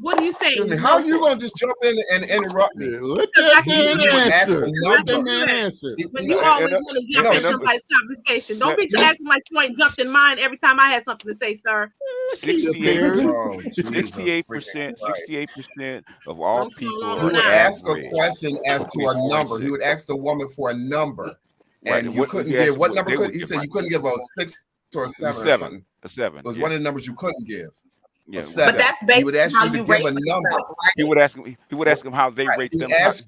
What are you saying? Excuse me, how are you going to just jump in and interrupt me? Let Because I that can man hear it. answer. Ask a Let that number. man answer. When you always want to jump in somebody's conversation, don't be acting like you ain't jumped in mine every time I had something to say, sir. 68% of all people He would are ask a average. question as to a number. He would ask the woman for a number, Right. and you What- couldn't he asked give. What what number they could would he give, said? right. You couldn't give a 6 or a 7 or 7. something. A 7. It was Yeah. one of the numbers you couldn't give. Yeah. A 7. But that's He based would on ask how you to you give rate a number. yourself, right? He would ask him. He would ask them how they Right. rate He would them. ask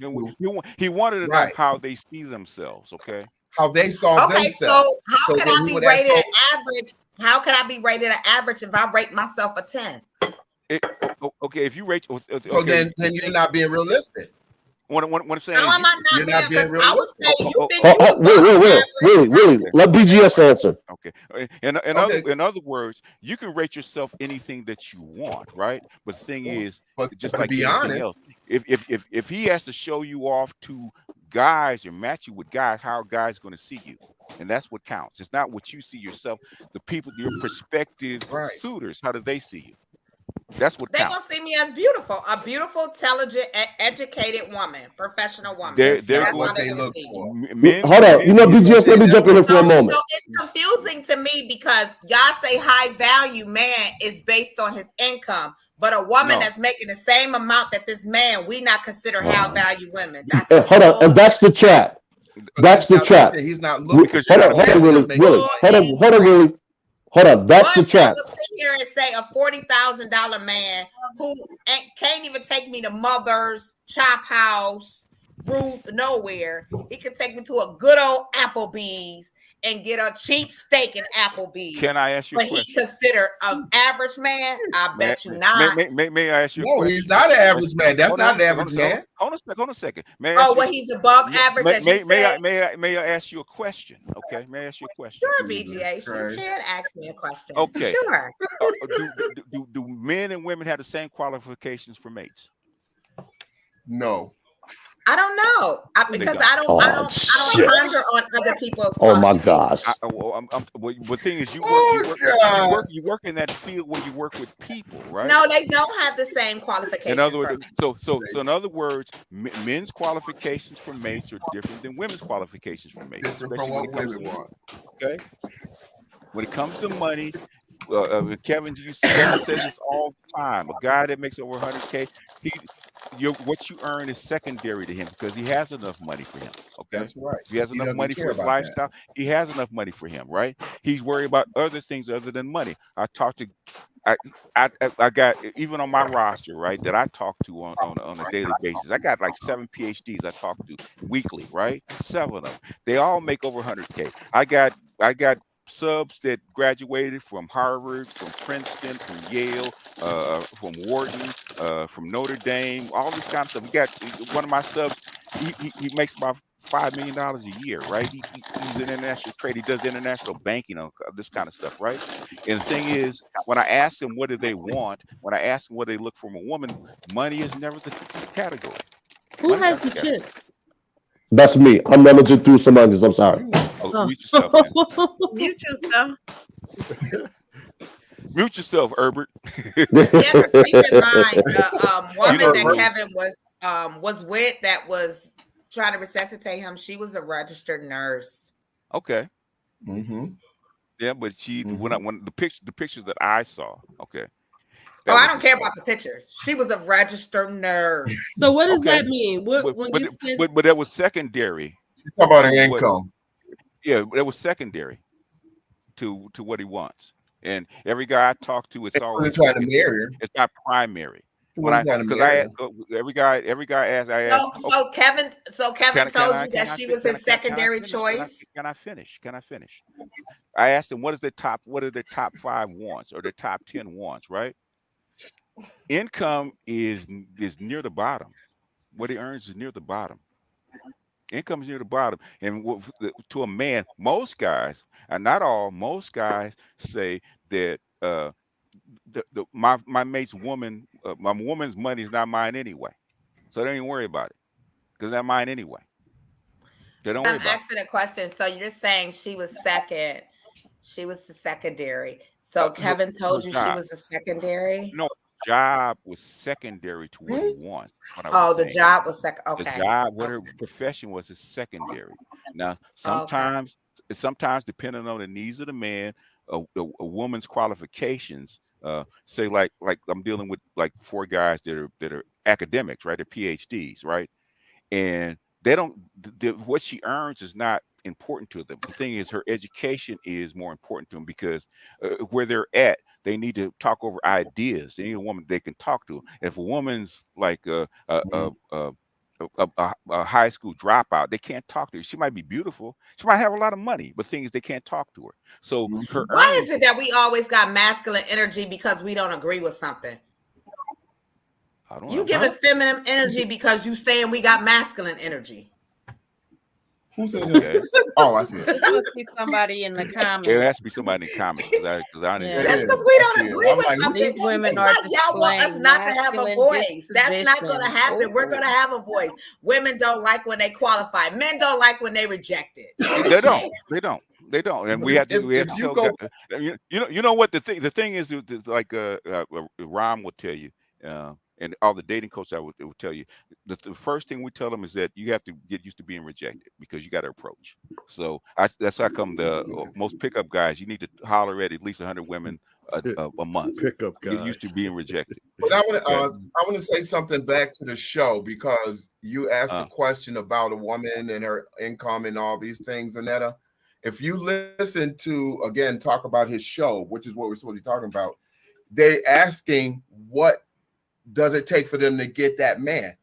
He wanted to know Right. how they see themselves. Okay. How they saw Okay, themselves. so how So can then I he be would ask, rated so- an average? How can I be rated an average if I rate myself a 10? Okay. If you rate, okay, So then you're not being realistic. what I'm saying How is am I not You're not being? being Because I would say you think Oh, you oh, wait. Let BGS answer. okay. In other words, you can rate yourself anything that you want, right? But the thing is, But just to like be anything honest, else, if he has to show you off to guys or match you with guys, how are guys going to see you? And that's what counts. It's not what you see yourself. The people, your prospective Right. suitors, how do they see you? That's what they counts. gonna see me as beautiful, a beautiful, intelligent, educated woman, professional woman. They're that's That's not what how they gonna look see me. for. Men, Hold on. You know, He's BGS, gonna let me say jump in that. for a moment. So it's confusing to me because y'all say high value man is based on his income, but a woman No. that's making the same amount that this man, we not consider high value women. That's Hold on. And that's the trap. That's the trap. He's not looking. Because Hold you're on, not Willie. Just make Willie. it- Hold on, Willie. Hold on. That's the But I trap. will sit here and say a $40,000 man who can't even take me to Mother's, Chop House, Ruth, nowhere. He can take me to a good old Applebee's and get a cheap steak in Applebee's. Can I ask you a But he question? considered an average man? I bet you not. May I ask you a No, question? he's not an average man. That's not an average man. Hold on a second. May I ask Oh, you- well, he's above average, as you said. May I ask you a question? Okay, may I ask you a question? Sure, BGH, you Christ. can ask me a question. Okay. Sure. Do men and women have the same qualifications for mates? No. I don't know. Because don't. I don't Oh, shit. ponder on other people's Oh my qualifications. gosh. The thing is, God. you work in that field where you work with people, right? No, they don't have the same qualifications. In other for words, me. so in other words, men's qualifications for mates are different than women's qualifications for mates. Different especially from when what it comes women to- want. Okay. When it comes to money, Kevin says this all the time. A guy that makes over 100K, what you earn is secondary to him because he has enough money for him. Okay, That's right. he has enough money for his lifestyle. He has enough money for him, right? He's worried about other things other than money. I got, even on my roster, right, that I talk to on a daily basis. I got like 7 PhDs I talk to weekly, right? 7 of them. They all make over 100K. I got subs that graduated from Harvard, from Princeton, from Yale, from Wharton, from Notre Dame, all this kind of stuff. We got one of my subs. He makes about $5 million a year, right? He's an international trade. He does international banking on this kind of stuff, right? And the thing is, when I ask them what do they want, when I ask them what they look from a woman, money is never the category. Who has the chips? That's me. I'm managing through some onions. I'm sorry. Mute yourself, man. Mute yourself. Mute yourself, Herbert. Yeah, 'cause keep in mind the woman that Kevin was with that was trying to resuscitate him. She was a registered nurse. Okay. Mm-hmm. Yeah, but she when the pictures that I saw, okay. Oh, I don't care about the pictures. She was a registered nurse. So what does that mean? But that was secondary. Talk about her income. Yeah, that was secondary to what he wants. And every guy I talk to, it's always trying to marry her. It's not primary. Every guy asked. So Kevin told you that she was his secondary choice. Can I finish? I asked him what are their top 5 wants or their top 10 wants, right? Income is near the bottom. What he earns is near the bottom. Income is near the bottom. And to a man, most guys, and not all, most guys say that my mate's woman, my woman's money is not mine anyway. So they don't even worry about it because it's not mine anyway. They don't worry about it. I'm asking a question. So you're saying she was second. She was the secondary. So Kevin told you she was a secondary? No. Job was secondary to what he wants. The job was second. Okay. The job, what her profession was, is secondary. Now, sometimes depending on the needs of the man, a woman's qualifications. Say like I'm dealing with like 4 guys that are academics, right? They're PhDs, right? And they don't. What she earns is not important to them. The thing is, her education is more important to them because where they're at. They need to talk over ideas. They need a woman they can talk to. If a woman's like a high school dropout, they can't talk to her. She might be beautiful. She might have a lot of money, but thing is they can't talk to her. So why is it that we always got masculine energy because we don't agree with something? You giving feminine energy because you saying we got masculine energy. Who said that? Oh, I see it. There must be somebody in the comments. There has to be somebody in the comments because I didn't. That's because we don't agree with something. These women are y'all want us not to have a voice. That's not going to happen. We're going to have a voice. Women don't like when they qualify. Men don't like when they reject it. They don't. And we have to show. You know what the thing is, like Ram will tell you. And all the dating coaches I would tell you, the first thing we tell them is that you have to get used to being rejected because you got to approach. So that's how come most pickup guys, you need to holler at least 100 women a month. Pickup guys. Get used to being rejected. But I want to say something back to the show because you asked a question about a woman and her income and all these things, Annetta. If you listen to, again, talk about his show, which is what we're supposed to be talking about, they asking what does it take for them to get that man?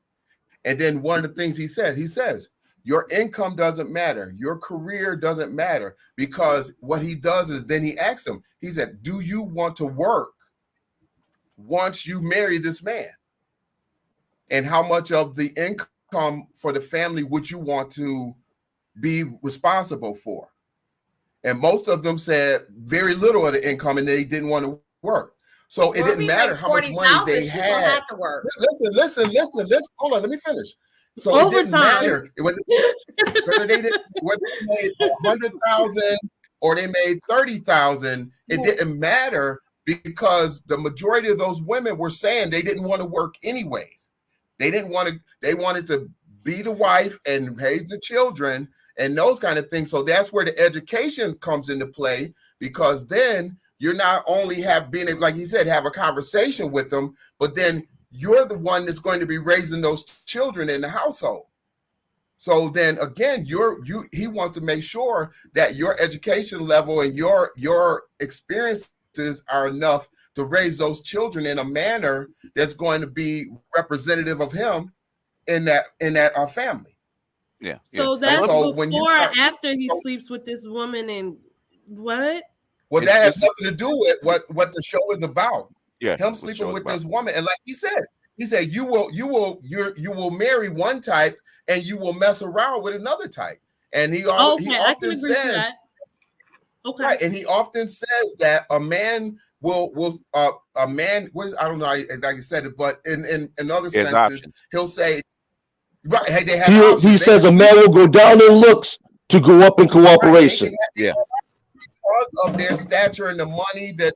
And then one of the things he says, your income doesn't matter. Your career doesn't matter because what he does is then he asks him, he said, do you want to work once you marry this man? And how much of the income for the family would you want to be responsible for? And most of them said very little of the income and they didn't want to work. So it didn't matter how much money they had. Listen. Hold on, let me finish. So it didn't matter whether they made 100,000 or they made 30,000. It didn't matter because the majority of those women were saying they didn't want to work anyways. They didn't want to. They wanted to be the wife and raise the children and those kind of things. So that's where the education comes into play because then you're not only being able, like he said, have a conversation with them, but then you're the one that's going to be raising those children in the household. So then again, he wants to make sure that your education level and your experiences are enough to raise those children in a manner that's going to be representative of him in that family. Yeah. So yeah. that's so when before you or after he sleeps with this woman and what? Well, that has nothing to do with what the show is about. Yeah, him sleeping with this woman, and like he said you will marry one type and you will mess around with another type. And he often says, okay, right, and he often says that a man a man was, I don't know exactly said it, but in other senses, options. he'll say, right, hey, they have he says a man will go down in looks to go up in cooperation. Right, yeah. Because of their stature and the money that,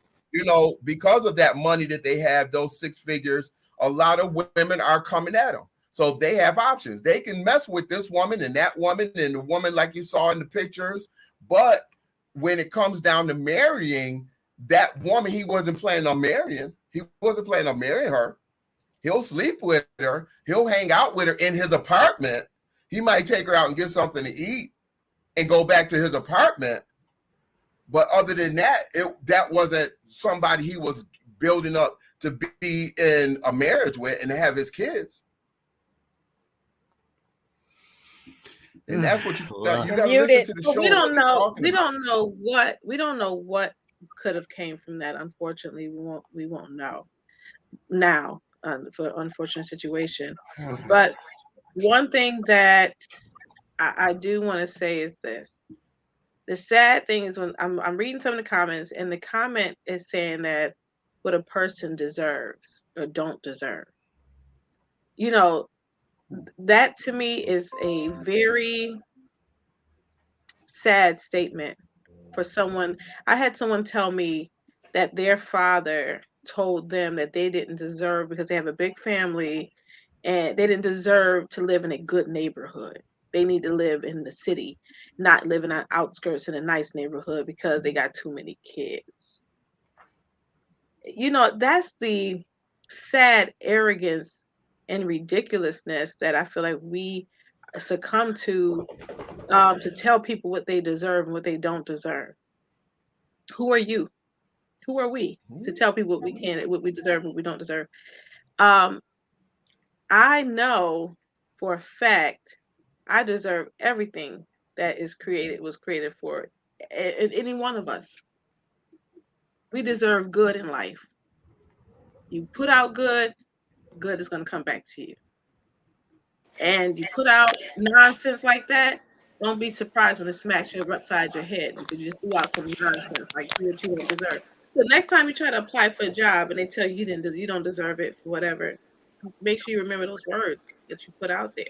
because of that money that they have, those six figures, a lot of women are coming at them. So they have options. They can mess with this woman and that woman and the woman like you saw in the pictures. But when it comes down to marrying that woman, he wasn't planning on marrying. He wasn't planning on marrying her. He'll sleep with her. He'll hang out with her in his apartment. He might take her out and get something to eat and go back to his apartment. But other than that, that wasn't somebody he was building up to be in a marriage with and to have his kids. And that's what you got to listen to the show. We don't know what could have came from that. Unfortunately, we won't know now for unfortunate situation. But one thing that I do want to say is this. The sad thing is when I'm reading some of the comments, and the comment is saying that what a person deserves or don't deserve. That to me is a very sad statement for someone. I had someone tell me that their father told them that they didn't deserve, because they have a big family, and they didn't deserve to live in a good neighborhood. They need to live in the city, not living on outskirts in a nice neighborhood because they got too many kids. That's the sad arrogance and ridiculousness that I feel like we succumb to tell people what they deserve and what they don't deserve. Who are you? Who are we to tell people what we deserve, what we don't deserve? I know for a fact I deserve everything that was created for any one of us. We deserve good in life. You put out good is going to come back to you. And you put out nonsense like that, don't be surprised when it smacks you upside your head, because you just threw out some nonsense like you don't deserve. So next time you try to apply for a job and they tell you you don't deserve it for whatever, make sure you remember those words that you put out there,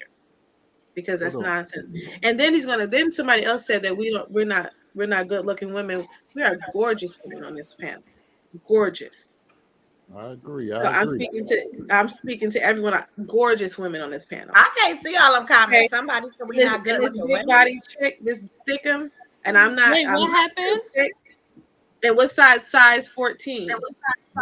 because that's nonsense. And then somebody else said that we're not good looking women. We are gorgeous women on this panel. Gorgeous. I agree. I'm speaking to everyone. Gorgeous women on this panel. I can't see all them comments. Okay. Somebody said we're not good this looking big women. body chick, this thickum, and I'm not. Wait, what happened? And what size 14?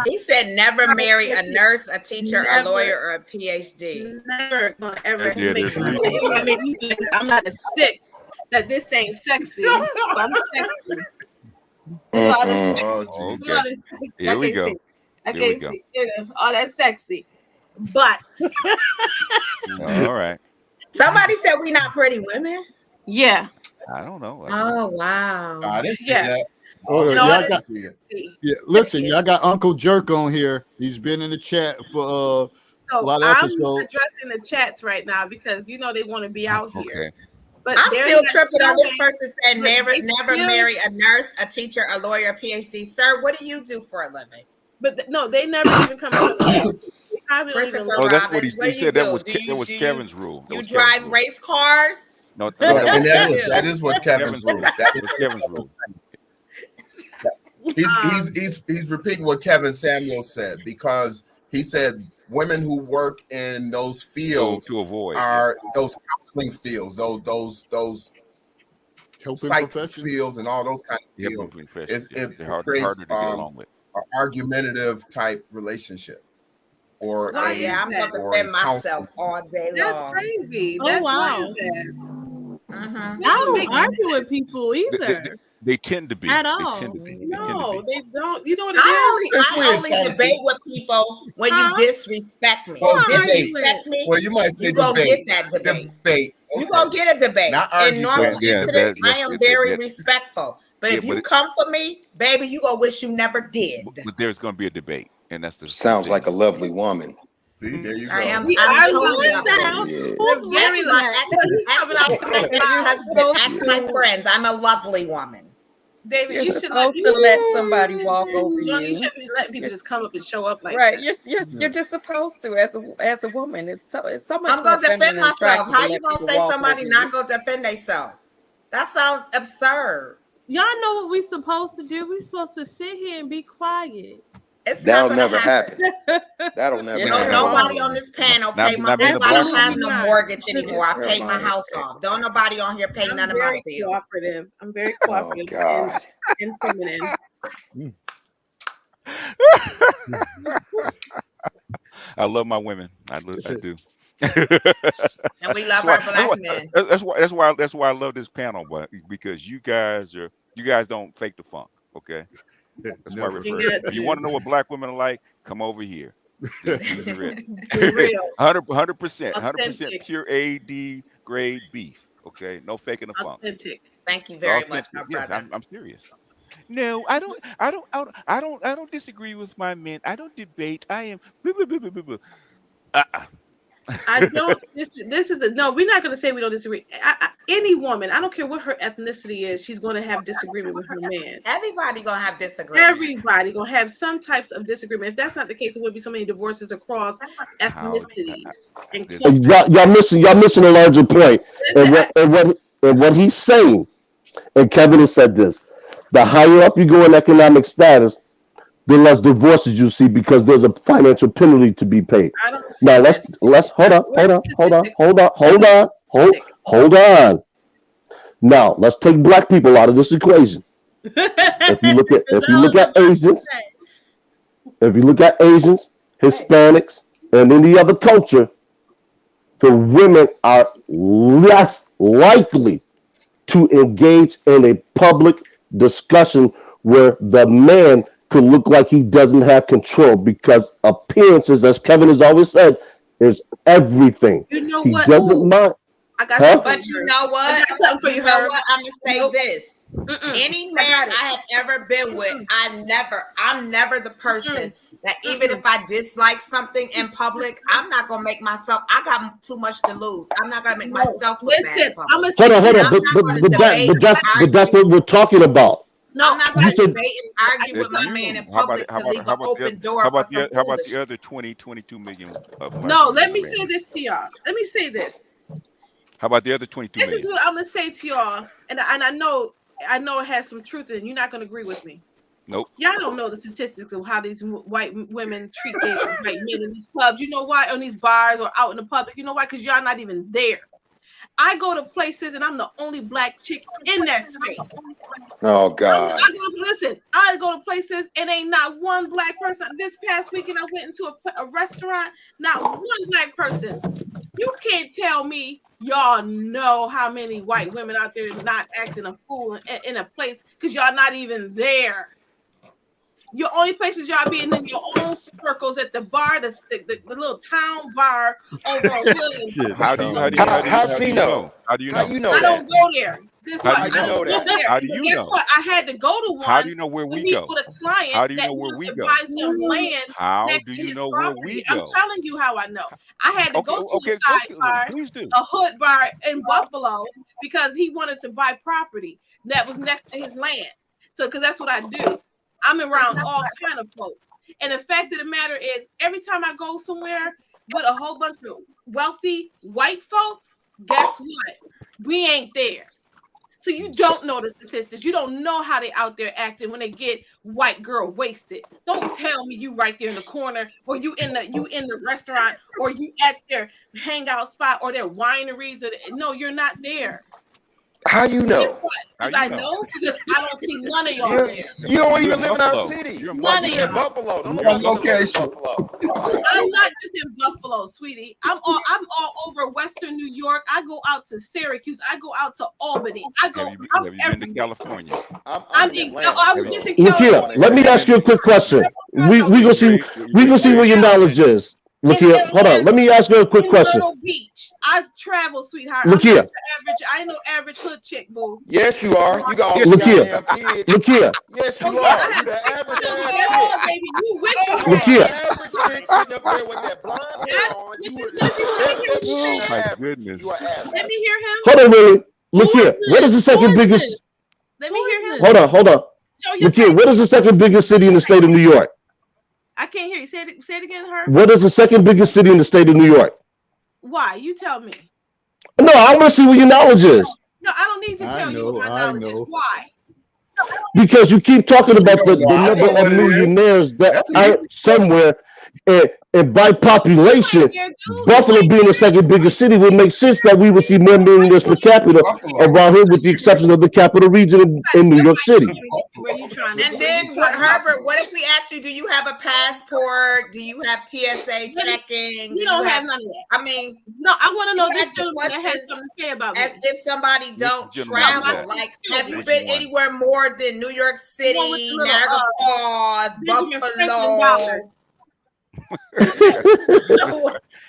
He said never marry a nurse, a teacher, a lawyer, or a PhD. Never gonna ever Yeah, make there's me. I'm not a stick that this ain't sexy. So I'm sexy. Okay. Here we go. I can't see all that sexy, but All right. Somebody said we not pretty women. yeah. I don't know. Oh wow. Yeah. Listen, y'all got Uncle Jerk on here. He's been in the chat for a lot of I'm episodes. addressing the chats right now because they want to be out here. Okay. But I'm still tripping on this person said but never they still- marry a nurse, a teacher, a lawyer, a PhD. Sir, what do you do for a living? But no, they never even come to Christopher Oh, that's what he Robbins, what do said. you That do? was Do you- Kevin's rule. You drive race cars? No, And that is what Kevin's rule. That was Kevin's rule. He's repeating what Kevin Samuel said, because he said women who work in those fields to avoid are those counseling fields, those Helping psych profession. fields and all those kind of Yeah, fields, professions, yeah. it They're harder creates to get along with. an argumentative type relationship, or Why a is Yeah, I'm that? gonna or a defend myself counselor. all day That's long. crazy. Oh, That's why wow. is that? Mhm. I This would don't make argue with people They, either they tend to be. at They all. tend to be. They tend to no, be. they don't. You know what it is? Since we I in only South debate with people when you Huh? disrespect me. Well, Who am I debate. Disrespect me, Well, you might say you gonna debate. get that debate. Debate. You Okay. gonna get a debate. Not In argue normal first. Yeah, incidents, that's I am very that, respectful. But yeah, if you but it, come for me, baby, you gonna wish you never did. but there's going to be a debate, and that's the Sounds thing. like a lovely woman. See, there you I go. am. We I'm are totally one up now. with you. Yeah. Who's They're very winning My that? But he's coming out ex-husband, with that. ask my friends. I'm a lovely woman. David, You're you should let supposed to let somebody walk over you you. shouldn't be letting people You're- just come up and show up like Right. that. You're just supposed to as a woman. It's so much I'm more gonna defend feminine and myself. attractive to How you let gonna people say walk somebody over not you. gonna defend themselves? That sounds absurd. Y'all know what we supposed to do. We supposed to sit here and be quiet. It's That'll not gonna never happen. happen. That'll never You're No, not happen. nobody wrong. on this panel Not- pay my not being bills. a I don't black have woman. no Absolutely mortgage not. anymore. I You're paid my wrong. house off. Don't nobody on here pay I'm none of my very bills. cooperative. I'm very Oh cooperative God. and feminine. I love my women. I do. And we love our black men. That's why I love this panel, but because you guys don't fake the funk, okay? That's why I Never. refer. You got If you to. want to know what black women are like, come over here. This is real. Be real. 100%, Authentic. pure AD grade beef. Okay, no faking the funk. Authentic. Thank you very much, Authentic. my Yes, brother. I'm serious. No, I don't disagree with my men. I don't debate. I am. I don't. This is a no. We're not going to say we don't disagree. Any woman, I don't care what her ethnicity is, she's going to have disagreement with her man. Everybody gonna have disagreement. Everybody gonna have some types of disagreement. If that's not the case, it would be so many divorces across ethnicities and There's- cultures. Y'all missing a larger point. And Listen, what he's saying, and Kevin has said this: the higher up you go in economic status, the less divorces you see because there's a financial penalty to be paid. I don't see Now that. let's hold on. Now let's take black people out of this equation. If you look at Asians, Hispanics, and any other culture, the women are less likely to engage in a public discussion where the man could look like he doesn't have control, because appearances, as Kevin has always said, is everything. You know He what? doesn't Ooh, mind. I got Huh? something for But you you. know I what? got something for You you, know Herb. what? I'm gonna say Nope. this. Mm-mm. Any I man got it. I have ever been with, I'm never the person that even Mm-mm. if I dislike something in public, I'm not gonna make myself. I got too much to lose. I'm not gonna make No, myself look bad listen, in I'm public. gonna Hold say on. this. But that's what we're talking about. No, I'm not You gonna said debate and argue with my man in public to leave an open door how for about some how about the foolishness. other 22 million? Black no. women Let in me America? say this to y'all. Let me say this. How about the other 22 This is million? what I'm gonna say to y'all, and I know it has some truth in it. You're not gonna agree with me. Nope. Y'all don't know the statistics of how these white women treat their white men in these clubs. You know why? On these bars or out in the public. You know why? Because y'all not even there. I go to places and I'm the only black chick in that space. Oh God. I go to places and ain't not one black person. This past weekend, I went into a restaurant, not one black person. You can't tell me y'all know how many white women out there not acting a fool in a place because y'all not even there. Your only places y'all be in your own circles at the bar, the little town bar over on Williams. How do you know? How do you know? How you know I that? don't go there. This How why do you I know don't go that? there. How do But you guess know? what? I had to go to one. How do you know where to we meet go? with a client How do you that know where wanted we to go? buy some land How next do to you his know where property. we I'm go? telling you how I know. I had to go to Okay, a side bar, please do. a hood bar in Buffalo, because he wanted to buy property that was next to his land. So, because that's what I do. I'm around all kind of folks. And the fact of the matter is, every time I go somewhere with a whole bunch of wealthy white folks, guess what? We ain't there. So you don't know the statistics. You don't know how they out there acting when they get white girl wasted. Don't tell me you right there in the corner, or you in the restaurant, or you at their hangout spot or their wineries. No, you're not there. How you Guess know? what? How Because you I know? know because I don't see none of y'all You, there. you don't You're even in live in our Buffalo. city. You're in None You of in Buffalo. y'all. Buffalo. Don't One nobody live in location. Buffalo. I'm not just in Buffalo, sweetie. I'm all over Western New York. I go out to Syracuse. I go out to Albany. I'm Have you been to everywhere. California? I'm I in mean, Atlanta. I was so just in Lakia, California. let me ask you a quick question. We gonna see where your knowledge is. Lakia, hold on. Let me ask you a quick In question. Myrtle Beach. I've traveled, sweetheart. Lakia. I'm not your average. I ain't no average hood chick, boo. Yes, you are. You got all Yes, the Lakia. goddamn kids. Lakia, Yes, Oh you yeah, I are. You have the 6 average children. ass Yeah, chick. baby, you wish you You had. are Lakia. the average chick sitting up there with that blonde hair on. This You is would let me best hear that you Oh the my average. goodness. You are average. Let me hear him. hold on, Willie. Who is Lakia, what is the this? second Who is biggest? this? Let me hear him. Hold on. Show your Lakia, face. what is the second biggest city in the state of New York? I can't hear you. Say it again, her. What is the second biggest city in the state of New York? Why? You tell me. No, I want to see what your knowledge is. No, I don't need to tell you what my knowledge is. Why? Because you keep talking about the Well, I number know what of it is. millionaires that That's an are easy somewhere, and by population, Buffalo being the second biggest city would make sense that we would see more millionaires per capita Buffalo. around here, with the exception of the capital region in New York City. Where you trying And then Herbert, what if we ask you, do you have a passport? Do you have TSA checking? You don't have none of that. I mean, No, I want to know you this ask the gentleman that has questions something to say about me. as if somebody don't gentleman is travel. that? Like, have you Which been one? anywhere more than New York The one with City, the little, Niagara Falls, Benjamin Franklin Buffalo? dollar.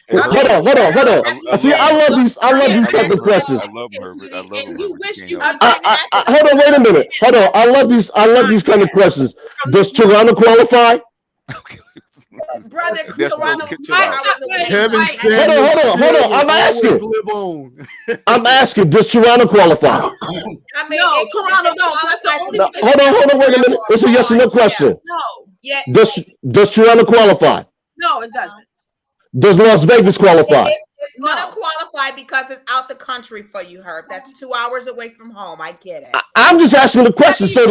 Hey, Hold Herbert, on. See, I love these type of questions. I love him, Herbert. I love him, And you Herbert. wish can't you help could it. Hold on, wait a minute. Hold on. I love these kind of questions. Does Toronto qualify? Brother, That's Toronto what- was chill 2 out. hours away. Kevin Like, Samuels Hold on. will I'm always asking. live on. I'm asking. Does Toronto qualify? I mean, No, it Toronto don't. So that's the only No, thing. hold on. Wait a minute. It's a yes or no question. No, Yeah, Does Toronto qualify? no, it doesn't. Does Las Vegas qualify? it's gonna qualify because it's out the country for you, Herb. That's 2 hours away from home. I get it. I'm just asking the question. So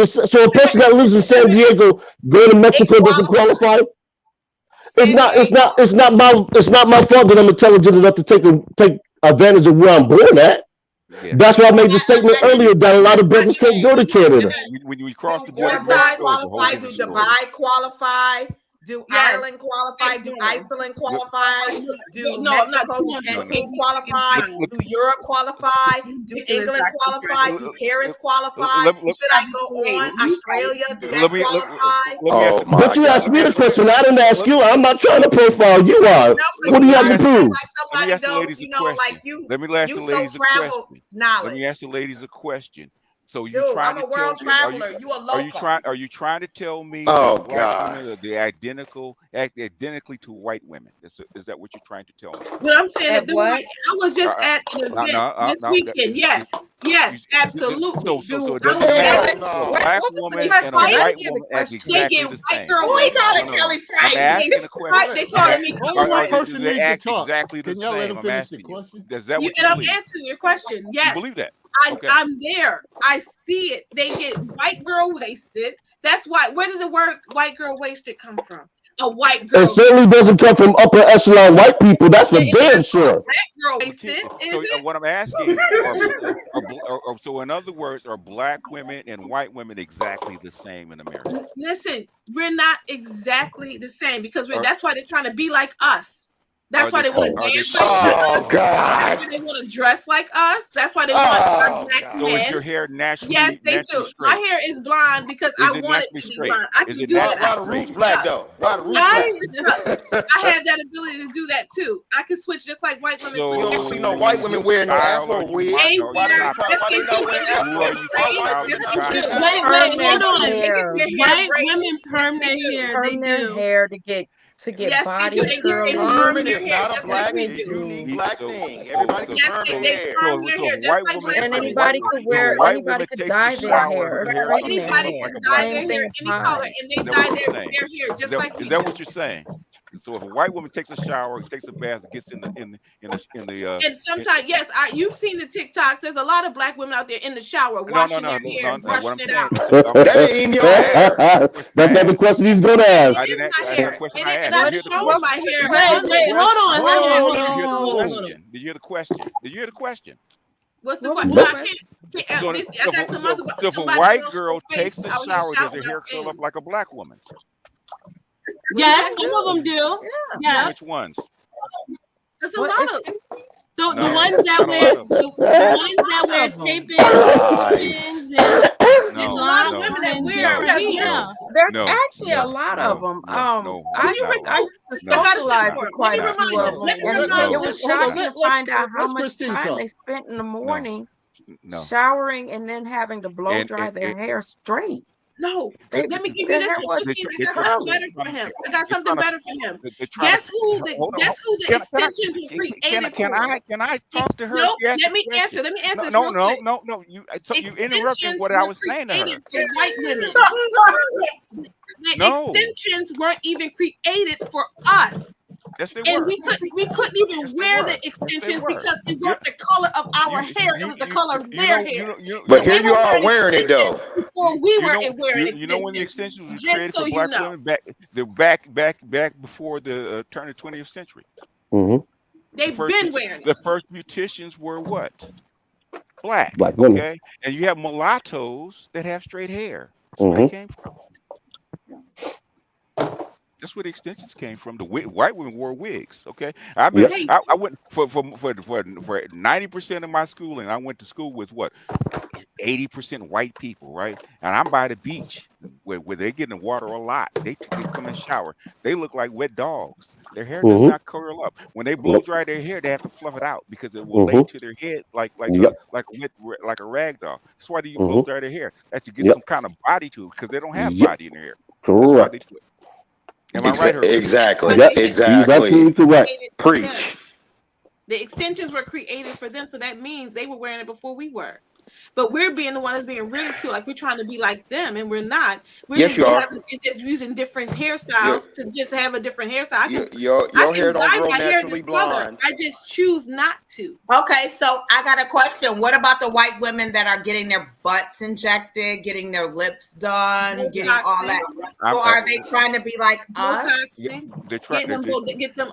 a person that lives in San Diego going to Mexico doesn't qualify? It's not my fault that I'm intelligent enough to take advantage of where I'm born at. Yeah. That's why I made the statement earlier that a lot of brothers can't go to Canada. When we cross the Do border, Dubai Mexico is a whole qualify? Do different story. Dubai qualify? Do Yes. Ireland qualify? Do Iceland qualify? Do No, I'm not Mexico, doing that. Cancun qualify? Do Europe qualify? Do England qualify? Do Paris qualify? Should I go on? Australia, do that qualify? But you asked me the question. I didn't ask you. I'm not trying to profile. You are. What do you have to prove? Let me ask the ladies a question. Let me ask the ladies a question. Knowledge. Let me ask the ladies a question. So you Dude, trying I'm to a world tell me? traveler. You a local. Are you trying to tell me Oh, that black God. women are the identically to white women? Is that what you're trying to tell me? But I'm saying At that what? I was just at an event this weekend. Yes, absolutely. So it I doesn't was matter. at- So a What black was the woman and a question? white Give woman the act question. They exactly get the white same. girl. We call it No. Kelly I'm Price. asking a question. They calling me. Only one Do person they needs to act talk. exactly the Can y'all let same? him I'm finish the asking you. question? Is that what you And I'm believe? answering your question. You Yes, believe that? Okay. I'm there. I see it. They get white girl wasted. That's why. Where did the word white girl wasted come from? A white girl. It certainly doesn't come from upper echelon white people. That's for damn sure. Black girl wasted. So Is it? what I'm asking, so in other words, are black women and white women exactly the same in America? Listen, we're not exactly the same because that's why they're trying to be like us. That's why they want to dance like us. Oh, God. That's why they want to dress like us. That's why they want our black God. So is men. your hair naturally? Yes, they naturally do. straight? My hair is blonde because Is I it want it naturally to be straight? blonde. I Is can it do Why, that. why the roots black, though? Why the roots I black? have that ability to do that too. I can switch just like white women So You switch. don't see no white women wearing no Child, afro are you wigs. white? They Why they wear- try? Why they not wearing Yes, afro? Who are you, Why white child? women You not trying wearing to- afro? Wait, hold on. Perm their hair. White women perm their hair. They Perm their do. hair to get Yes, body they do. They curly. perm Perming their is hair not a just black, like we They do. unique do. black thing. Everybody can Yes, perm they their hair. perm their hair just white like woman, black And so women. anybody white- could so wear. white Anybody woman could takes dye the their shower, hair, her hair straighten their Anybody hair. like can a black dye their Same hair thing any color applies. and they Is that dye what you're saying? their hair just like we Is that do. what you're saying? So if a white woman takes a shower, takes a bath, gets in the And sometimes, yes, you've seen the TikToks. There's a lot of black women out there in the shower washing their hair, and What brushing I'm it saying, out. That ain't your hair. That's not the question he's gonna ask. I didn't ask. my That's the hair. question And I it- asked. and Did I you hear the show question? my hair. Wait, hold on. Did you hear the Oh, question? Did you hear the question? What's the What question? was No, the I question? can't. So, This, I so, got so, some other. so if a Somebody white else girl face takes a out here shower, does shouting her hair out curl things. up like a black woman's? Yes, They some of them do. Yeah. Yes. Which ones? There's a What? lot of. Excuse me? The No, ones that not a wear lot of them. the There's ones a that lot wear of them. tape-in Nice. extensions and There's a No, lot of no, women that and wear no, There's wigs. no, there's no, actually a no, lot of no, them. no, I it's not a I lot. used to No, I got a tip socialize it's for with him. Let quite me a not. few remind of you. them, Let me and remind it you. was hold on. shocking to Let's find out how much Christine time talk. they spent in the No, morning no. showering and then having to blow And dry their hair straight. No, They let me give you their this hair one. wasn't Christine, even I got something curly. better for him. I got they're something trying to better for him. they're trying to Guess who the hold on. guess who the Can extensions were created can for? I talk to her? No, She asked let a me question. answer. Let me answer No, this no, real no, quick. no, no. You interrupted Extensions what I were was saying to her. created for white women. The No. extensions weren't even created for us. Yes, they And were. we couldn't even Yes, they wear were. the Yes, they extensions were. because it You, weren't the color of our you, hair. It was the color of their hair. But So here they you were are wearing wearing it though. extensions before we were wearing you know when the extensions. extensions were Just created so for you black know. women back before the turn of the 20th century. Mm-hmm. They've been wearing it. The first beauticians were what? Black. Black women. Okay, and you have mulattoes that have straight hair. That's where they came from. That's where the extensions came from. The white women wore wigs. Okay, I mean, Yep. I went for 90% of my schooling. I went to school with what 80% white people, right? And I'm by the beach where they get in the water a lot. They come and shower. They look like wet dogs. Their hair does Mm-hmm. not curl up. When they blow Nope. dry their hair, they have to fluff it out because it will lay Mm-hmm. to their head like Yep. a rag doll. That's why you blow Mm-hmm. dry their hair. That's to get Yep. some kind of body to it because they don't have Yep. body in their hair. That's why they Correct. do it. Am I right, Herbert? Exactly. Yep. He's absolutely correct. Preach. The extensions were created for them, so that means they were wearing it before we were. But we're being the one that's being ridiculed, like we're trying to be like them, and we're not. We're Yes, you are. just using different hairstyles to just have a different hairstyle. Your hair don't dye grow my hair naturally this color. blonde. I just choose not to. Okay, so I got a question. What about the white women that are getting their butts injected, getting their lips done, getting all that? So are they trying to be like us? They're trying. Get them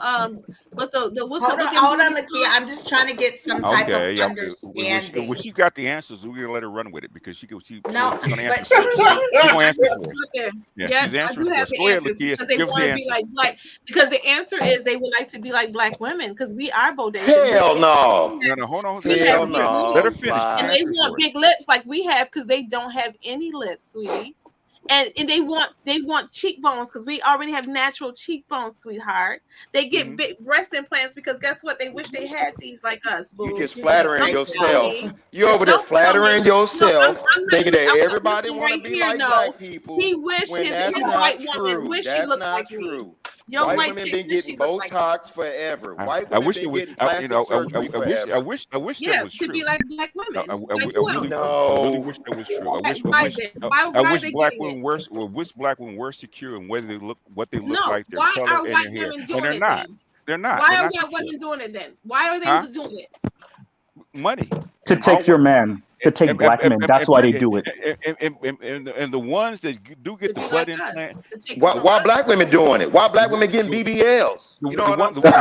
what's the what's Hold the on, Lakia. I'm just trying to get some type of Okay, understanding. when she got the answers, we're gonna let her run with it because she's No, gonna but answer. She's gonna answer for us. Yes, she's I answering do for have us. the Go ahead, answers Lakia. because they Give us want the to be answer. like black. Because the answer is they would like to be like black women because we are bodacious. Hell no. No, hold on. Hell no. Let her finish. And they want big lips like we have because they don't have any lips, sweetie. And they want cheekbones because we already have natural cheekbones, sweetheart. They get big breast implants because guess what? They wish they had these like us. Boo. You just flattering Don't yourself. tell me. You over there Don't tell me. flattering yourself, I'm thinking that I'm everybody listening want to right be here, like no. black people. He wish When his that's not white woman true. wish she That's looked not like true. me. Your White white women chick been wish she getting looked like me. Botox forever. White I women wish been it was. getting plastic surgery forever. I wish that Yeah, was to true. be like black women. I Like really who else? wish that was true. Why are they black getting women it? wish black women were secure in whether they look what they look No, like, their why color are and white their hair. women And doing they're it not. then? They're not. Why They're are not white secure. women doing it then? Why are they Huh? doing it? Money. To take your man, to take black men. That's why they do it. And the ones that do get the butt implant. Why black women doing it? Why black women getting BBLs? You know what I'm saying?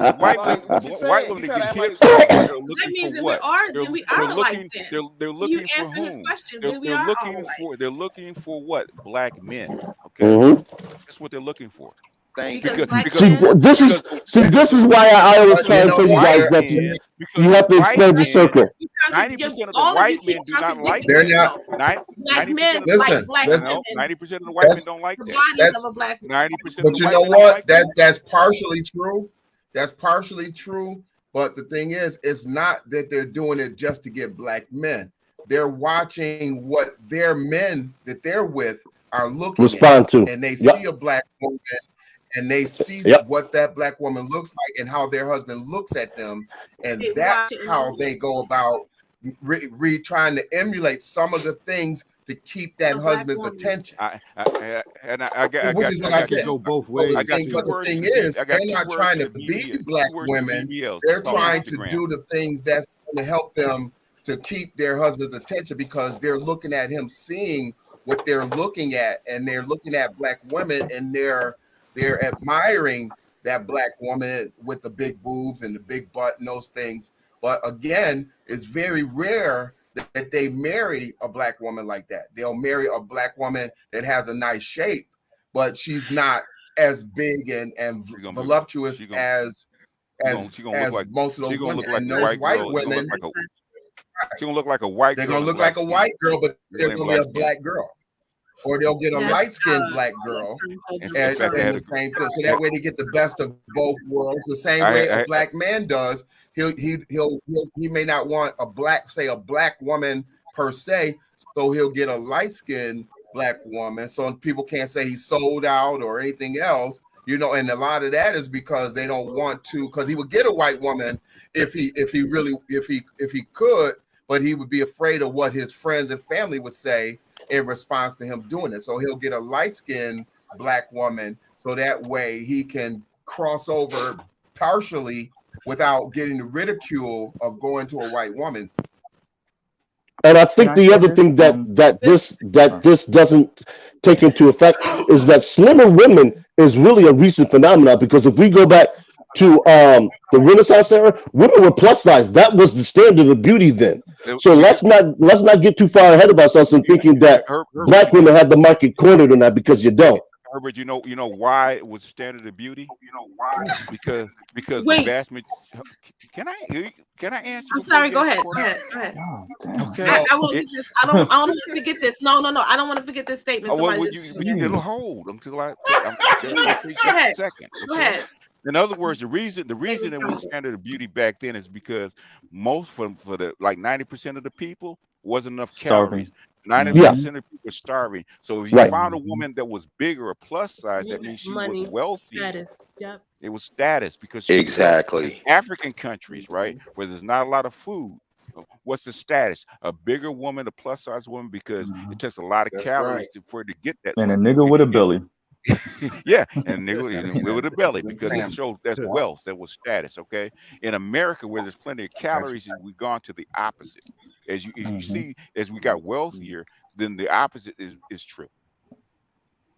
The white Like, what you white saying? women You that try get to act hips, like they're That looking means for that what? we are alike then. They're You looking for answering this whom? question, They're, then we they're are looking alike. for they're looking for what? Black men. Okay, Mm-hmm. that's what they're looking for. Thank Because you. black See, men, this is why I always But try you to know tell you what? guys that you have to expand your circle. 90% of the all of you white keep men do not like contradicting They're that. not. Black 90% men of the like black women. 90% of the white men That's don't like The that. bodies that's of a black woman. 90% of but the you white know men don't what? like that. That's partially true. That's partially true. But the thing is, it's not that they're doing it just to get black men. They're watching what their men that they're with are looking Respond at, to. and they Yep. see a black woman, and they see Yep. what that black woman looks like, and how their husband looks at them, and They that's watch it and how look they go about trying to emulate some of the things to keep that a black husband's woman. attention. I Which is what I got said. It go both But ways. I got too. two the words thing for the is, I got they're two not words trying for to the be BBL. black Two words for women. BBLs. They're It's called trying to Instagram. do the things that's going to help them to keep their husband's attention because they're looking at him, seeing what they're looking at, and they're looking at black women, and they're admiring that black woman with the big boobs and the big butt and those things. But again, it's very rare that they marry a black woman like that. They'll marry a black woman that has a nice shape, but she's not as big and voluptuous as most of those women. And those white women, she's gonna look like a white girl. They're gonna look like a white girl, but they're gonna be a black girl. Or they'll get a light-skinned black girl and the same thing. So that way they get the best of both worlds. The same way a black man does. He may not want a black woman per se, so he'll get a light-skinned black woman. So people can't say he's sold out or anything else, you know. And a lot of that is because they don't want to, because he would get a white woman if he could, but he would be afraid of what his friends and family would say in response to him doing it. So he'll get a light-skinned black woman, so that way he can cross over partially without getting the ridicule of going to a white woman. And I think the other thing that this doesn't take into effect is that slimmer women is really a recent phenomenon, because if we go back to the Renaissance era, women were plus size. That was the standard of beauty then. So let's not get too far ahead of ourselves in thinking that black women had the market cornered on that, because you don't. Herbert, you know why it was standard of beauty? You know why? Because the vast majority. Can I answer? I'm sorry. Go ahead. Okay. I want to get this. I don't want to forget this. No. I don't want to forget this statement. It'll hold until I. Go ahead. In other words, the reason it was standard of beauty back then is because most for the like 90% of the people wasn't enough calories. 90% of people were starving. So if you found a woman that was bigger or plus size, that means she was wealthy. Status. Yep. It was status, because exactly African countries, right, where there's not a lot of food. What's the status? A bigger woman, a plus size woman, because it takes a lot of calories for her to get that. And a nigga with a belly. Yeah, and nigga with a belly, because it shows that's wealth, that was status. Okay, in America, where there's plenty of calories, we've gone to the opposite. As you see, as we got wealthier, then the opposite is true.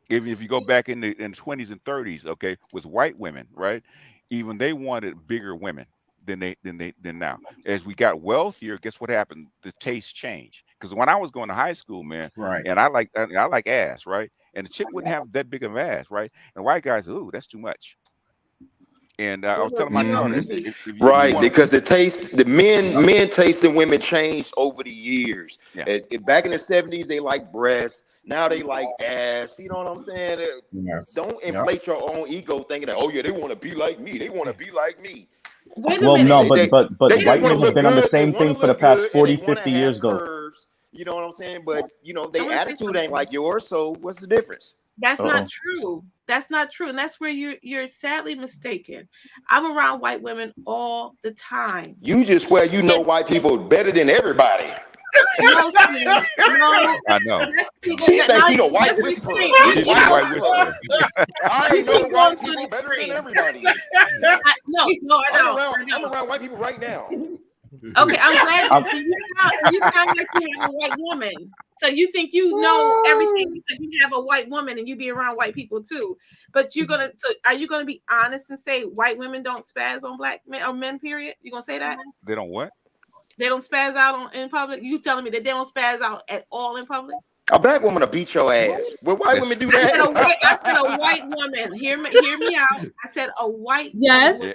Even if you go back in the 20s and 30s, okay, with white women, right, even they wanted bigger women than now. As we got wealthier, guess what happened? The taste changed. Because when I was going to high school, man, and I like ass, right, and the chick wouldn't have that big of ass, right, and white guys, ooh, that's too much. And I was telling my daughter, because the men taste in women changed over the years. Yeah. Back in the 70s, they like breasts. Now they like ass. You know what I'm saying? Don't inflate your own ego thinking that, oh yeah, they want to be like me. They want to be like me. Well, no, but white men have been on the same thing for the past 40, 50 years ago. You know what I'm saying? But their attitude ain't like yours. So what's the difference? That's not true. That's not true. And that's where you're sadly mistaken. I'm around white women all the time. You just swear you know white people better than everybody. No. I know. She thinks you know white whisperer. I ain't know white people better than everybody. No, I don't. I'm around white people right now. Okay, I'm glad you sound like you have a white woman. So you think you know everything because you have a white woman and you be around white people too. But are you gonna be honest and say white women don't spaz on black men or men, period? You gonna say that? They don't what? They don't spaz out in public? You telling me that they don't spaz out at all in public? A black woman will beat your ass. Will white women do that? I said a white woman. Hear me out. I said a white woman.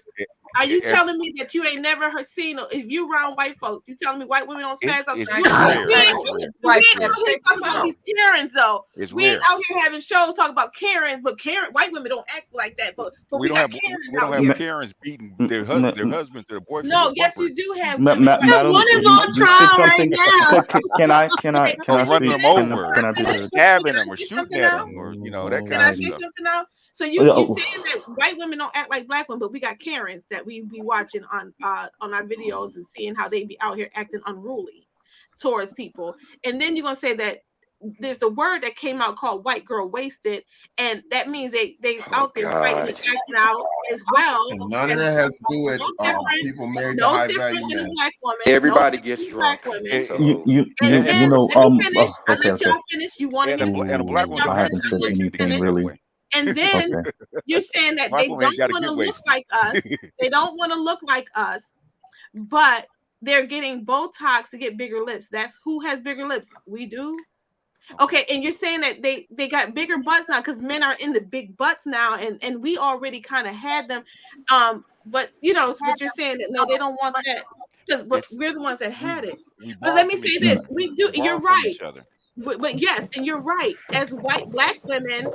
Are you telling me that you ain't never seen, if you around white folks, you telling me white women don't spaz out? We ain't out here talking about these Karens, though. We ain't out here having shows talking about Karens, but white women don't act like that. But we don't have Karens beating their husbands, their boyfriends. No, yes, you do have. Madam, one is on trial right now. Can I run them over? Stabbing them or shooting at them, or that kind of stuff. Can I say something now? So you're saying that white women don't act like black women, but we got Karens that we be watching on our videos and seeing how they be out here acting unruly towards people. And then you're gonna say that there's a word that came out called white girl wasted, and that means they out there fighting and acting out as well. And none of that has to do with people married to high value men. Everybody gets drunk. I'll let y'all finish. You want to and a black woman haven't said anything really. And then you're saying that they don't want to look like us. They don't want to look like us, but they're getting Botox to get bigger lips. That's who has bigger lips. We do. Okay, and you're saying that they got bigger butts now because men are in the big butts now, and we already kind of had them. But you know, what you're saying that no, they don't want that because we're the ones that had it. But let me say this: we do. You're right. But yes, and you're right. As black women,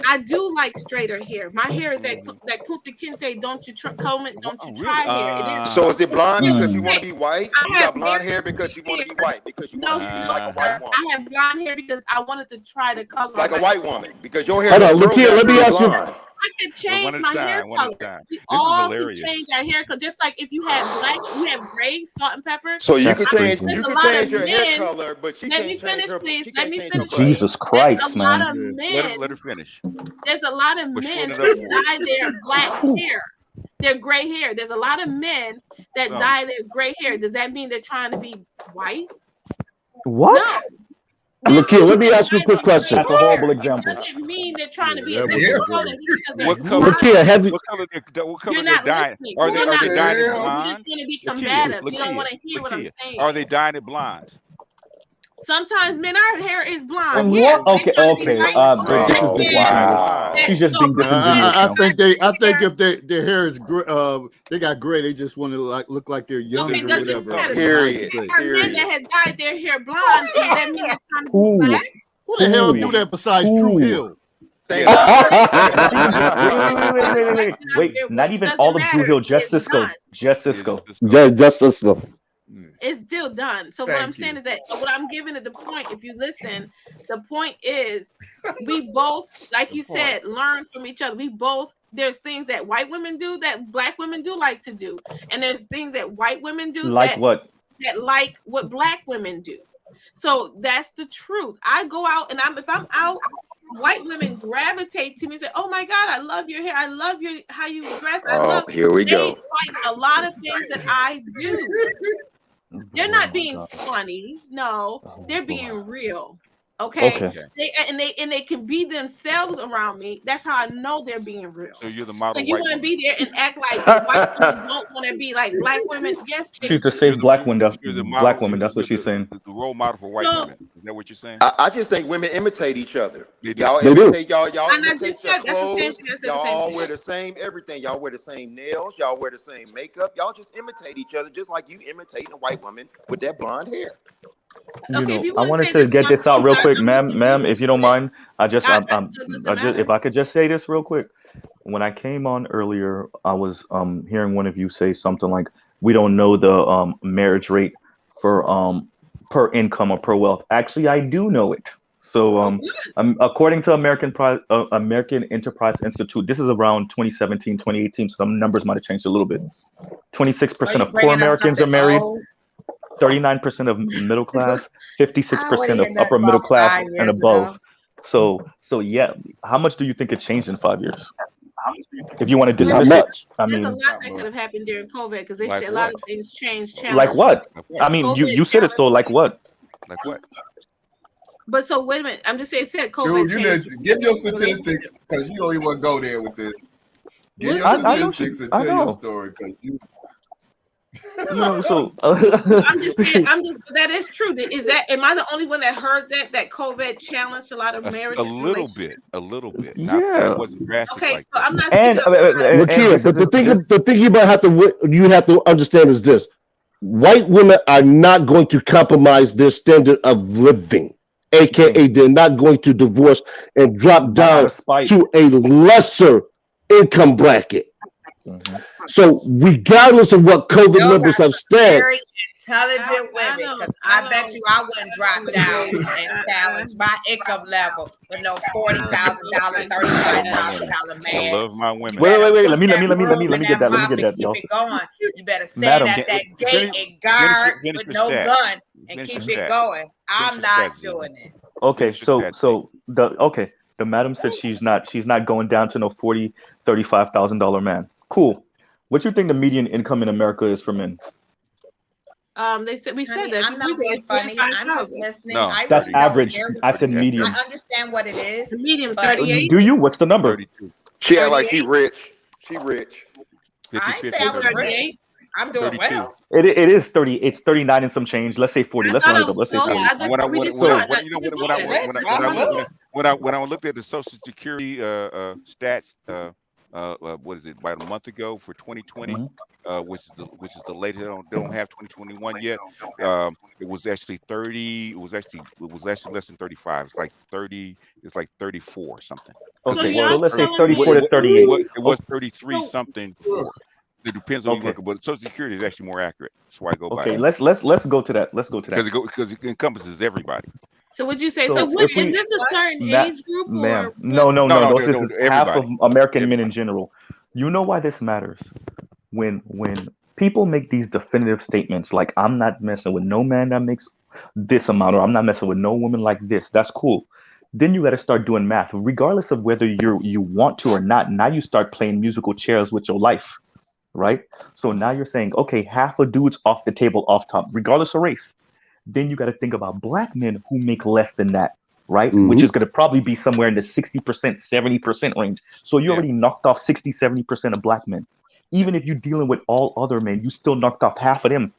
I do like straighter hair. My hair is that Kunta Kinte, don't you comb it, don't you try hair. It is. So is it blonde because you want to be white? You got blonde hair because you want to be white because you want to be like a white woman. I have blonde hair because I wanted to try the color. Like a white woman because your hair. Hold on, look here. Let me ask you. I could change my hair color. We all can change our hair color. Just like if you have black, you have gray, salt and pepper. So you could change. You could change your hair color, but she can't change her. Please. Let me finish. Jesus Christ, man. Let her finish. There's a lot of men that dye their black hair, their gray hair. There's a lot of men that dye their gray hair. Does that mean they're trying to be white? What? No. Look here, let me ask you a quick question. That's a horrible example. It doesn't mean they're trying to be a What color? Look here, have you? What color You're they not dyeing? listening. Are they You're not dyeing it listening. You're blonde? just going to be combative. You don't want to hear what I'm Lakia, saying. are they dyeing it blonde? Sometimes men, our hair is blonde. What? Yes, Okay, they try to be okay. white. Wow. She's just being disingenuous. I think if their hair is they got gray, they just want to look like they're young Okay, or doesn't whatever. matter. Period. There are men that had dyed their hair blonde. Does that mean they're trying to be Ooh. black? Who the hell do that besides Drew Hill? Thank Wait, not even all of Drew Hill, just Cisco. Just Cisco. Just Cisco. It's still done. So what I'm saying is that what I'm giving it the point, if you listen, the point is we both, like you said, learn from each other. We both, there's things that white women do that black women do like to do. And there's things that white women do Like what? that like what black women do. So that's the truth. I go out and if I'm out, white women gravitate to me and say, "Oh my God, I love your hair. I love how you dress. I love." here we they go. like a lot of things that I do. They're not being funny. No, they're being real. Okay. They can be themselves around me. That's how I know they're being real. So you're the model. So you want to be there and act like white women don't want to be like black women. Yes, She's the same black woman. Black woman. That's what she's saying. The role model for white women. Is that what you're saying? I just think women imitate each other. Y'all They do. imitate y'all And I imitate just their said that's the same clothes. thing. I said the Y'all same all thing. wear the same everything. Y'all wear the same nails. Y'all wear the same makeup. Y'all just imitate each other, just like you imitating a white woman with that blonde hair. I wanted to get this out real quick, ma'am, if you don't mind. If I could just say this real quick. When I came on earlier, I was hearing one of you say something like, "We don't know the marriage rate for per income or per wealth." Actually, I do know it. So according to American Enterprise Institute, this is around 2017, 2018. So some numbers might have changed a little bit. 26% of poor Americans are married. 39% of middle class, 56% of upper middle class and above. So yeah, how much do you think it changed in 5 years? If you want to dismiss it, I mean, there's a lot that could have happened during COVID because they said a lot of things changed. Like what? I mean, you said it though. Like what? Like what? But so wait a minute, I'm just saying, it said COVID. Dude, you just give your statistics because you don't even want to go there with this. Give your statistics and tell your story because you. So I'm just saying, that is true. Am I the only one that heard that COVID challenged a lot of marriages? A little bit. Yeah. It wasn't drastic. Okay, like so I'm not. Look here, but the thing you have to understand is this: white women are not going to compromise their standard of living, aka they're not going to divorce and drop down to a lesser income bracket. So regardless of what COVID numbers have said, very intelligent women, because I bet you I wouldn't drop down and challenge my income level with no $40,000, $35,000 man. I love my women. Wait. Let me get that, y'all. Keep it going. You better stand at that gate and guard with no gun and keep it going. I'm not doing it. Okay, so the madam said she's not going down to no $40,000, $35,000 man. Cool. What do you think the median income in America is for men? They said that. I'm not being funny. I'm just listening. No, that's average. I said median. I understand what it is. The median, 38. Do you? What's the number? She act like she rich. She rich. I say I was rich. I'm doing 32. well. It is 30. It's 39 and some change. Let's say 40. Let's round it up. Let's say 40. When I looked at the Social Security stats, what is it? About a month ago for 2020, which is the latest. They don't have 2021 yet. It was actually 30. It was actually less than 35. It's like 30. It's like 34 something. Okay, so let's say 34 to 38. It was 33 something before. It depends on you look, but Social Security is actually more accurate. That's why I go by. Okay, let's go to that. Let's go to that because it encompasses everybody. So would you say? So So what, if we- is this a certain age group? Ma'am, Or no. This is half of everybody. American men in general. You know why this matters? When people make these definitive statements like I'm not messing with no man that makes this amount, or I'm not messing with no woman like this, that's cool. Then you got to start doing math, regardless of whether you want to or not. Now you start playing musical chairs with your life, right? So now you're saying, okay, half a dude's off the table, off top, regardless of race. Then you got to think about black men who make less than that, right? Which is going to probably be somewhere in the 60%, 70% range. So you already knocked off 60, 70% of black men. Even if you're dealing with all other men, you still knocked off half of them.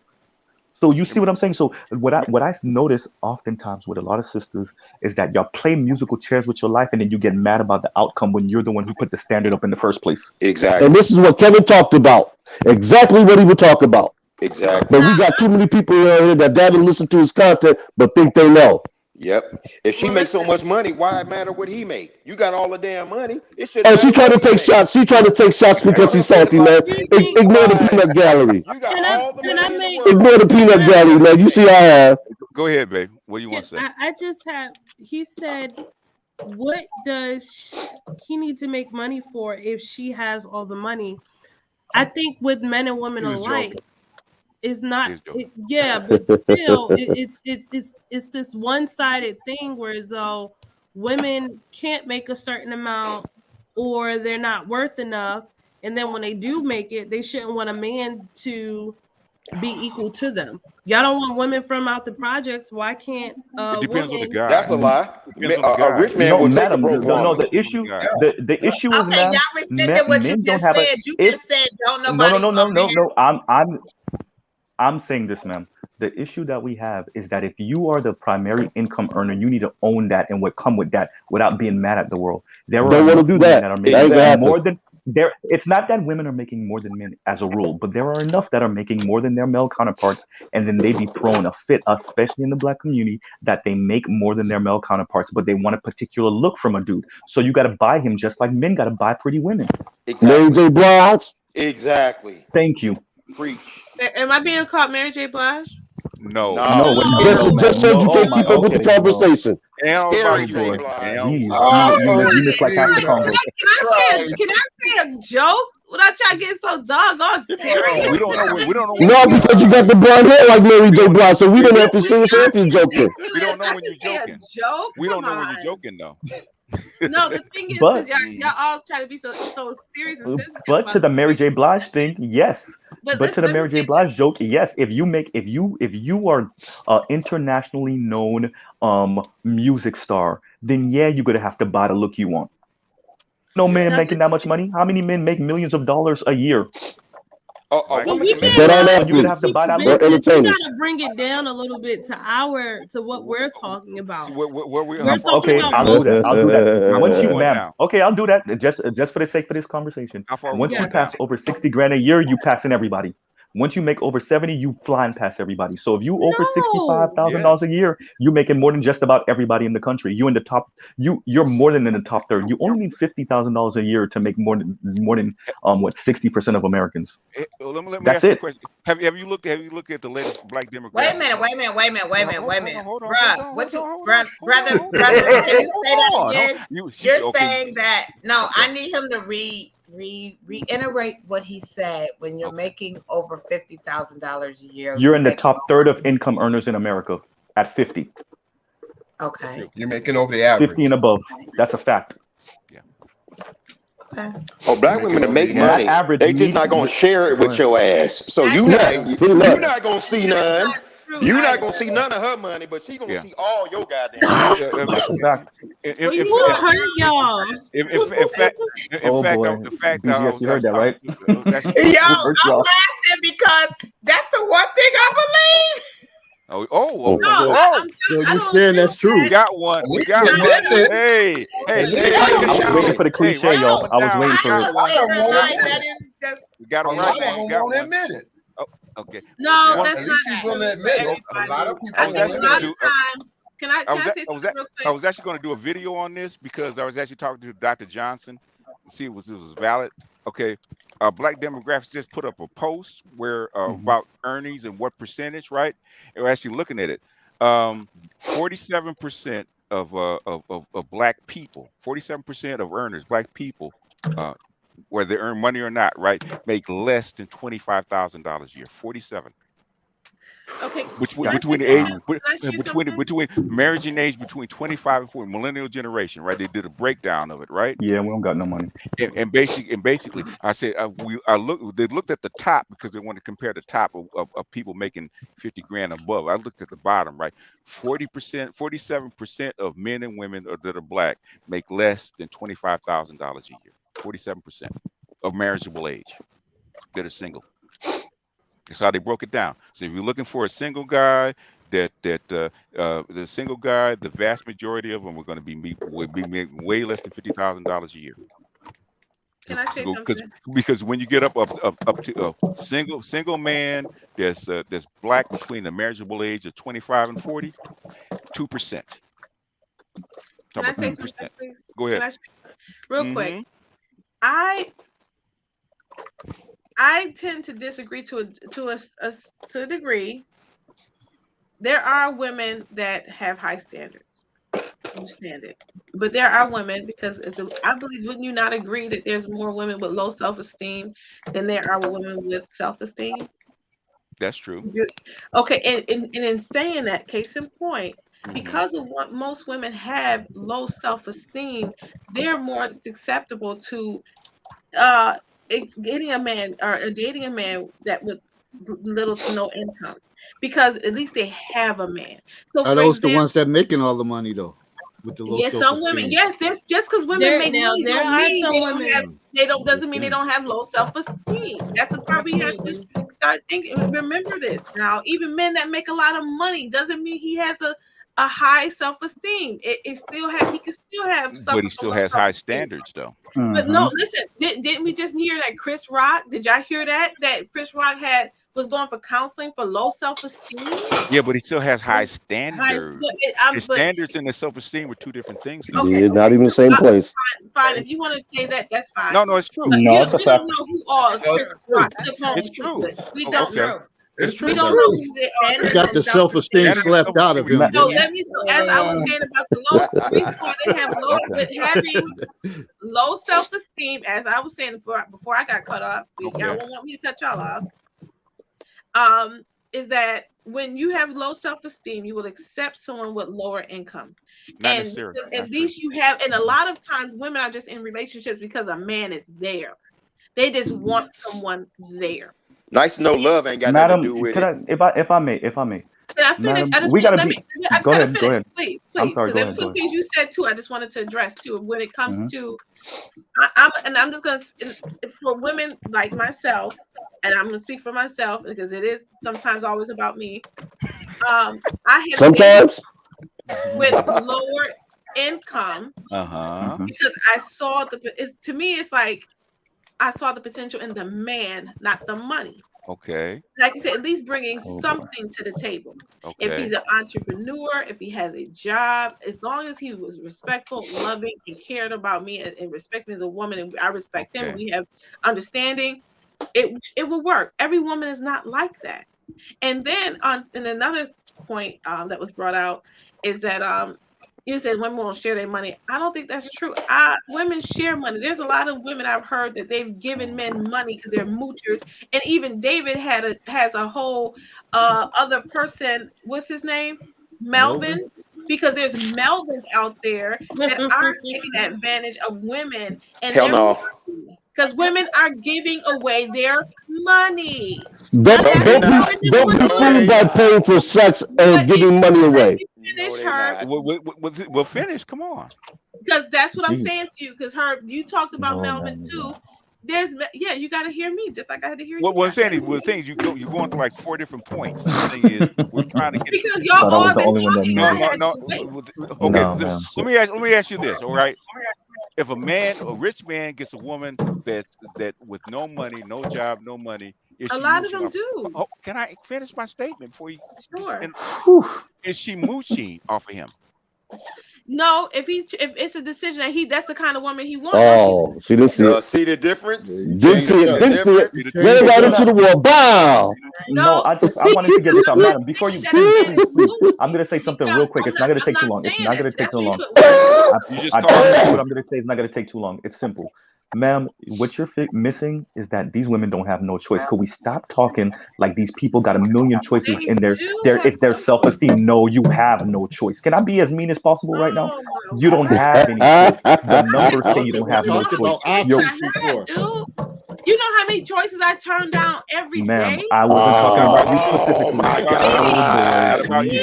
So you see what I'm saying? So what I notice oftentimes with a lot of sisters is that y'all play musical chairs with your life, and then you get mad about the outcome when you're the one who put the standard up in the first place. Exactly. And this is what Kevin talked about. Exactly what he would talk about. Exactly. But we got too many people here that haven't listened to his content but think they know. Yep. If she makes so much money, why it matter what he make? You got all the damn money. It should. And she trying to take shots. She trying to take shots because she's salty, man. Ignore the peanut gallery. You got all the money in the world. Ignore the peanut gallery, man. You see I have. Go ahead, babe. What do you want to say? I just have. He said, "What does he need to make money for if she has all the money?" I think with men and women He was alike, joking. it's not. But still, it's this one-sided thing where as though women can't make a certain amount or they're not worth enough, and then when they do make it, they shouldn't want a man to be equal to them. Y'all don't want women from out the projects. Why can't It depends on the guy. That's a lie. Depends on the A guy. rich man No, will take a madam, broke no, woman. the issue is, Okay, ma'am, y'all rescinded what you men don't just have said. You just said don't nobody. no. I'm saying this, ma'am. The issue that we have is that if you are the primary income earner, you need to own that and what come with that without being mad at the world. There are Don't want to enough do women that. are That ain't gonna making happen. more than there. It's not that women are making more than men as a rule, but there are enough that are making more than their male counterparts, and then they be throwing a fit, especially in the black community, that they make more than their male counterparts, but they want a particular look from a dude. So you got to buy him just like men got to buy pretty women. Mary J. Blige. Exactly. Thank you. Preach. am I being called Mary J. Blige? No. Just said you can't keep up with the conversation. Scary J. J. You miss like half the convo. Can I say a joke without y'all getting so doggone serious? We don't know. We don't know. No, because you got the blonde hair like Mary J. Blige, so we don't know if you're serious or if you're joking. We don't know when you're joking. Joke? We don't Come know when on. you're joking though. No, the thing is, But- because y'all all try to be so serious and sensitive. But about to the Mary J. Blige thing, yes. But But to the let me Mary J. say Blige joke, yes. If you are internationally known music star, then yeah, you're gonna have to buy the look you want. No man Now, making that much money. How many men make millions of dollars a year? Well, we can't That aren't You're gonna athletes. have to buy that They're look. You entertainers. gotta bring it down a little bit to what we're talking about. Where We're talking Okay, about I'll do that. I'll do that. How Once much you, you want ma'am. now? Okay, I'll do that. Just for the sake of this conversation. How far we Once you going pass now? over 60 grand a year, you passing everybody. Once you make over 70, you flying past everybody. So if you over $65,000 a year, you're making more than just about everybody in the country. You in the top. You're more than in the top third. You only need $50,000 a year to make more than what 60% of Americans. Let me That's ask you a it. question. Have you looked at the latest black demographic? Wait a minute. Hold on, Bruh, what you, hold brother, on. brother, can you say that Hold on. again? You're saying that, no, I need him to reiterate what he said. When you're making over $50,000 a year, You're in the top third of income earners in America at 50. Okay. You're making over the average. 50 and above. That's a fact. Oh, black women that make That money, average they just needs- not gonna share it with your ass. So you're not gonna see none. true. You're not gonna see none of her money, but she gonna see all your goddamn money. You hurt y'all. In fact, BGS, you heard that, right? Yo, I'm laughing because that's the one thing I believe. Oh, you saying that's true? We got one. We got one. Hey. I was waiting for the cliche, y'all. I was waiting for it. We got him right now. Won't admit it. Okay. No, At that's least not she's willing to admit it. A lot of people. I think a lot of times. Can I say something real quick? I was actually going to do a video on this because I was actually talking to Dr. Johnson to see if this was valid. Okay. Black Demographics just put up a post where about earnings and what percentage, right? And we're actually looking at it. 47% of black people, 47% of earners, black people, whether they earn money or not, right, make less than $25,000 a year. 47. Okay. Between marriage age between 25 and 40, millennial generation, right? They did a breakdown of it, right? Yeah, we don't got no money. And basically, I said they looked at the top because they want to compare the top of people making 50 grand above. I looked at the bottom, right? 47% of men and women that are black make less than $25,000 a year. 47% of marriageable age that are single. That's how they broke it down. So if you're looking for a single guy, the single guy, the vast majority of them are going to be making way less than $50,000 a year. Can I say something? Because when you get up to a single man that's black between the marriageable age of 25 and 40, 2%. Can I say something, please? Go ahead. Real quick. I tend to disagree to a degree. There are women that have high standards. I understand it. But there are women, because I believe, wouldn't you not agree that there's more women with low self-esteem than there are women with self-esteem? That's true. Okay, and in saying that, case in point, because of what most women have low self-esteem, they're more susceptible to getting a man or dating a man that with little to no income, because at least they have a man. So are those the ones that making all the money though? With the low yes, some women. Yes, just because women make money doesn't mean they don't have low self-esteem. That's the part we have to start thinking. Remember this now. Even men that make a lot of money doesn't mean he has a high self-esteem. He can still have some, but he still has high standards though. But no, listen, didn't we just hear that Chris Rock? Did y'all hear that Chris Rock was going for counseling for low self-esteem? Yeah, but he still has high standards. His standards and his self-esteem were two different things. Okay, not even the same place. Fine. If you want to say that, that's fine. No, it's true. No, it's a we fact. don't know who all Chris Rock took home. It's true. We don't know. It's true. We don't know who they are. He got the self-esteem slapped out of him. No, as I was saying about the low, the reason why they have low, but having low self-esteem, as I was saying before I got cut off, y'all won't want me to cut y'all off. Is that when you have low self-esteem, you will accept someone with lower income. And at least you have, and a lot of times women are just in relationships because a man is there. They just want someone there. Nice to know love ain't got nothing to do with it. If I may. Can I finish? Madam, Go ahead. Please. I'm sorry, Because there were some things you said too. I just wanted to address too. When it comes to, I'm just gonna, for women like myself, and I'm gonna speak for myself because it is sometimes always about me. I have sometimes with lower income because I saw to me it's like I saw the potential in the man, not the money. Okay. Like you said, at least bringing something to the table. Okay. If he's an entrepreneur, if he has a job, as long as he was respectful, loving, and cared about me and respect me as a woman, and I respect him, and we have understanding, it will work. Every woman is not like that. And then and another point that was brought out is that you said women won't share their money. I don't think that's true. Women share money. There's a lot of women I've heard that they've given men money because they're moochers. And even David has a whole other person. What's his name? Melvin. Because there's Melvins out there that are taking advantage of women. And hell no. Because women are giving away their money. Don't be fooled by paying for sex and giving money away. Finish her. Well, finish. Come on. Because that's what I'm saying to you. Because you talked about Melvin too. You got to hear me just like I had to hear you. What I'm saying is, the thing is, you're going through like 4 different points. The thing is, we're trying to get because y'all all been talking. Okay, let me ask you this. All right, if a rich man gets a woman that with no money, no job, no money, a lot of them do. Oh, can I finish my statement before you? Sure. Is she mooching off of him? No, if it's a decision that that's the kind of woman he wants. Oh, see this? See the difference? Didn't see it. Let it right into the wall. Bow. No, I wanted to get this out, madam. Before you, please, I'm gonna say something real quick. It's not gonna take too long. It's not gonna take too long. I promise you what I'm gonna say is not gonna take too long. It's simple. Ma'am, what you're missing is that these women don't have no choice. Could we stop talking like these people got a million choices in it's their self-esteem? No, you have no choice. Can I be as mean as possible right now? You don't have any choice. The numbers say you don't have no choice. You know how many choices I turn down every day? Ma'am, I wasn't talking about you specifically. Oh my God. About you.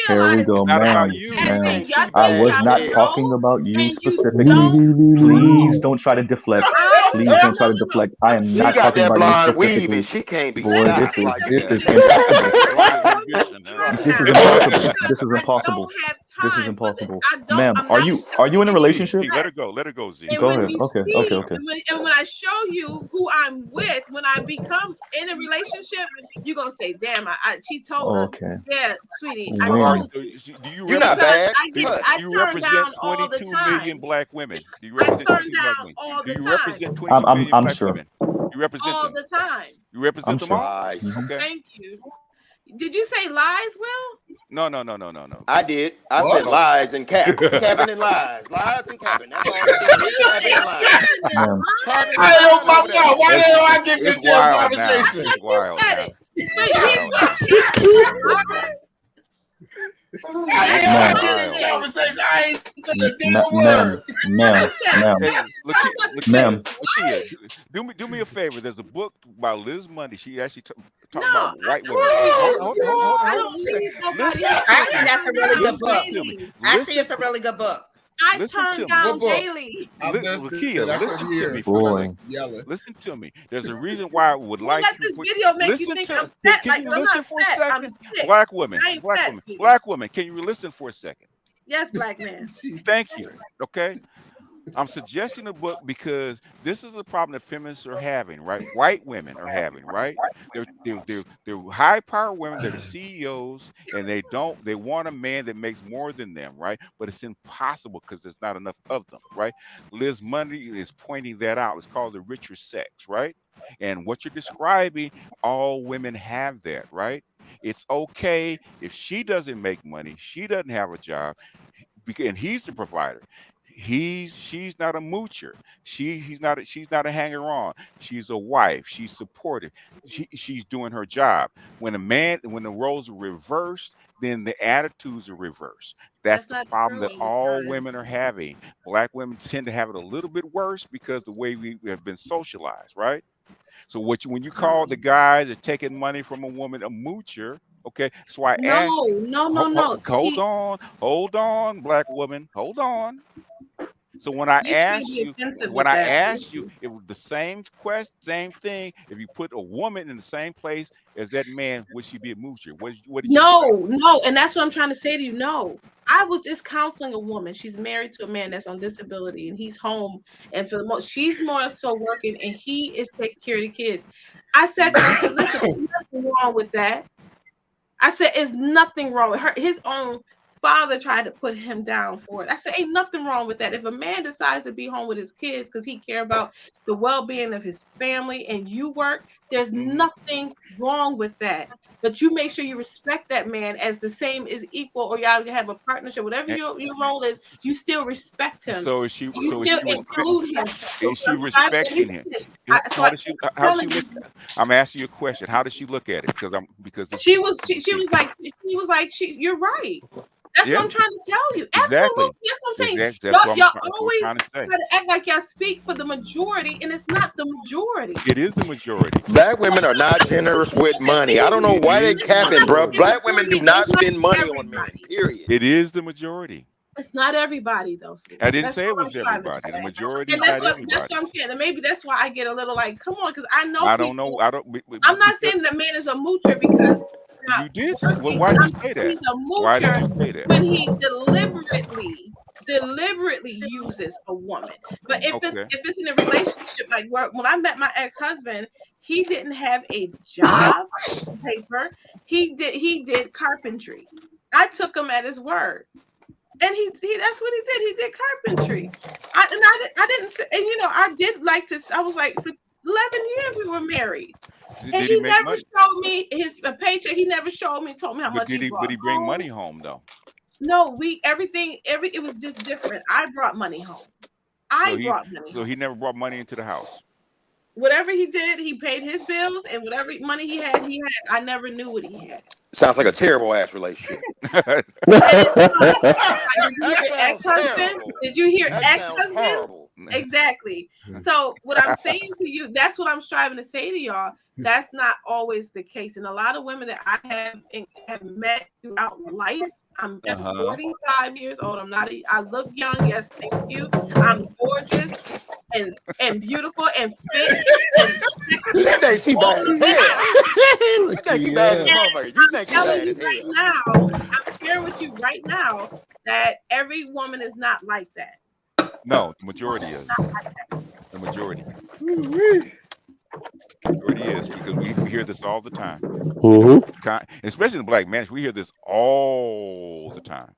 Here we go, ma'am. I was not talking about you specifically. Please don't try to deflect. Please don't try to deflect. I am not talking about you specifically. She can't be. Boy, this is impossible. This is impossible. This is impossible. Ma'am, are you in a relationship? Let her go. Let her go, Z. Go ahead. Okay. And when I show you who I'm with, when I become in a relationship, you're gonna say, "Damn, she told us." Yeah, sweetie. You're not bad. You represent 22 million black women. Do you represent 22 black women? Do you represent 22 million black women? You represent all them the time. You represent them all. Okay. Thank you. Did you say lies, Will? No. I did. I said lies and cap. Capping and lies. Lies and capping. That's all I did. Capping and lies. Hey, yo, my God, why the hell I get this conversation? It's wild now. Ma'am. Do me a favor. There's a book by Liz Mundy. She actually talked about white women. Actually, that's a really good book. Actually, it's a really good book. I turn down daily. Listen to me. There's a reason why I would like this video make you think I'm fat. Can you listen for a second? Black women. Can you listen for a second? Yes, black man. Thank you. Okay. I'm suggesting a book because this is the problem that feminists are having, right? White women are having, right? They're high power women, they're CEOs, and they want a man that makes more than them, right? But it's impossible because there's not enough of them, right? Liz Mundy is pointing that out. It's called the richer sex, right? And what you're describing, all women have that, right? It's okay if she doesn't make money, she doesn't have a job, and he's the provider. She's not a moocher. She's not a hanger-on. She's a wife. She's supportive. She's doing her job. When the roles are reversed, then the attitudes are reversed. That's the problem that all women are having. Black women tend to have it a little bit worse because the way we have been socialized, right? So when you call the guys that taking money from a woman a moocher, okay, so I asked. No. Hold on, black woman, hold on. So when I asked you, it was the same thing. If you put a woman in the same place as that man, would she be a moocher? What did you say? No, and that's what I'm trying to say to you. No, I was just counseling a woman. She's married to a man that's on disability, and he's home, and for the most, she's more so working, and he is taking care of the kids. I said to her, listen, there's nothing wrong with that. I said, "There's nothing wrong with her." His own father tried to put him down for it. I said, ain't nothing wrong with that. If a man decides to be home with his kids because he care about the well-being of his family and you work, there's nothing wrong with that. But you make sure you respect that man as the same is equal, or y'all have a partnership, whatever your role is, you still respect him. So is she include him. Is she respecting him? I'm asking you a question. How does she look at it? Because you're right. That's Yeah. what I'm trying to tell you. Exactly. Absolutely. That's what I'm saying. Exactly. That's what Y'all I'm always trying to say. try to act like y'all speak for the majority, and it's not the majority. It is the majority. Black women are not generous with money. I don't know why they capping, bro. Black women do not spend money on men. Period. It is the majority. It's not everybody though. Sweetie. I didn't That's say it what was I'm trying to everybody. The say. majority And is that's not what everybody. I'm saying. And maybe that's why I get a little like, come on, because I know I don't people. know. I don't. I'm not saying that man is a moocher because he's not You did. working. Well, why did I'm you say saying that? he's a Why did you moocher say that? when he deliberately uses a woman. But if it's in a relationship, like when I met my ex-husband, he didn't have a job paper. He did carpentry. I took him at his word. And he that's what he did. He did carpentry. I didn't, and you know, I did like to, I was like, for 11 years we were married. And he never showed me his paycheck. He never showed me, told me how much he brought. But he bring home. money home though? No, it was just different. I brought money home. So he never brought money into the house. Whatever he did, he paid his bills, and whatever money he had. I never knew what he had. Sounds like a terrible ass relationship. Did you hear ex-husband? Did you hear ex-husband? Exactly. So what I'm saying to you, that's what I'm striving to say to y'all. That's not always the case. And a lot of women that I have met throughout life, I'm 45 years old. I look young. Yes, thank you. I'm gorgeous and beautiful and fit. You think she bad as hell? You think you bad as motherfucker? You think you bad as hell? Right now, I'm sharing with you right now that every woman is not like that. No, the majority is. The majority. Majority is, because we hear this all the time. Especially in the black man, we hear this all the time.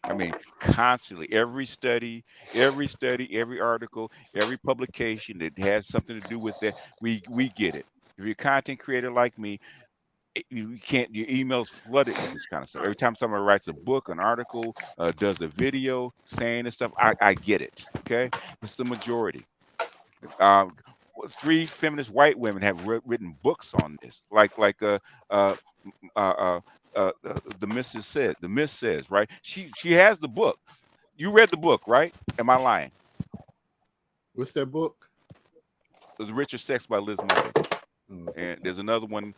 I mean, constantly. Every study, every article, every publication that has something to do with that, we get it. If you're a content creator like me, you can't. Your emails flooded with this kind of stuff. Every time somebody writes a book, an article, does a video saying this stuff, I get it. Okay, it's the majority. 3 feminist white women have written books on this, like the Miss says, right? She has the book. You read the book, right? Am I lying? What's that book? It was Richer Sex by Liz Miller. And there's another one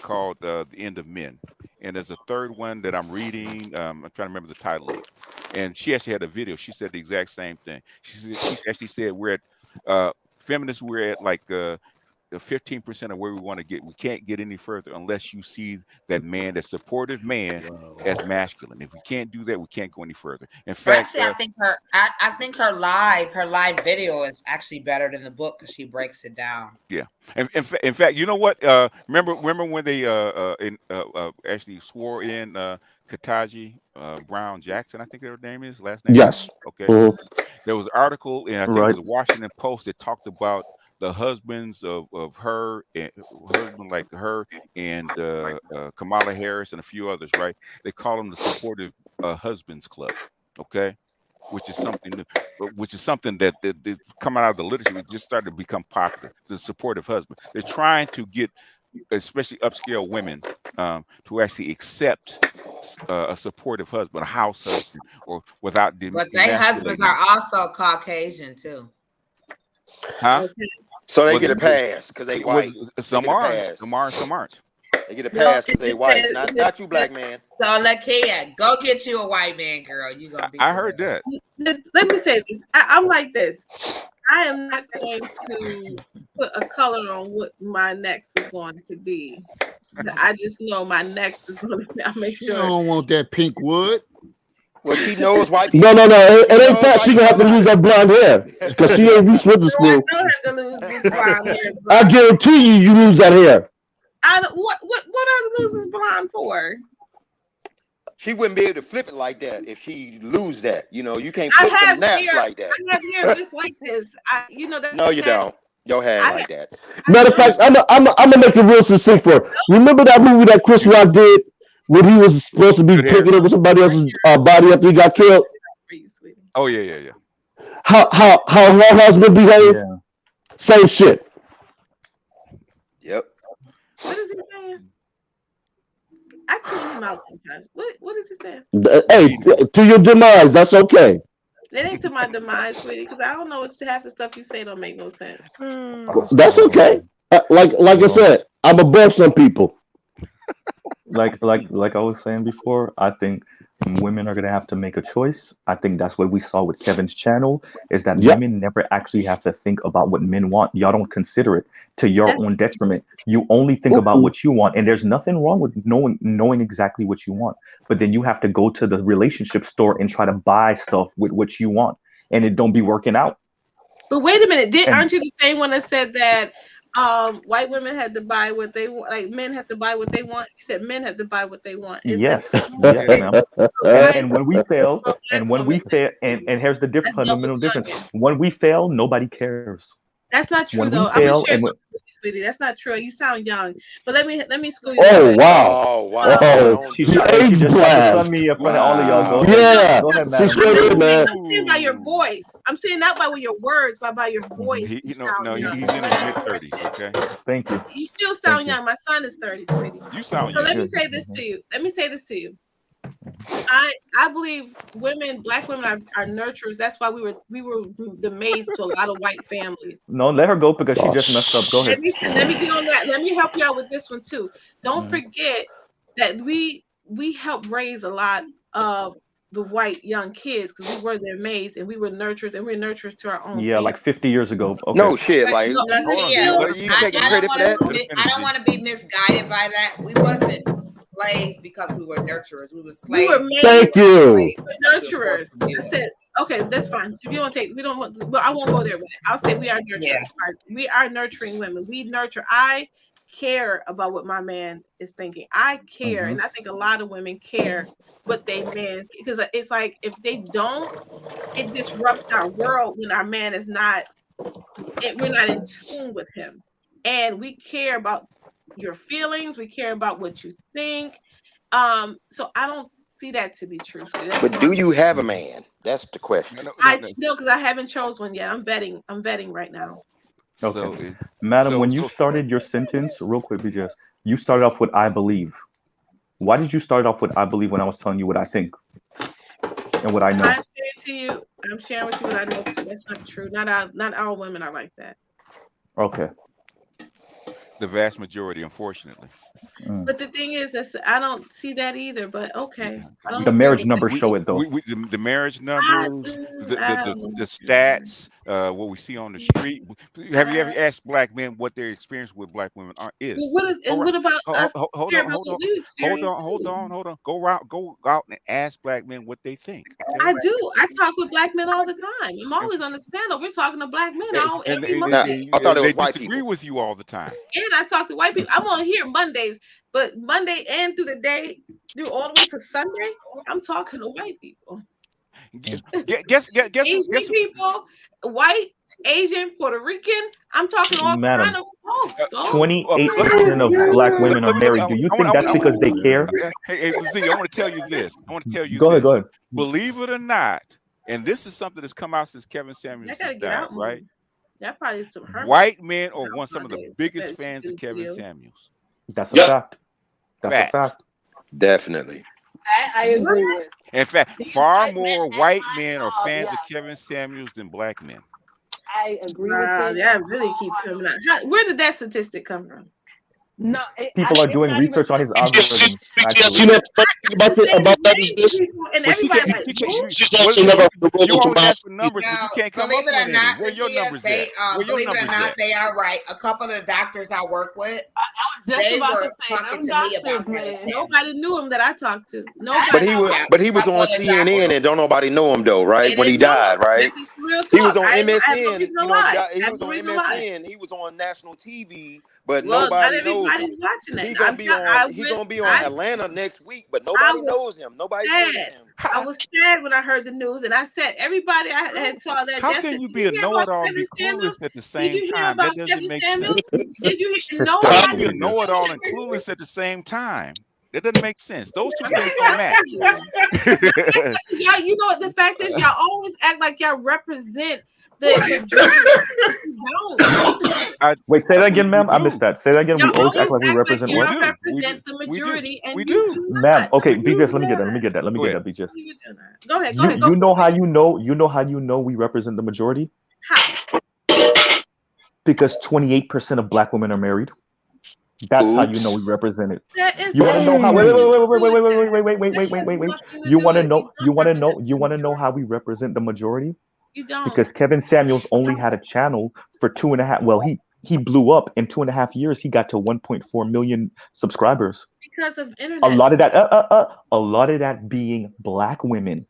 called The End of Men. And there's a third one that I'm reading. I'm trying to remember the title of it. And she actually had a video. She said the exact same thing. She actually said we're at feminists, we're at like 15% of where we want to get. We can't get any further unless you see that man, that supportive man, as masculine. If we can't do that, we can't go any further. In fact, actually, I think her live video is actually better than the book because she breaks it down. Yeah. In fact, you know what? Remember when they actually swore in Ketanji Brown Jackson, I think her name is, last name? Yes. Okay. There was an article, and I think it was the Washington Post that talked about the husbands of her and husband like her and Kamala Harris and a few others, right? They call them the Supportive Husbands Club, okay? Which is something that coming out of the literature, it just started to become popular. The supportive husband. They're trying to get, especially upscale women, to actually accept a supportive husband, a house husband, or without. But their husbands are also Caucasian too. Huh? So they get a pass because they white. Some are, some aren't. They get a pass because they white. Not you, black man. So look here, go get you a white man, girl. You gonna be. I heard that. Let me say this. I'm like this. I am not going to put a color on what my next is going to be. I just know my next is going to be. I make sure. You don't want that pink wood. Well, she knows white people. No. It ain't that she gonna have to lose that blonde hair because she ain't Reese Witherspoon. I don't have to lose this blonde hair. I guarantee you lose that hair. What I lose this blonde for? She wouldn't be able to flip it like that if she lose that. You know, you can't flip the naps like that. I have hair just like this. No, you don't. Your hair like that. Matter of fact, I'm gonna make it real succinct for her. Remember that movie that Chris Rock did when he was supposed to be taking over somebody else's body after he got killed? Oh yeah. How her husband behaved? Yeah. Same shit. Yep. What is he saying? I tune him out sometimes. What is he saying? Hey, to your demise. That's okay. It ain't to my demise, sweetie, because I don't know what half the stuff you say don't make no sense. That's okay. Like I said, I'm above some people. Like I was saying before, I think women are gonna have to make a choice. I think that's what we saw with Kevin's channel, is that women never actually have to think about what men want. Y'all don't consider it to your own detriment. You only think about what you want, and there's nothing wrong with knowing exactly what you want. But then you have to go to the relationship store and try to buy stuff with what you want, and it don't be working out. But wait a minute, aren't you the same one that said that white women had to buy what they want, like men have to buy what they want? You said men have to buy what they want. Yes, yes, ma'am. And when we fail, and here's the difference, fundamental difference. When we fail, nobody cares. That's not true, though. I'm gonna share something with you, sweetie. That's not true. You sound young, but let me school you. Oh wow! Oh wow! She age blast me in front of all of y'all. Yeah, go ahead, she's good, man. I'm saying by your voice. I'm saying not by your words, but by your voice. He's in his mid-30s. Okay. Thank you. You still sound young. My son is 30, sweetie. You sound young. So let me say this to you. I believe black women are nurturers. That's why we were the maids to a lot of white families. No, let her go because she just messed up. Go ahead. Let me get on that. Let me help you out with this one too. Don't forget that we helped raise a lot of the white young kids because we were their maids and we were nurturers and we're nurturers to our own. Yeah, family. like 50 years ago. Okay. No shit, like you taking credit for that? I don't want to be misguided by that. We wasn't slaves because we were nurturers. We were slaves. We were maids. Thank you. We were nurturers. That's it. Okay, that's fine. So if you don't take, we don't want. Well, I won't go there with it. I'll say we are nurturers. Yeah. We are nurturing women. We nurture. I care about what my man is thinking. I care, and I think a lot of women care what they man, because it's like if they don't, it disrupts our world when our man is not. We're not in tune with him, and we care about your feelings. We care about what you think. So I don't see that to be true. But do you have a man? That's the question. I know because I haven't chose one yet. I'm vetting right now. Okay, madam, when you started your sentence, real quick, BJS, you started off with "I believe." Why did you start off with "I believe" when I was telling you what I think and what I know? I'm sharing with you what I know too. That's not true. Not all women are like that. Okay. The vast majority, unfortunately. But the thing is, I don't see that either. But okay, the marriage numbers show it though. The marriage numbers, the stats, what we see on the street. Have you ever asked black men what their experience with black women is? Well, what about us? Hold on. Go out and ask black men what they think. Okay? I do. I talk with black men all the time. I'm always on this panel. We're talking to black men every Monday. I thought it was they white disagree people with you all the time. And I talk to white people. I'm on here Mondays, but Monday and through the day, through all the way to Sunday, I'm talking to white people. Guess Asian people, white, Asian, Puerto Rican. I'm talking to all kind of folks. 28% of black women are married. Do you think that's because they care? Hey, Z, I want to tell you this. Go ahead. Believe it or not, and this is something that's come out since Kevin Samuels died, right? That probably some white men are some of the biggest fans of Kevin Samuels. That's a fact. That's a fact. Definitely. I agree with. In fact, far more white men are fans of Kevin Samuels than black men. I agree with it. That really keeps coming out. Where did that statistic come from? No, people are doing research on his algorithms. You know about that is this. And everybody you always ask for numbers, but you can't come up with any. Where your numbers at? Believe it or not, they are right. A couple of the doctors I work with, they were talking to me about that. Nobody knew him that I talked to. But he was on CNN and don't nobody know him though, right? When he died, right? He was on MSN. He was on MSN. He was on national TV. But nobody knows him. He's gonna be on Atlanta next week, but nobody knows him. Nobody knows him. I was sad when I heard the news, and I said everybody I had saw that. How can you be a know-it-all and be clueless at the same time? That doesn't make sense. Did you hear? How can you be a know-it-all and clueless at the same time? That doesn't make sense. Those two things don't match. Yeah, you know what the fact is, y'all always act like y'all represent the don't. Wait, say that again, ma'am. I missed that. Say that again. We Y'all always act always like we act like represent y'all what? represent the majority, and We you do. do Ma'am, not. okay, You BJS, do let me get that. not. Let me get that. Let me Go get ahead. that, BJS. You do not. Go ahead. Go ahead. Go You for know it. how you know we represent the majority? How? Because 28% of black women are married. That's how you know we Oops. represent it. That is You want to know how? Wait, nothing wait, wait, to wait, wait, wait, wait, wait, wait, wait, wait, do with that. wait, wait, That wait. has nothing to You do want to with it. know? You You don't want to know? represent You the want to know majority. how we represent the majority? You don't. Because Kevin Samuels only had a channel for 2.5. Well, he blew up in 2.5 years. He got to 1.4 million subscribers. Because of A internet. lot of that, a lot of that being black women.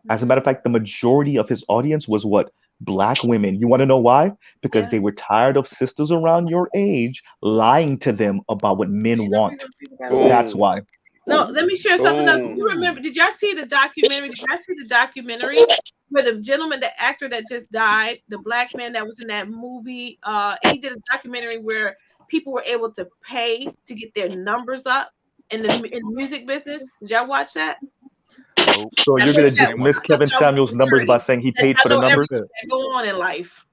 As a matter of fact, the majority of his audience was what? Black women. You want to know why? Because Yeah. they were tired of sisters around your age lying to them about what men want. That's Boom. why. No, let me share something else. Boom. You remember? Did y'all see the documentary? Did y'all see the documentary where the gentleman, the actor that just died, the black man that was in that movie? He did a documentary where people were able to pay to get their numbers up in the music business. Did y'all watch that? Nope. So you're gonna dismiss Kevin Samuels' numbers by saying he paid for the numbers? That go on in life.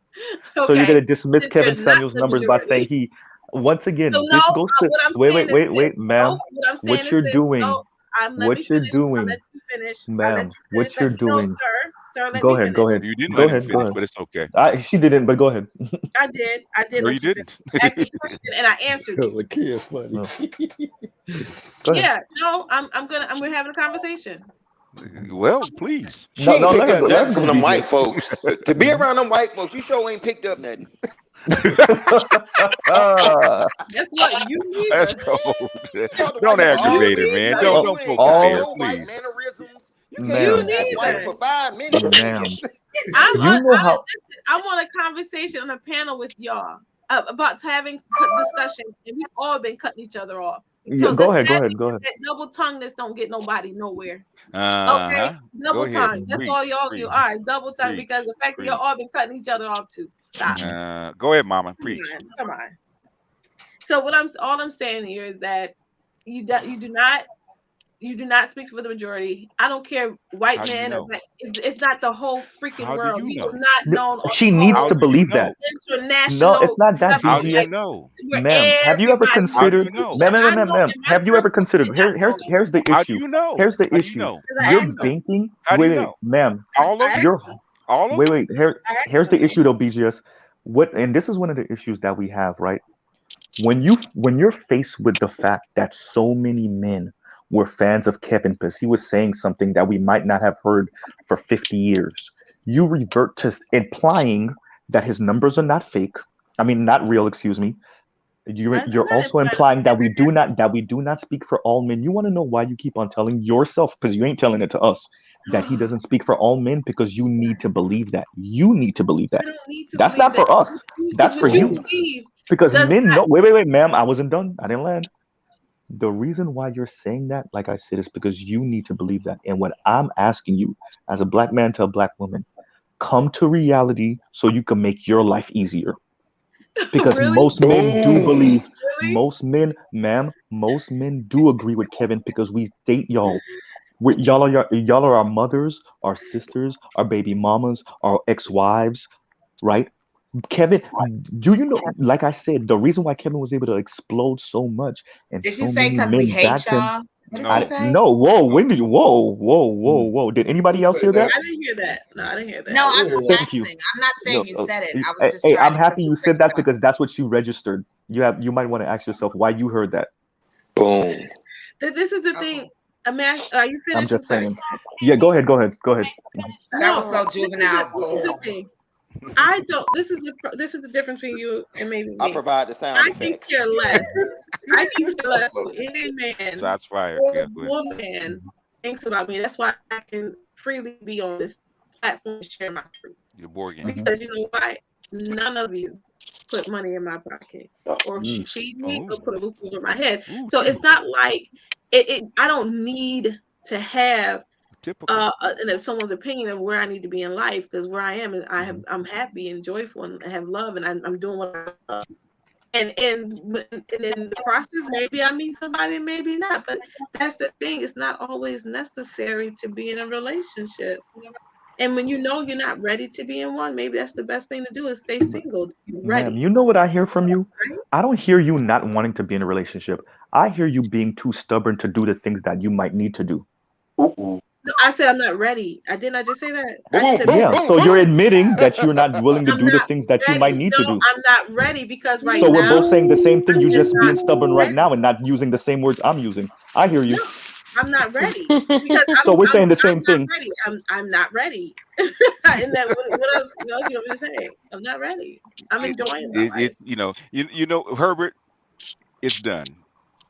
So you're Okay. gonna dismiss Since Kevin you're not Samuels' the numbers by saying majority. he. Once again, So this no, goes to what I'm wait, saying wait, is wait, this. ma'am. No, what I'm saying What is you're this. doing? No, let me What you're finish. I'll doing, let you finish. I'll ma'am? let you finish. What you're Let me know, doing? sir. Sir, let Go me ahead. finish. Go ahead. You didn't Go let him ahead. Go finish, ahead. but it's okay. She didn't, but go ahead. I did. I did No, let you you didn't. finish. Ask me a question and I answered you. Lakia funny. No. Go ahead. Yeah, no, we're having a conversation. Well, please. She No, ain't no, picked up let nothing her from go, them BJ. white folks. To be around them white folks, you sure ain't picked up nothing. Guess what? You That's neither. cold. Talk to Don't white folk all aggravate you it, need, man. buddy. Don't You ain't poke the got bear, no white please. mannerisms. You can't You even Ma'am, act white neither. for 5 minutes. ma'am, I'm you know how. on a conversation on a panel with y'all about having discussion, and we've all been cutting each other off. Yeah, So go this ahead. Go that, ahead. Go ahead. that double tongueness don't get nobody nowhere. Okay, Uh-huh. Go double ahead. tongue. That's Preach. all y'all do. Preach. All right, double tongue Preach. because the fact that y'all Preach. all been cutting each other off too. Stop. Go ahead, Mama. Preach. Come on. So all I'm saying here is that you do not speak for the majority. I don't care, white How do you man or know? black. It's not the whole freaking How do world. you He know? was not known on She the needs whole to believe that. No, international it's not that, level. How do you BGS. know? Where Ma'am, have you ever everybody How do considered, you know? ma'am, I know in my have you ever circle considered, they're not knowing. here's the How do issue. you know? Here's the How do you issue. know? Because I You're asked them. banking, How do you wait, know? ma'am, All of them? you're, All of wait, them? here's the issue though, BGS. And this is one of the issues that we have, right? When you're faced with the fact that so many men were fans of Kevin because he was saying something that we might not have heard for 50 years, you revert to implying that his numbers are not fake. I mean, not real, excuse me. You're also implying that we do not speak for all men. You want to know why you keep on telling yourself, because you ain't telling it to us, that he doesn't speak for all men, because you need to believe that. You need to believe that. I don't need to That's believe not for that. us. That's for What you you. believe Because does men not. know. Wait, ma'am. I wasn't done. I didn't land. The reason why you're saying that, like I said, is because you need to believe that. And what I'm asking you, as a black man to a black woman, come to reality so you can make your life easier. Because Really? most men do believe, Really? most men, ma'am, most men do agree with Kevin because we date y'all. Y'all are our mothers, our sisters, our baby mamas, our ex-wives, right? Kevin, do you know, like I said, the reason why Kevin was able to explode so much and Did so you say many because we men hate backed him. y'all? What did you say? No, whoa, when did you, whoa. Did anybody else hear that? I didn't hear that. No, I didn't hear that. No, I'm just Thank you. asking. I'm not saying you said it. I was just Hey, trying I'm to happy put you some said that things because that's what you registered. You might want to ask yourself why you heard that. Boom. This is the thing. Are you finished? I'm just saying. Yeah, go ahead. That was so juvenile. This is the thing. I don't. This is the difference between you and maybe me. I provide the sound I effects. think you're less. I think you're less what any man Shots fired. or Yeah, go ahead. woman thinks about me. That's why I can freely be on this platform and share my truth. You're Borgian. Because you know why? None of you put money in my pocket or feed me or put a roof over my head. So it's not like it. I don't need to have and if someone's opinion of where I need to be in life, because where I am is I'm happy and joyful and I have love and I'm doing what I love. And in the process, maybe I meet somebody, maybe not. But that's the thing; it's not always necessary to be in a relationship. And when you know you're not ready to be in one, maybe that's the best thing to do is stay single, to be Ma'am, ready. you know what I hear from you? Right? I don't hear you not wanting to be in a relationship. I hear you being too stubborn to do the things that you might need to do. No, I said I'm not ready. Didn't I just say that? Yeah, so you're admitting that you're not willing to I'm do the not things that you might ready. need No, to do. I'm not ready because right So we're now both saying the same thing. I'm You just not being stubborn right ready. now and not using the same words I'm using. I hear you. No, I'm not ready because So we're saying the same I'm thing. not ready. I'm not ready. And then what else you want me to say? I'm not ready. I'm enjoying my life. You know, Herbert, it's done.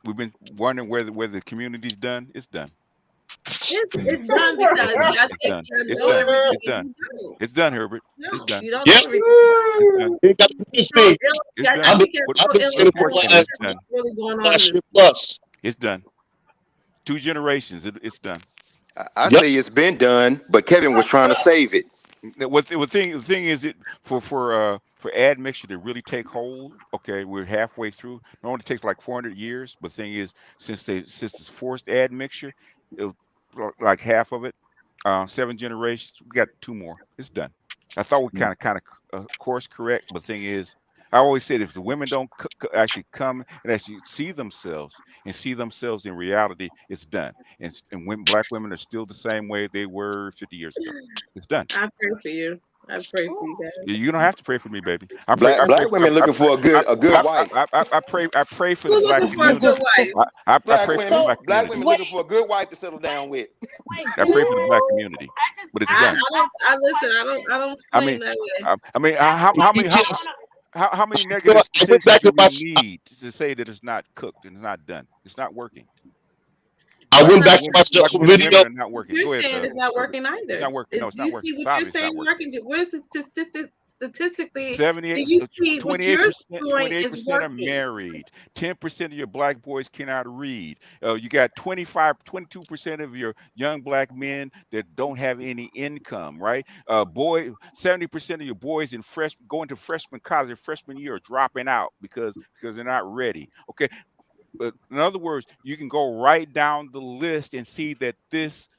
We've been wondering where the community's done. It's done. It's done because I It's think done. I It's know done. everything It's done. you do. It's done, Herbert. No, It's done. you don't know everything. It's done. You got to It's me. done. I've been What's working? It's done. What's really going on last in year this plus. It's done. 2 generations. It's done. I say it's been done, but Kevin was trying to save it. The thing is, it for admixture to really take hold. Okay, we're halfway through. It only takes like 400 years. But the thing is, since it's forced admixture, like half of it, 7 generations. We got 2 more. It's done. I thought we kind of course correct. But the thing is, I always said if the women don't actually come and actually see themselves in reality, it's done. And when black women are still the same way they were 50 years ago, it's done. I pray for you. I pray for you guys. You don't have to pray for me, baby. Black women looking for a good wife. I pray for the black community. I pray for the black Black community. women looking for a good wife to settle down with. I pray for the black community, but it's done. I don't swing that way. I mean, how many negative statistics do we need to say that it's not cooked and it's not done? It's not working. I went back to my video. Women are not working. You're Go ahead, saying it's not working either. It's not working. No, it's not working. You see what you're saying working? What is it statistically? 78, you see what you're doing is 28% are working. married. 10% of your black boys cannot read. You got 22% of your young black men that don't have any income, right? 70% of your boys in going to freshman college, their freshman year, are dropping out because they're not ready. Okay. But in other words, you can go right down the list and see that this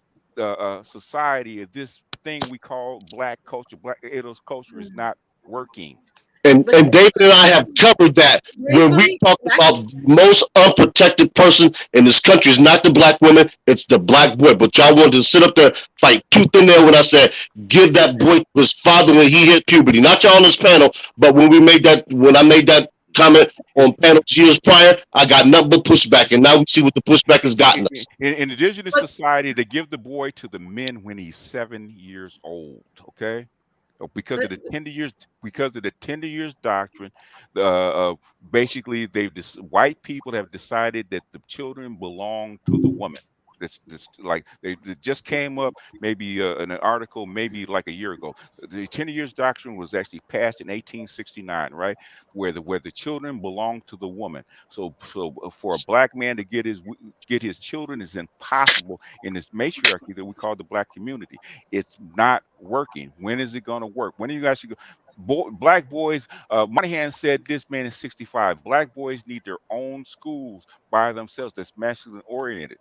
society, or this thing we call black culture, black Edo's culture, is not working. And David and I have covered that when we talk about most unprotected person in this country is not the black women, it's the black boy. But y'all wanted to sit up there, fight tooth and nail when I said, give that boy to his father when he hit puberty. Not y'all on this panel, but when I made that comment on panels years prior, I got nothing but pushback, and now we see what the pushback has gotten us. In indigenous society, they give the boy to the men when he's 7 years old. Okay, because of the tender years doctrine. Basically, white people have decided that the children belong to the woman. This like they just came up maybe in an article maybe like a year ago. The 10 years doctrine was actually passed in 1869, right? Where the children belong to the woman. So for a black man to get his children is impossible in this matriarchy that we call the black community. It's not working. When is it going to work? When are you guys go? Black boys, Moynihan said this man is 65. Black boys need their own schools by themselves that's masculine oriented.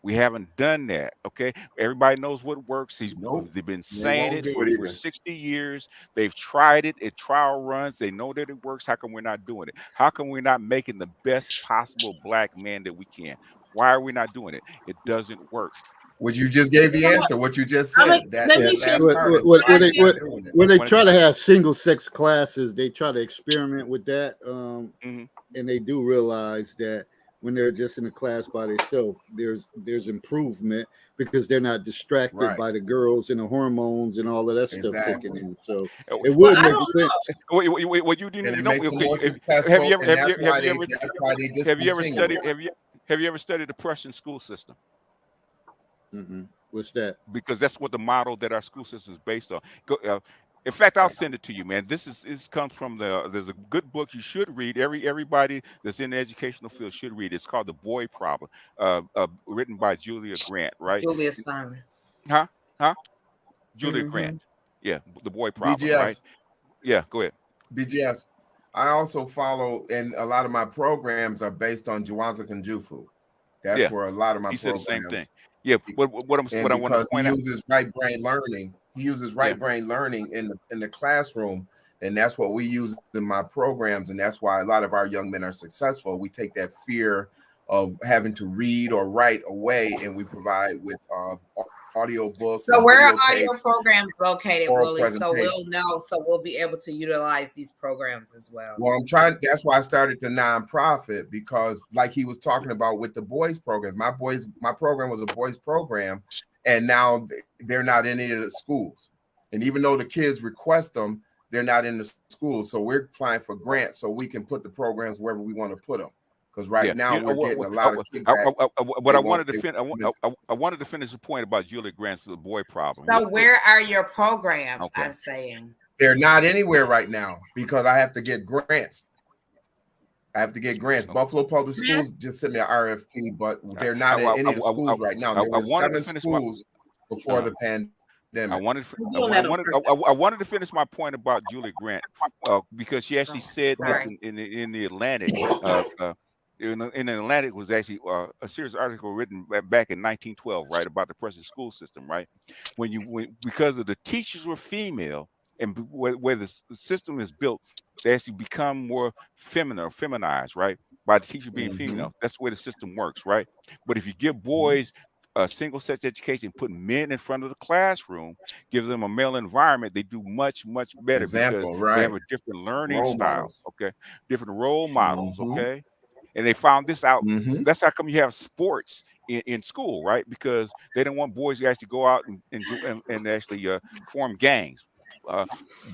We haven't done that. Okay, everybody knows what works. They've been saying it for 60 years. They've tried it at trial runs. They know that it works. How come we're not doing it? How come we're not making the best possible black man that we can? Why are we not doing it? It doesn't work. What you just gave the answer. What you just said. When they try to have single sex classes, they try to experiment with that, and they do realize that when they're just in a class by themselves, there's improvement because they're not distracted by the girls and the hormones and all of that stuff kicking in. So it would make sense. What you didn't know? Have you ever studied the Prussian school system? What's that? Because that's what the model that our school system is based on. In fact, I'll send it to you, man. This comes from there's a good book you should read. Everybody that's in the educational field should read it. It's called The Boy Problem, written by Julia Grant, right? Julia Simon. Julia Grant. Yeah, The Boy Problem, BGS. right? Yeah, go ahead. BGS. I also follow, and a lot of my programs are based on Jawaza Kunjufu. That's where a lot of my programs. Said the same thing. Yeah, what I want to point out. He uses right brain learning. He uses right brain learning in the classroom, and that's what we use in my programs, and that's why a lot of our young men are successful. We take that fear of having to read or write away, and we provide with audio books. So and where are videotapes, your programs located, oral Willie? So we'll presentation. know. So we'll be able to utilize these programs as well. Well, I'm trying. That's why I started the nonprofit, because, like he was talking about with the boys program, my program was a boys program, and now they're not in any of the schools. And even though the kids request them, they're not in the schools. So we're applying for grants so we can put the programs wherever we want to put them. Because now we're getting a lot of kickback. But I wanted to finish the point about Julie Grant's the boy problem. So where are your programs? Okay. I'm saying they're not anywhere right now because I have to get grants. Buffalo Public Schools just sent me an RFP, but they're not in any of the schools right now. There were 7 schools before the pandemic. I wanted to finish my point about Julie Grant because she actually said this in the Atlantic. In the Atlantic was actually a serious article written back in 1912, right, about the present school system, right? Because of the teachers were female and where the system is built, they actually become more feminine or feminized, right? By the teacher being female, that's the way the system works, right? But if you give boys a single sex education, put men in front of the classroom, give them a male environment, they do much better because they have a different learning style, okay, different role models, okay. And they found this out. That's how come you have sports in school, right? Because they don't want boys to actually go out and actually form gangs.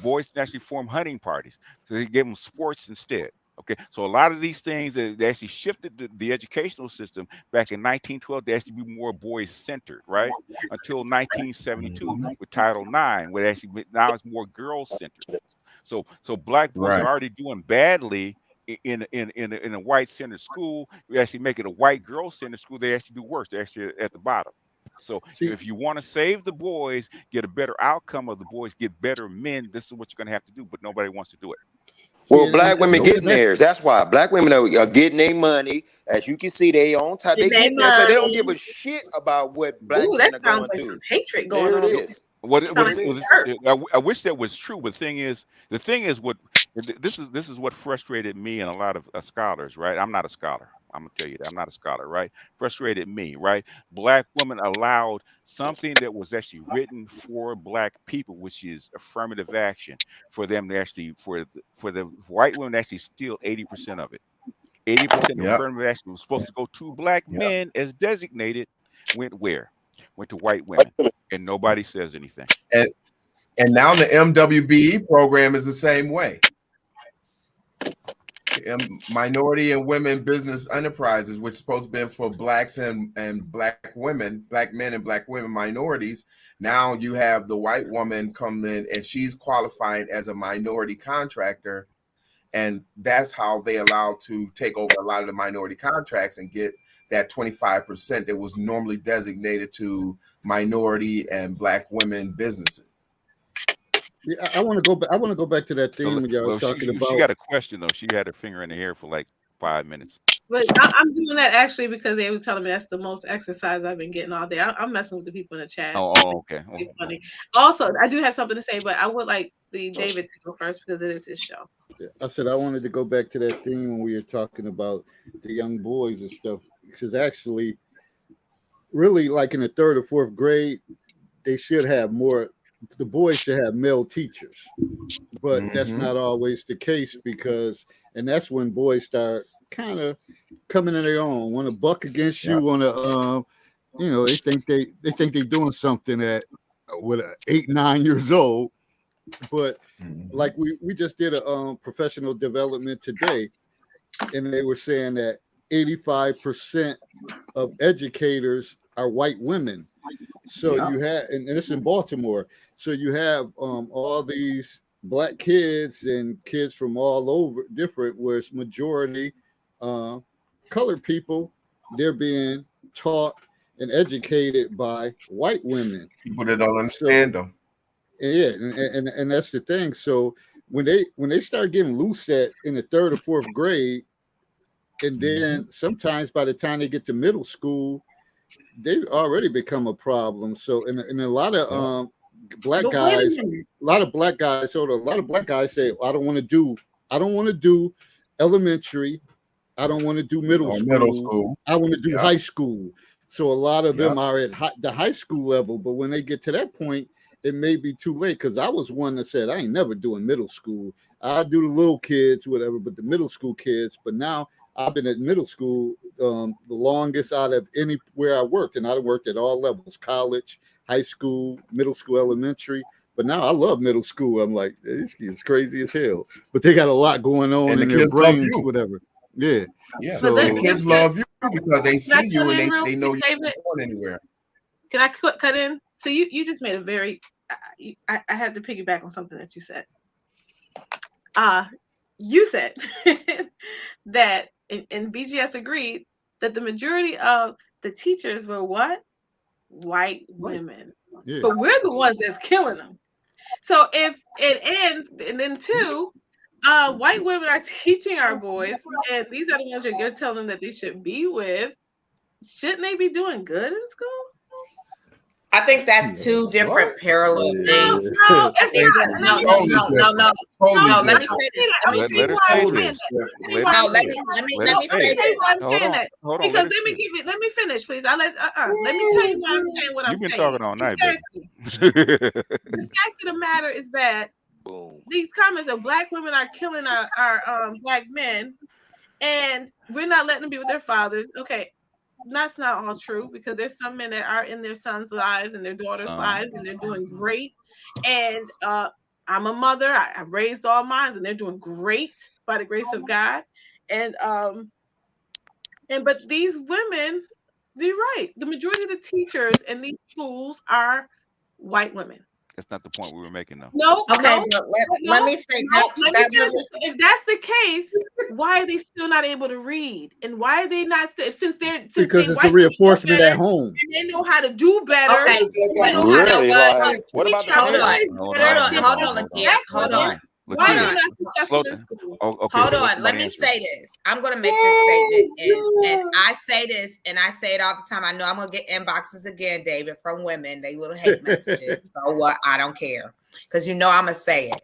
Boys can actually form hunting parties. So they give them sports instead. Okay, so a lot of these things they actually shifted the educational system back in 1912 to actually be more boys centered, right? Until 1972 with Title IX, where actually now it's more girls centered. So black boys are already doing badly in a white centered school. We actually make it a white girl centered school. They actually do worse. They're actually at the bottom. So if you want to save the boys, get a better outcome of the boys, get better men, this is what you're going to have to do. But nobody wants to do it. Well, black women getting theirs. That's why black women are getting their money. As you can see, they on top. They getting there, so they don't give a shit about what black men are going through. Some hatred going on. There it is. I wish that was true, but the thing is what this is what frustrated me and a lot of scholars, right? I'm not a scholar. I'm gonna tell you that I'm not a scholar, right? Frustrated me, right? Black women allowed something that was actually written for black people, which is affirmative action, for them to actually for the white women to actually steal 80% of it. 80% of affirmative action was supposed to go to black men as designated. Went where? Went to white women, and nobody says anything. And now the MWBE program is the same way. Minority and Women Business Enterprises, which is supposed to be for blacks and black women, black men and black women minorities. Now you have the white woman come in and she's qualified as a minority contractor. And that's how they allowed to take over a lot of the minority contracts and get that 25% that was normally designated to minority and black women businesses. Yeah, I want to go back. I want to go back to that thing I was talking about. She got a question though. She had her finger in the air for like 5 minutes. But I'm doing that actually because they were telling me that's the most exercise I've been getting all day. I'm messing with the people in the chat. Oh, okay. Funny. Also, I do have something to say, but I would like David to go first because it is his show. I said I wanted to go back to that thing when we were talking about the young boys and stuff, because actually, really, like in the 3rd or 4th grade, they should have more. The boys should have male teachers, but that's not always the case and that's when boys start kind of coming in their own, want to buck against you, want to, they think they're doing something at 8, 9 years old. But like we just did a professional development today, and they were saying that 85% of educators are white women. So you have, and it's in Baltimore. So you have all these black kids and kids from all over different, where it's majority colored people. They're being taught and educated by white women. People that don't understand them. Yeah, and that's the thing. So when they start getting loose in the 3rd or 4th grade, and then sometimes by the time they get to middle school, they already become a problem. So in a lot of black But wait a guys, minute. a lot of black guys. So a lot of black guys say, I don't want to do elementary. I don't want to do middle school. I want to do high school. So a lot of them are at the high school level. But when they get to that point, it may be too late. Because I was one that said, I ain't never doing middle school. I do the little kids, whatever, but the middle school kids. But now I've been at middle school the longest out of anywhere I worked. And I worked at all levels, college, high school, middle school, elementary. But now I love middle school. I'm like, this is crazy as hell. But they got a lot going on And in the their kids love brains, you. whatever. Yeah. Yeah. So, The kids love you because they Can I see you cut and in real they know quick, you're David? not going anywhere. Can I cut in? So you just made a very, I had to piggyback on something that you said. You said that, and BGS agreed, that the majority of the teachers were what? White women. Yeah. But we're the ones that's killing them. So if and then two, white women are teaching our boys, and these are the ones you're telling them that they should be with. Shouldn't they be doing good in school? I think that's two different parallel things. No, I think no. Let me say this. Let me tell you why I'm saying that. Let me say this. Hold on. Because let me finish, please. Let me tell you why I'm saying what I'm saying. You've been talking all night, exactly. The fact of the matter is that these comments of black women are killing our black men, and we're not letting them be with their fathers. Okay. That's not all true, because there's some men that are in their sons' lives and their daughters' lives, and they're doing great. And I'm a mother. I raised all mine, and they're doing great by the grace of God. And but these women, you're right. The majority of the teachers in these schools are white women. That's not the point we were making, though. No, okay, no, let me say that. If that's the case, why are they still not able to read? And why are they not? Since because it's the reinforcement at home. And they know how to do better. Okay, really? Like, what about the Hold on. Why are they not successful in school? Hold on. Let me say this. I'm going to make this statement. And I say this, and I say it all the time. I know I'm going to get inboxes again, David, from women. They little hate messages. So what? I don't care. Because you know I'm going to say it.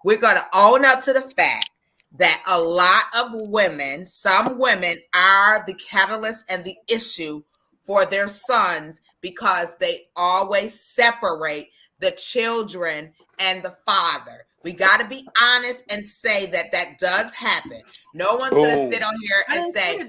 We're going to own up to the fact that a lot of women, some women, are the catalyst and the issue for their sons, because they always separate the children and the father. We got to be honest and say that that does happen. No one's going to sit on here and say,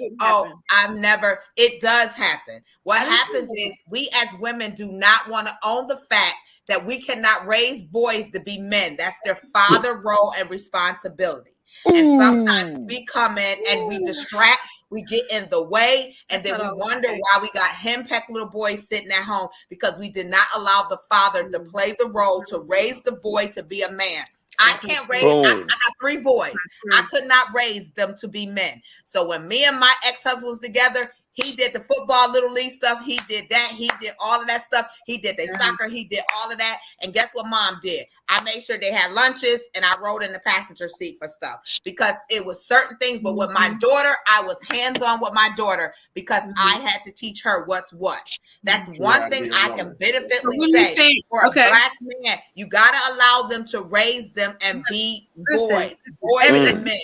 it does happen. What happens is we as women do not want to own the fact that we cannot raise boys to be men. That's their father role and responsibility. And sometimes we come in and we distract, we get in the way, and then we wonder why we got henpecked little boys sitting at home, because we did not allow the father to play the role to raise the boy to be a man. I can't raise, I got 3 boys. I could not raise them to be men. So when me and my ex-husband was together, he did the football little league stuff. He did that. He did all of that stuff. He did the soccer. He did all of that. And guess what mom did? I made sure they had lunches, and I rode in the passenger seat for stuff, because it was certain things. But with my daughter, I was hands-on with my daughter, because I had to teach her what's what. That's one thing I can beneficially say. For a black man, you got to allow them to raise them and be boys. Boys and men.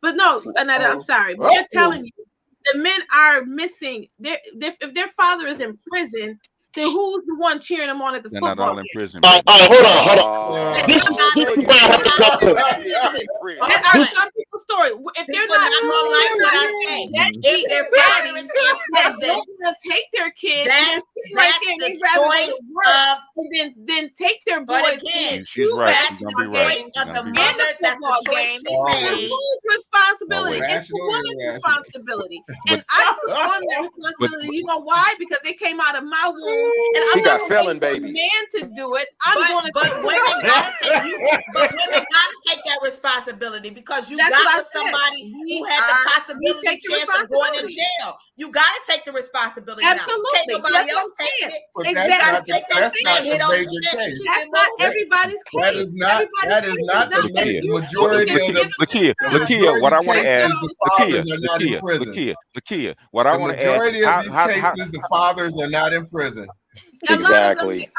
But no, Annette, I'm sorry. But they're telling you the men are missing. If their father is in prison, then who's the one cheering them on at the football game? They're not all in prison. Hold on. This is where I have to go. That are some people's story. If they're not gonna like what I say, if their father is in prison, they're gonna take their kids and sit right there and they'd rather go to work and then take their boys. And she's right. She's gonna be right. Of the mother, that's the choice she made. Whose responsibility? It's the woman's responsibility. And I took on that responsibility. You know why? Because they came out of my womb. And she I'm got not felon going baby. Man to do it. Women gotta take that responsibility, because you got with somebody who had the possibility chance of going in jail. You got to take the responsibility. Absolutely. Now. Nobody else take it. Exactly. That's not everybody's case. That is not the majority of the Lakia, what I want to ask, Lakia, what I want to ask, majority of these cases, the fathers are not in prison. Exactly.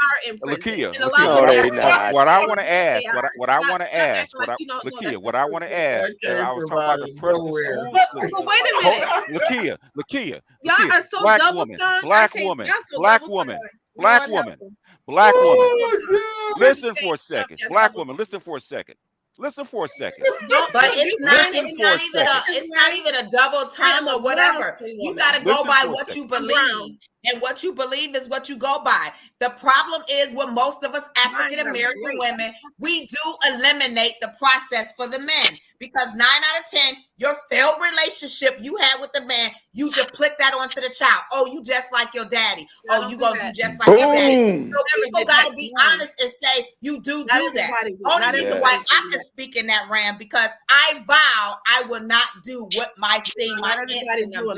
Lakia, No, they not. what I want to ask, what I want to ask, Lakia, what I want to ask, I was talking about the present school But wait a minute. Lakia, Y'all are so black double woman, tongued. black woman, black woman, black woman, black woman. Listen for a second, black woman. Listen for a second. Listen for a second. But it's not even a double tongue or whatever. You got to go by what you believe. And what you believe is what you go by. The problem is with most of us African American women, we do eliminate the process for the men, because 9 out of 10, your failed relationship you had with the man, you deplete that onto the child. Oh, you just like your daddy. Oh, you gonna do just like your daddy. So people got to be honest and say you do that. Only reason why I can speak in that realm, because I vow I will not do what my aunts and them do,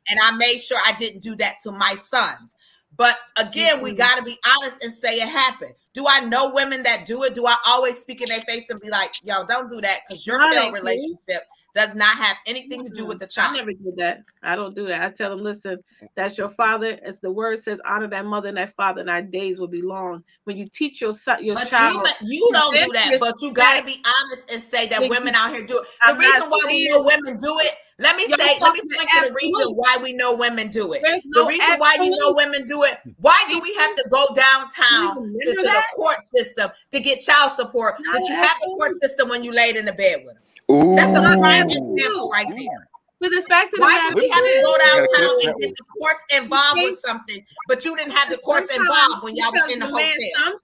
and I made sure I didn't do that to my sons. But again, we got to be honest and say it happened. Do I know women that do it? Do I always speak in their face and be like, yo, don't do that, because your failed relationship does not have anything to do with the child? I never do that. I don't do that. I tell them, listen, that's your father. As the word says, honor that mother and that father, and our days will be long. When you teach your child, you don't do that. But you got to be honest and say that women out here do it. The reason why we know women do it, let me point to the reason why we know women do it. The reason why you know women do it, why do we have to go downtown to the court system to get child support? That you have the court system when you laid in the bed with them. Ooh. That's a prime example right there. But the fact of the matter, we have to go downtown and get the courts involved with something, but you didn't have the courts involved when y'all was in the hotel,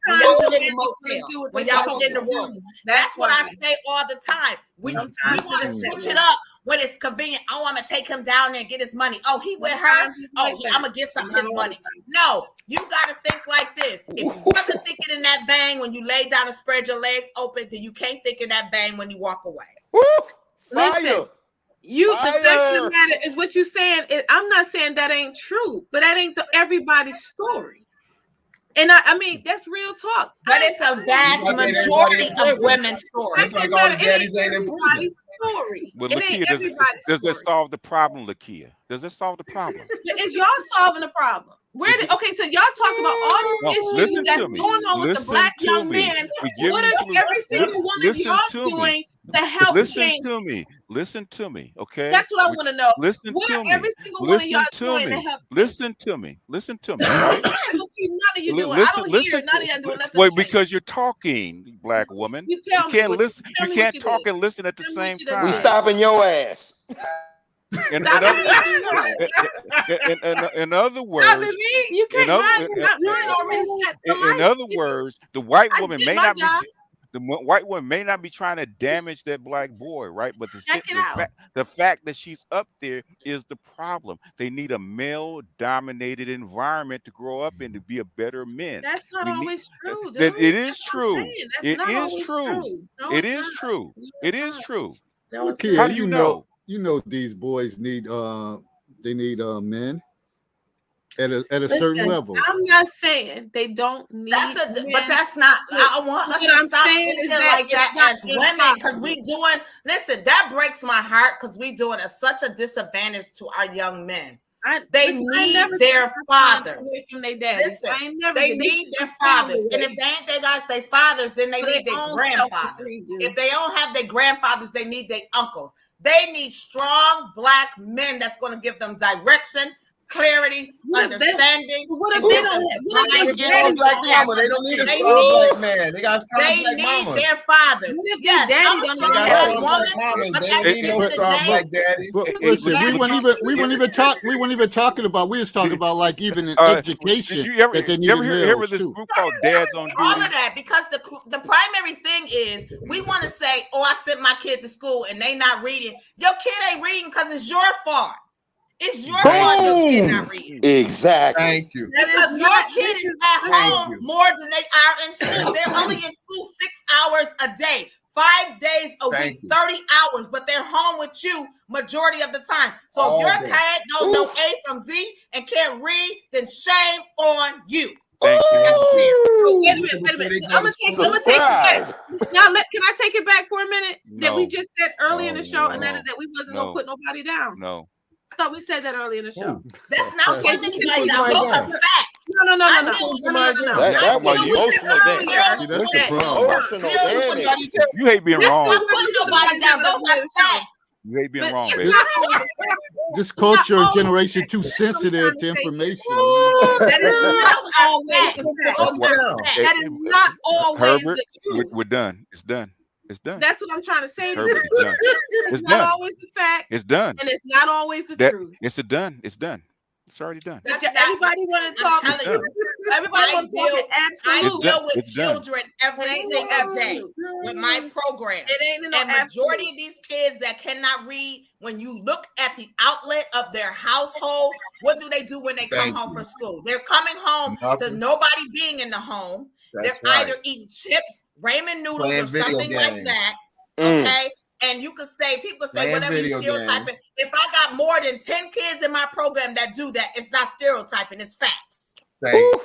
when y'all was in the motel, when y'all was in the room. That's what I say all the time. We want to switch it up when it's convenient. Oh, I'm gonna take him down there and get his money. Oh, he with her. Oh, I'm gonna get some of his money. No, you gotta think like this. If you wasn't thinking in that bang when you lay down and spread your legs open, then you can't think in that bang when you walk away. Listen, the fact of the matter is what you're saying. I'm not saying that ain't true, but that ain't everybody's story. And I mean, that's real talk. But it's a vast majority of women's stories. It's like all the daddies ain't in prison. Story. Well, Lakia, does that solve the problem, Lakia? Does that solve the problem? Is y'all solving the problem? Okay, so y'all talk about all these issues that's going on with the black young man. What is every single one of y'all doing to help change? Listen to me, okay? That's what I want to know. Listen what to are me. every single one of y'all doing to help? Listen to me. I don't see none of you doing. I don't hear none of y'all doing nothing. Wait, because you're talking, black woman. You can't listen. You can't talk and listen at the same time. We stopping your ass. In other words, in other words, the white woman may not be. The white woman may not be trying to damage that black boy, right? But the fact that she's up there is the problem. They need a male-dominated environment to grow up in to be a better man. That's not always true. It is true. It is true. It is true. It is true. How do you know? You know these boys need they need men at a certain level. I'm not saying they don't need but that's not. I want us to stop thinking like that as women, because we doing. Listen, that breaks my heart, because we doing such a disadvantage to our young men. They need their fathers. Listen, they need their fathers, and if they got their fathers, then they need their grandfathers. If they don't have their grandfathers, they need their uncles. They need strong black men that's going to give them direction, clarity, understanding. What if they don't have strong black mama? They don't need a strong black man. They got strong black mamas. They need their fathers. Yes, I'm a strong black woman. They don't need no strong black daddies. Listen, we weren't even talking about. We was talking about like even in education. You ever hear of this group called Dads on Duty? All of that, because the primary thing is we want to say, oh, I sent my kid to school and they not reading. Your kid ain't reading because it's your fault. It's your fault your kid not reading. Exactly. Thank you. Because your kid is at home more than they are in school. They're only in school 6 hours a day, 5 days a week, 30 hours, but they're home with you majority of the time. So if your kid don't know A from Z and can't read, then shame on you. Thank you. Wait a minute. I'm gonna take it back. Now, can I take it back for a minute? No. That we just said early in the show, and that we wasn't gonna put nobody down. No. I thought we said that early in the show. That's not putting anybody down. Those are facts. No. That was emotional damage. That's the problem. Emotional damage. You hate being wrong. Let's not put nobody down. Those are facts. You hate being wrong, baby. This culture of generation too sensitive to information. That is not always Herbert, the truth. we're done. It's done. It's done. That's what I'm trying to say. Herbert, it's done. It's not always the fact. It's done. And it's not always the truth. It's done. It's done. It's already done. Everybody want to talk. Everybody want to talk. I Absolutely. deal with children every single day with my program. And majority of these kids that cannot read, when you look at the outlet of their household, what do they do when they come home from school? They're coming home to nobody being in the home. They're either eating chips, ramen noodles, or something like that. Okay. And you could say, people say, whatever you stereotyping. If I got more than 10 kids in my program that do that, it's not stereotyping, it's facts. Thank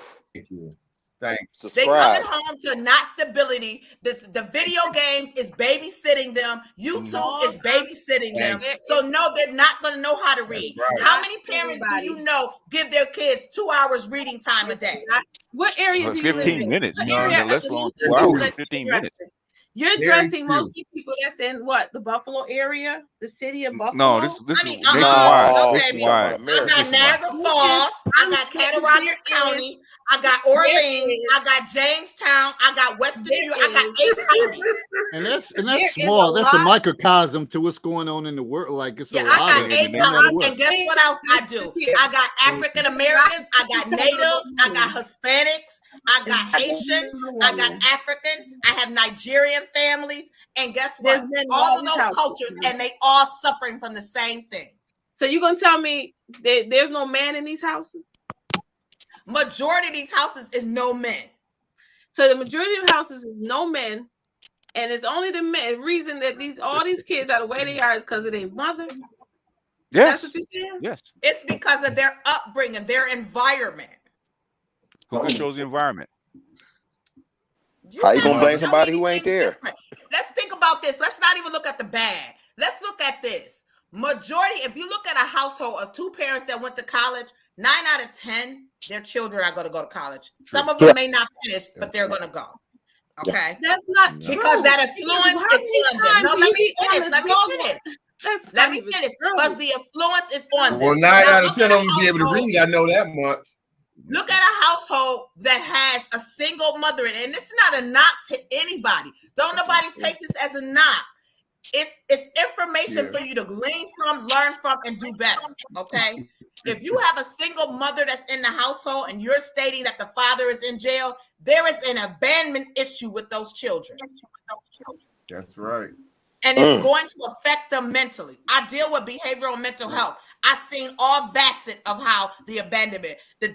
you. Thanks. They coming home to not stability. The video games is babysitting them. YouTube is babysitting them. So no, they're not going to know how to read. Right. How many parents do you know give their kids 2 hours reading time a day? What area do you live in? 15 minutes. What No, area less of the long. Houston 2 hours, that 15 you're minutes. You're Very addressing few. mostly people that's in what? The Buffalo area? The city of Buffalo? No, this is nationwide. I got Niagara Falls. I got Cattaraugus County. I got Orleans. I got Jamestown. I got Western New York. I got 8 counties. And that's small. That's a microcosm to what's going on in the world. Like it's Yeah, a I lot got of 8 it, no matter counties. what. And guess what else I do? I got African Americans. I got Natives. I got Hispanics. I got Haitian. I got African. I have Nigerian families. And guess what? All of those cultures, and they all suffering from the same thing. So you're going to tell me there's no man in these houses? Majority of these houses is no men. So the majority of houses is no men, and it's only the men. Reason that all these kids are the way they are is because of their mother. Yes. That's what you're saying? Yes. It's because of their upbringing, their environment. Who controls the environment? How you gonna blame somebody who ain't there? Let's think about this. Let's not even look at the bad. Let's look at this. Majority, if you look at a household of 2 parents that went to college, 9 out of 10, their children are going to go to college. Some of them may not finish, but they're going to go. Okay? That's not because true. that influence is on them. No, let me finish. Let me finish. Because the influence is on them. Well, 9 out of 10 of them be able to read. I know that much. Look at a household that has a single mother in it. And this is not a knock to anybody. Don't nobody take this as a knock. It's information for you to glean from, learn from, and do better. Okay. If you have a single mother that's in the household and you're stating that the father is in jail, there is an abandonment issue with those children. That's right. And it's going to affect them mentally. I deal with behavioral mental health. I've seen all facets of how the abandonment, the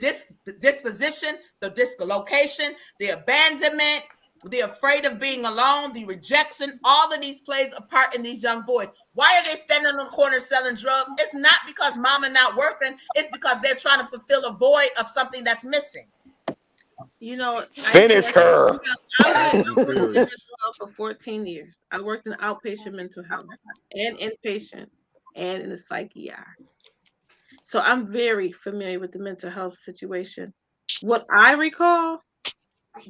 disposition, the dislocation, the abandonment, the afraid of being alone, the rejection, all of these plays a part in these young boys. Why are they standing on the corner selling drugs? It's not because mama not working. It's because they're trying to fulfill a void of something that's missing. You know, Finish her. I worked in mental health for 14 years. I worked in outpatient mental health and inpatient and in the psych ER. So I'm very familiar with the mental health situation. What I recall,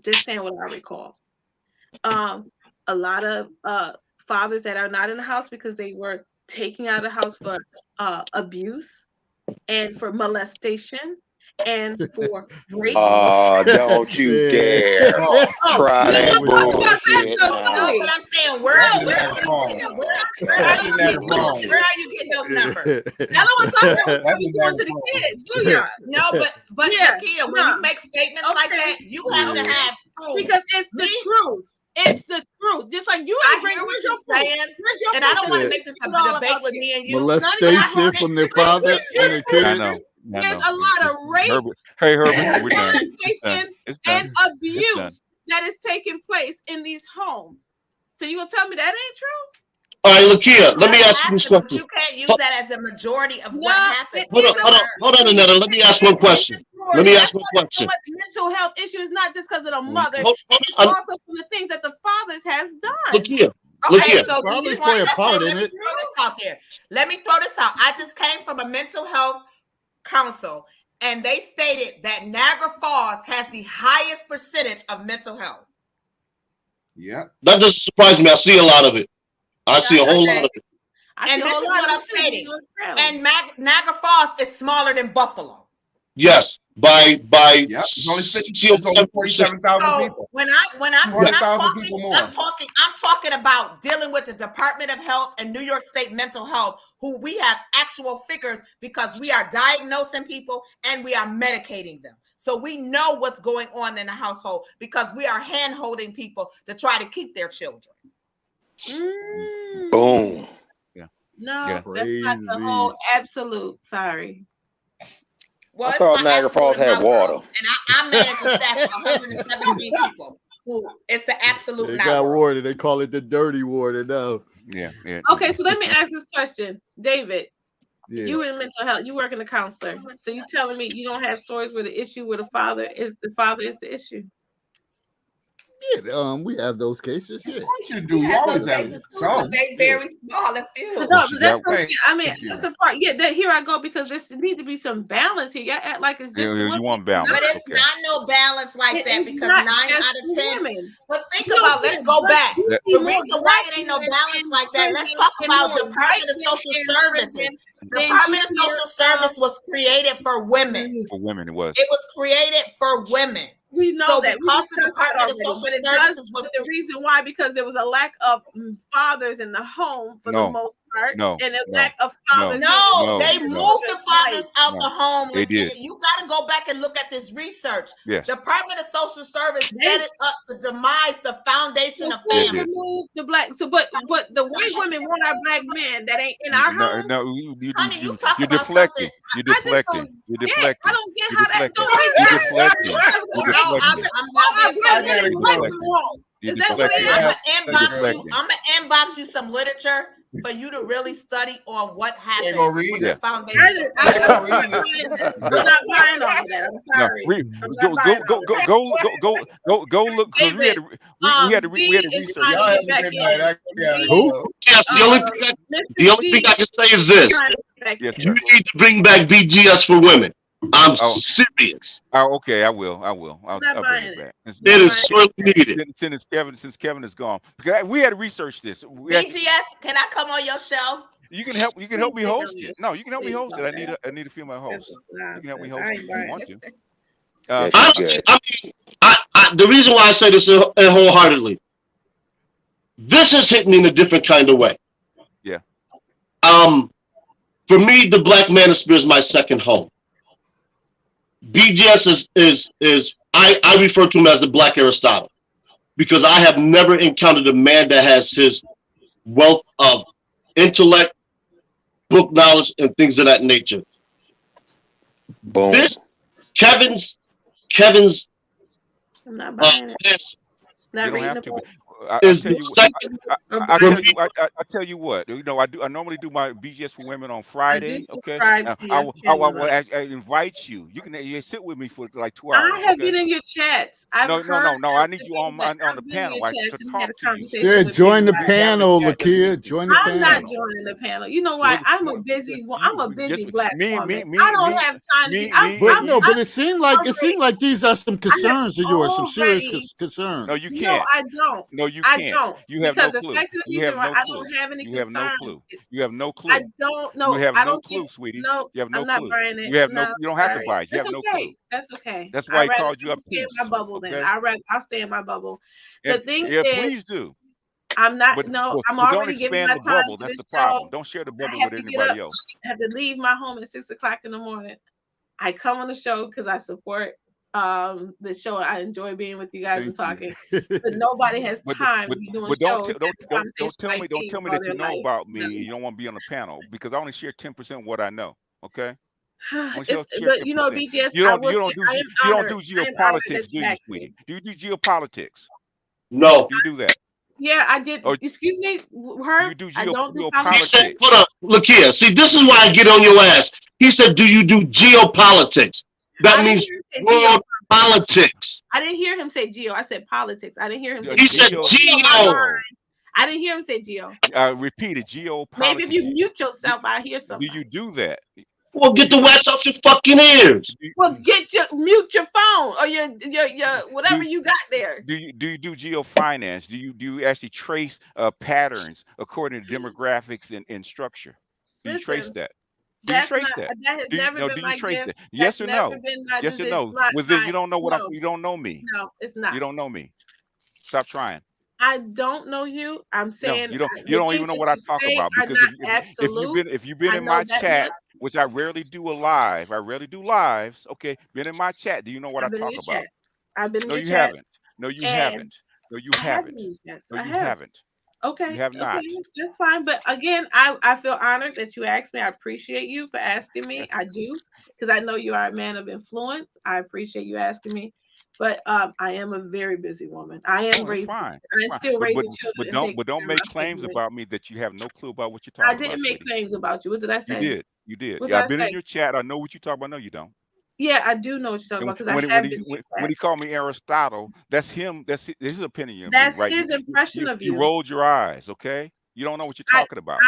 just saying what I recall, a lot of fathers that are not in the house because they were taken out of the house for abuse and for molestation and for rape. Oh, don't you dare try that bullshit. No, but I'm saying, where are you getting those numbers? I don't want to talk about what you doing to the kids, do you? No, but Nakia, when you make statements like that, you have to have proof. Because it's the truth. It's the truth. Just like you ain't bring what you're saying. And I don't want to make this a debate with me and you. Molestation from their father and their kids. I know. There's a lot of rape, Hey, Herbert, we're done. and abuse that is taking place in these homes. So you gonna tell me that ain't true? All right, Lakia, let me ask you this question. You can't use that as a majority of what happens. Hold on, Annetta. Let me ask one question. Let me ask one question. Mental health issues not just because of the mother, it's also from the things that the fathers has done. Lakia. Okay, so Probably play a part in it. Let me throw this out. I just came from a mental health council, and they stated that Niagara Falls has the highest percentage of mental health. Yeah. That doesn't surprise me. I see a lot of it. I see a whole lot of it. And this is what I'm stating. And Niagara Falls is smaller than Buffalo. Yes, by yep. It's only 47,000 people. When I'm talking, I'm talking about dealing with the Department of Health and New York State Mental Health, who we have actual figures because we are diagnosing people and we are medicating them. So we know what's going on in the household because we are hand-holding people to try to keep their children. Boom. No, that's not the whole absolute. Sorry. Well, I thought Niagara Falls had water. And I manage a staff of 117 people. It's the absolute. They got water. They call it the dirty water now. Yeah. Okay, so let me ask this question, David. Yeah. You in mental health. You work in a counselor. So you telling me you don't have stories where the issue with the father is the issue? Yeah, we have those cases. Yeah, of course you do. You always have some. They very small and few. No, but that's what I mean. That's the part. Yeah, here I go because there needs to be some balance here. You act like it's just you want balance, but it's not no balance like that because 9 out of 10. But think about. Let's go back. The reason why it ain't no balance like that. Let's talk about Department of Social Services. Department of Social Service was created for women. For women, it was. It was created for women. We know so that because the Department of Social Services was the reason why, because there was a lack of fathers in the home for the most part, and a lack of fathers. They moved the fathers out the home. They did. You got to go back and look at this research. Yes. Department of Social Service set it up to demise the foundation of family. The black, but the white women want our black men that ain't in our home. No, honey, you're deflecting. You're deflecting. You're deflecting. I don't get how that don't You're deflecting. I'm gonna inbox you some literature for you to really study on what happened with the foundation. I'm not buying all that. I'm sorry. Go look. We had to research. Who? Yes, the only thing I can say is this: you need to bring back BGS for women. I'm serious. Oh, okay. I will. I'll bring it back. It is so needed. Since Kevin is gone, because we had to research this. BGS, can I come on your show? You can help. You can help me host it. No, you can help me host it. I need a female host. You can help me host it if you want to. The reason why I say this wholeheartedly, this has hit me in a different kind of way. Yeah. For me, the Black Manosphere is my second home. BGS is I refer to him as the Black Aristotle, because I have never encountered a man that has his wealth of intellect, book knowledge, and things of that nature. Boom. This Kevin's I'm not buying it. Not reading the book. I tell you what. You know, I normally do my BGS for women on Friday. Okay, I will invite you. You can sit with me for like 2 hours. I have been in your chats. No. I need you on the panel to talk to you. Yeah, join the panel, Lakia. Join the panel. I'm not joining the panel. You know why? I'm a busy black woman. I don't have time to. But it seemed like these are some concerns of yours, some serious concerns. No, you can't. No, I don't. No, you can't. I don't. You have no clue. You have no clue. I don't have any concerns. No clue. You have no clue. I don't know. You have no clue, sweetie. No, you have no I'm not clue. buying it. You have no. You don't have to buy it. You have no clue. That's okay. That's why he called you up. I'll stay in my bubble then. I'll stay in my bubble. The thing is, please do. I'm not. I'm already giving my time to That's this the problem. show. Don't share the bubble with anybody else. I have to leave my home at 6 o'clock in the morning. I come on the show because I support the show. I enjoy being with you guys and talking, but nobody has time to be doing shows. Don't tell me that you know about me. And you don't want to be on the panel because I only share 10% of what I know. Okay. But you know, BGS, you don't do geopolitics, do you, sweetie? Do you do geopolitics? No. Do you do that? Yeah, I did. Excuse me, you do I don't do geopolitics. He said, hold up, look here. See, this is why I get on your ass. He said, "Do you do geopolitics?" That means world politics. I didn't hear him say geo. I said politics. I didn't hear him say he said geo. I didn't hear him say geo. Repeat it, geopolitics. Maybe if you mute yourself, I hear something. Do you do that? Well, get the wax out your fucking ears. Well, mute your phone or your whatever you got there. Do you do geofinance? Do you actually trace patterns according to demographics and structure? Do you trace that? Do you trace that? That has never been my gift. Yes or no? Yes or no? Well, then you don't know what you don't know me. No, it's not. You don't know me. Stop trying. I don't know you. I'm saying no, you don't even know what I talk about, because if you've been in my chat, which I rarely do live, I rarely do lives. Okay, been in my chat. Do you know what I talk about? I've been in your chat. No, you haven't. No, you haven't. No, you haven't. Okay. You have not. Okay, that's fine. But again, I feel honored that you asked me. I appreciate you for asking me. I do, because I know you are a man of influence. I appreciate you asking me. But I am a very busy woman. I am raising. I'm still raising children. But don't make claims about me that you have no clue about what you're talking about. I didn't make claims about you. What did I say? You did. Yeah, I've been in your chat. I know what you talk about. No, you don't. Yeah, I do know what you're talking about, because when he called me Aristotle, that's him. That's his opinion. That's right? his impression of you. You rolled your eyes. Okay, you don't know what you're talking about.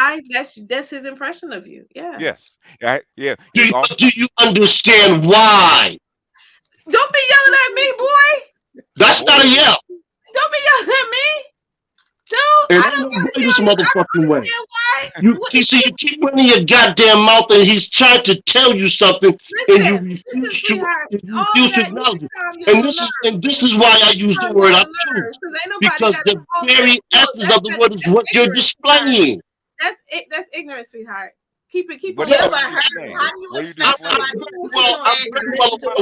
That's his impression of you. Yeah. Yes. Yeah. Do you understand why? Don't be yelling at me, boy. That's not a yell. Don't be yelling at me. Dude, I don't know this motherfucking way. You keep running your goddamn mouth, and he's trying to tell you something, and you refuse to acknowledge it. And this is why I use the word obtuse, because the very essence of the word is what you're displaying. That's ignorant, sweetheart. Keep on. Yeah, but how do you expect somebody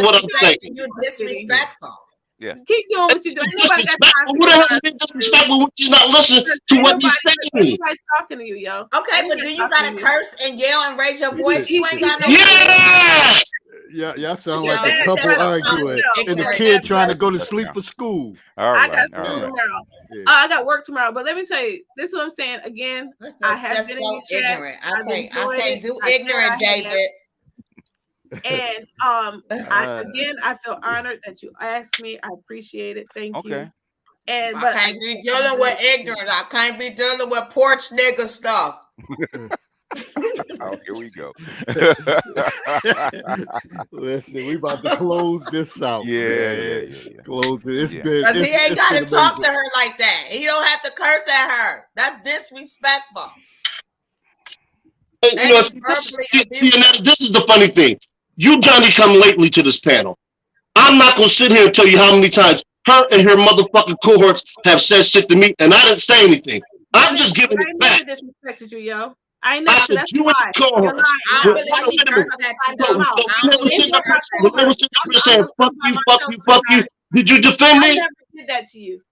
what I'm saying? You're disrespectful. Yeah. Keep doing what you're doing. What the hell is being disrespectful when she's not listening to what he's saying? Nobody's talking to you, yo. Okay, but do you gotta curse and yell and raise your voice? You ain't got no. Yes. Yeah, sound like a couple arguing and the kid trying to go to sleep for school. I got school tomorrow. I got work tomorrow. But let me tell you, this is what I'm saying. Again, I have been so ignorant. I can't do ignorant, David. And I feel honored that you asked me. I appreciate it. Thank you. And I can't be dealing with ignorance. I can't be dealing with porch nigga stuff. Oh, here we go. Listen, we about to close this out. Yeah. Close it. It's been. Because he ain't got to talk to her like that. He don't have to curse at her. That's disrespectful. This is the funny thing. You, Johnny, come lately to this panel. I'm not going to sit here and tell you how many times her and her motherfucking cohorts have said shit to me, and I didn't say anything. I'm just giving it back. I never disrespected you, yo. I never said that's you why. Cohorts. I believe he cursed at you. Fuck you. Did you defend me? I never did that to you.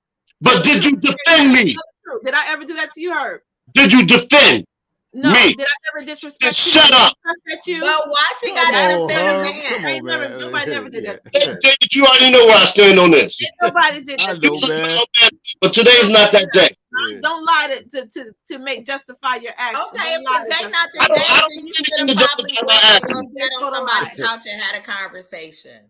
But did you defend me? Did I ever do that to you, Herb? Did you defend? No, me. Did I ever disrespect you? Shut up. You? Well, why she got to defend a man? Nobody never did that to you. David, you already know where I stand on this. Nobody did that to you. Man. But today's not that day. Don't lie to make justify your actions. Okay, if today not the day, then you should have probably sat on somebody's couch and had a conversation.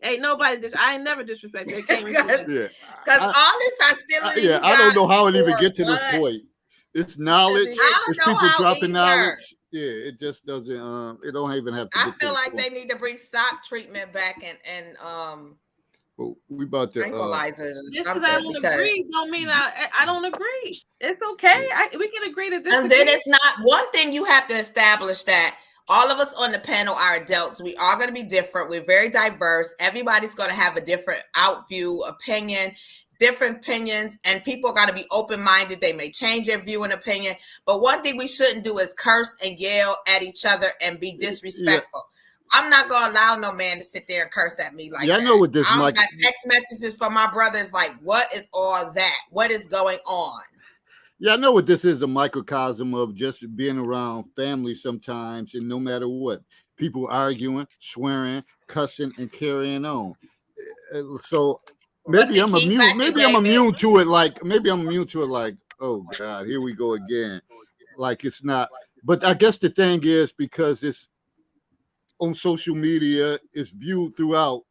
Ain't nobody I ain't never disrespected. Because all this hostility. I don't know how it even get to this point. It's knowledge. It's people dropping knowledge. Yeah, it just doesn't. It don't even have to. I feel like they need to bring sock treatment back and Well, we about to tranquilizers. Just because I don't agree, don't mean I don't agree. It's okay. We can agree to disagree. And then it's not one thing you have to establish that all of us on the panel are adults. We are going to be different. We're very diverse. Everybody's going to have a different opinion, different opinions, and people are going to be open-minded. They may change their view and opinion. But one thing we shouldn't do is curse and yell at each other and be disrespectful. Yeah. I'm not going to allow no man to sit there and curse at me like that. I know what this I got text messages from my brothers like, what is all that? What is going on? Yeah, I know what this is, a microcosm of just being around family sometimes, and no matter what, people arguing, swearing, cussing, and carrying on. So maybe I'm immune. Maybe I'm immune to it. Like, oh God, here we go again. Like it's not. But I guess the thing is because it's on social media, it's viewed throughout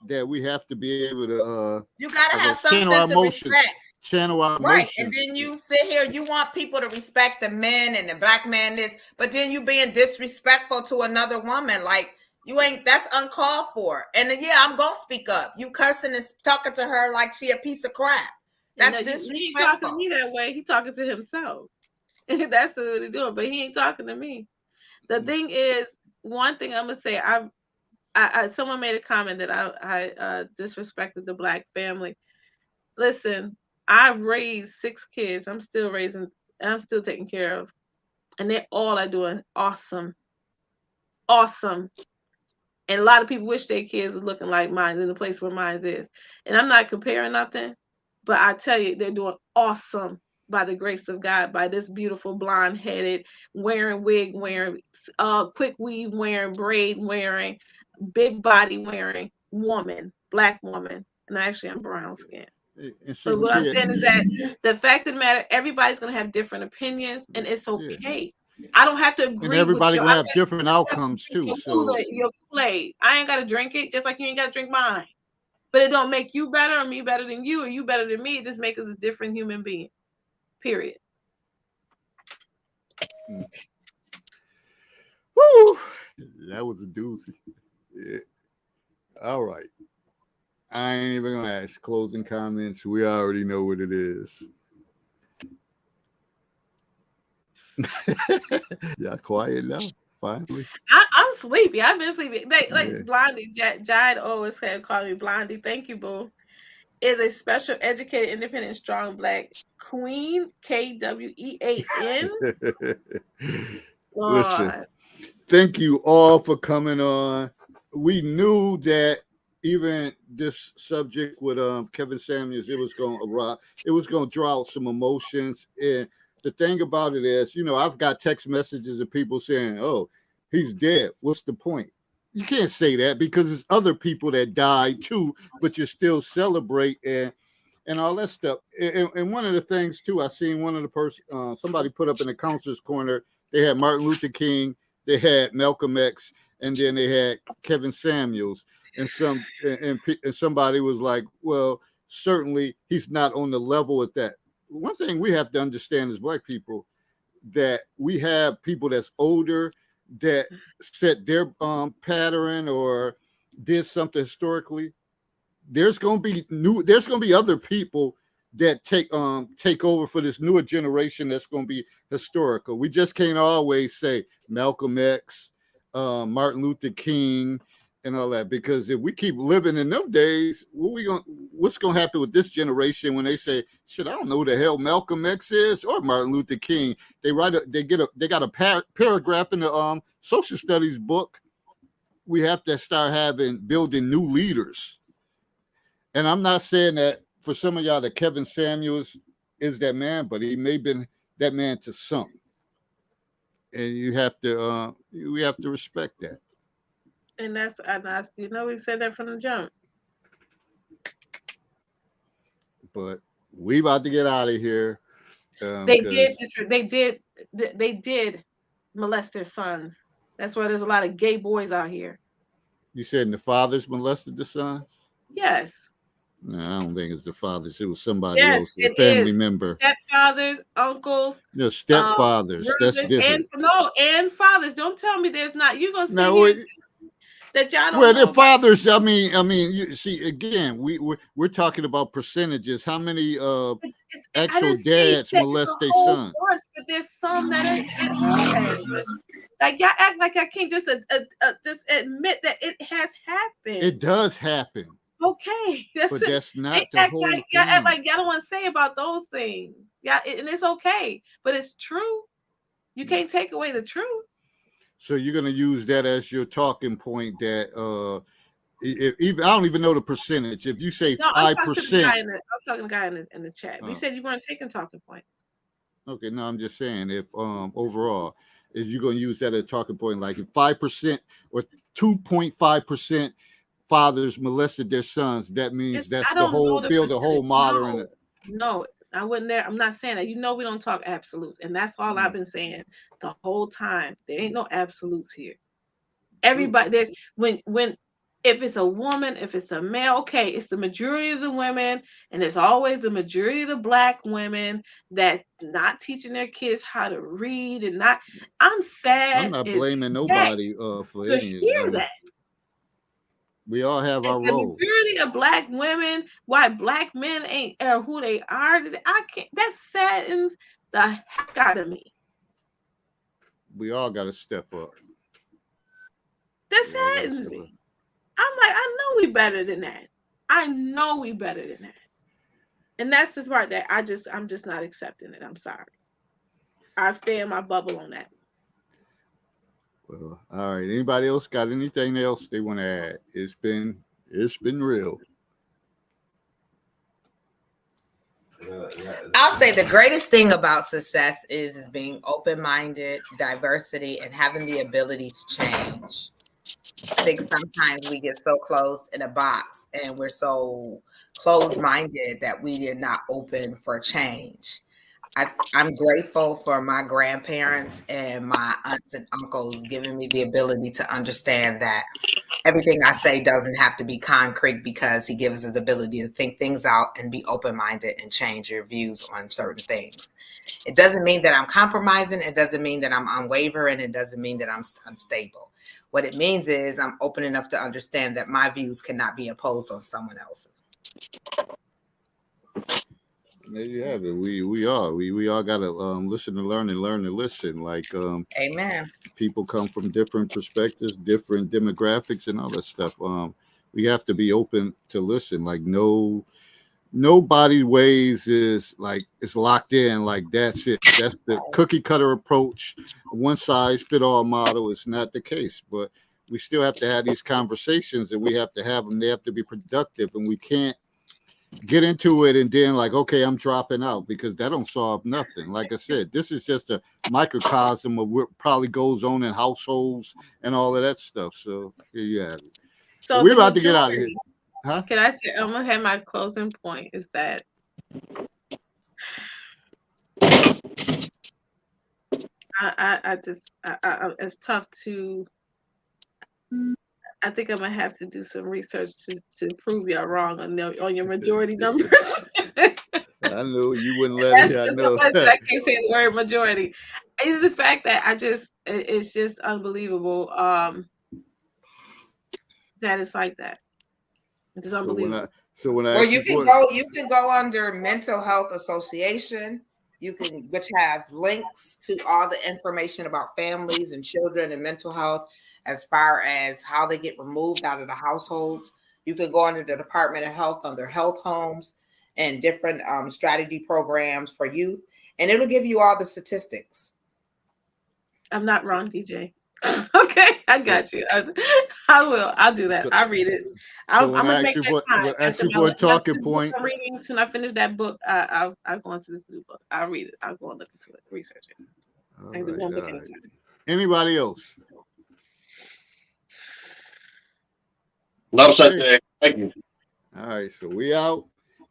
that we have to be able to. You gotta have some sense of respect. channel our Right. emotions. And then you sit here, you want people to respect the men and the black man this, but then you being disrespectful to another woman. Like, you ain't, that's uncalled for. And then, yeah, I'm gonna speak up. You cursing and talking to her like she a piece of crap. That's disrespectful. He ain't talking to me that way. He talking to himself. That's what he's doing, but he ain't talking to me. The thing is, one thing I'm gonna say, I someone made a comment that I disrespected the black family. Listen, I raised 6 kids. I'm still raising, and I'm still taking care of, and they all are doing awesome. And a lot of people wish their kids was looking like mine in the place where mine is. And I'm not comparing nothing, but I tell you, they're doing awesome by the grace of God, by this beautiful blonde-headed, wearing wig, wearing quick weave, wearing braid, wearing big body, wearing woman, black woman. And actually, I'm brown skinned. But what I'm saying is that the fact of the matter, everybody's going to have different opinions, and it's okay. I don't have to agree. And everybody with gonna have different outcomes too. So your Kool-Aid. I ain't got to drink it, just like you ain't got to drink mine. But it don't make you better or me better than you or you better than me. It just makes us a different human being. Period. woo, that was a doozy. Yeah. All right. I ain't even gonna ask closing comments. We already know what it is. Yeah, quiet now. Finally. I'm sleepy. I've been sleepy. Blondie, Jide always had called me Blondie. Thank you, boo. Is a special, educated, independent, strong black queen. KWEAN. Listen, thank you all for coming on. We knew that even this subject with Kevin Samuels, it was going to draw out some emotions. And the thing about it is, I've got text messages of people saying, "Oh, he's dead. What's the point?" You can't say that because there's other people that died too, but you still celebrate and all that stuff. And one of the things too, I seen one of the somebody put up in the counselor's corner. They had Martin Luther King, they had Malcolm X, and then they had Kevin Samuels. And somebody was like, "Well, certainly he's not on the level with that." One thing we have to understand as black people, that we have people that's older that set their pattern or did something historically. There's going to be other people that take over for this newer generation that's going to be historical. We just can't always say Malcolm X, Martin Luther King, and all that, because if we keep living in them days, what's going to happen with this generation when they say, "Shit, I don't know who the hell Malcolm X is or Martin Luther King." They got a paragraph in the social studies book. We have to start building new leaders. And I'm not saying that for some of y'all that Kevin Samuels is that man, but he may have been that man to some. And we have to respect that. And we said that from the jump. But we about to get out of here. They did molest their sons. That's why there's a lot of gay boys out here. You said the fathers molested the sons? Yes. No, I don't think it's the fathers. It was somebody else, a family member. Stepfathers, uncles. No, stepfathers. That's different. And fathers. Don't tell me there's not. You're gonna say that y'all don't. Well, the fathers. I mean, you see, again, we're talking about percentages. How many actual dads molest their sons? But there's some that are. Like y'all act like I can't just admit that it has happened. It does happen. Okay, that's not the whole thing. Y'all act like y'all don't want to say about those things. Yeah, and it's okay, but it's true. You can't take away the truth. So you're gonna use that as your talking point. That I don't even know the percentage. If you say 5%, I was talking to the guy in the chat. We said you weren't taking talking points. Okay, no, I'm just saying if overall, is you gonna use that as a talking point, like if 5% or 2.5%. Fathers molested their sons, that means that's the whole model. No, I wouldn't there. I'm not saying that. We don't talk absolutes, and that's all I've been saying the whole time. There ain't no absolutes here. Everybody, there's when if it's a woman, if it's a male, okay, it's the majority of the women, and it's always the majority of the Black women that not teaching their kids how to read and not. I'm sad. I'm not as blaming heck nobody for to any. hear that. We all have our It's the role. majority of Black women. Why Black men ain't who they are? I can't. That saddens the heck out of me. We all got to step up. That saddens me. I'm like, I know we better than that. I know we better than that. And that's the part that I'm just not accepting it. I'm sorry. I stay in my bubble on that. Well, all right. Anybody else got anything else they want to add? It's been real. I'll say the greatest thing about success is being open-minded, diversity, and having the ability to change. I think sometimes we get so closed in a box and we're so closed-minded that we are not open for change. I'm grateful for my grandparents and my aunts and uncles giving me the ability to understand that everything I say doesn't have to be concrete, because he gives us the ability to think things out and be open-minded and change your views on certain things. It doesn't mean that I'm compromising. It doesn't mean that I'm unwavering. It doesn't mean that I'm unstable. What it means is I'm open enough to understand that my views cannot be imposed on someone else's. There you have it. We all gotta listen to learn and learn to listen. Like Amen. People come from different perspectives, different demographics, and all that stuff. We have to be open to listen. Like nobody ways is like it's locked in. Like that's it. That's the cookie cutter approach. One size fit all model is not the case. But we still have to have these conversations, and we have to have them. They have to be productive, and we can't get into it and then like, okay, I'm dropping out, because that don't solve nothing. Like I said, this is just a microcosm of what probably goes on in households and all of that stuff. So here you have it. So we're about to get out of here. Huh? Can I say, I'm gonna have my closing point is that I it's tough to. I think I'm gonna have to do some research to prove y'all wrong on your majority numbers. I knew you wouldn't let it. I know. I can't say the word majority. It's the fact that it's just unbelievable that it's like that. It's just unbelievable. Well, you can go under Mental Health Association. Which have links to all the information about families and children and mental health, as far as how they get removed out of the households. You can go under the Department of Health under health homes and different strategy programs for youth, and it'll give you all the statistics. I'm not wrong, DJ. Okay, I got you. I will. I'll do that. I'll read it. I'm gonna make that time. Actually, for a talking point. I'm reading soon. I finish that book. I'll go into this new book. I'll read it. I'll go and look into it, research it. Right. Anybody else? No, sir. Thank you. All right, so we out.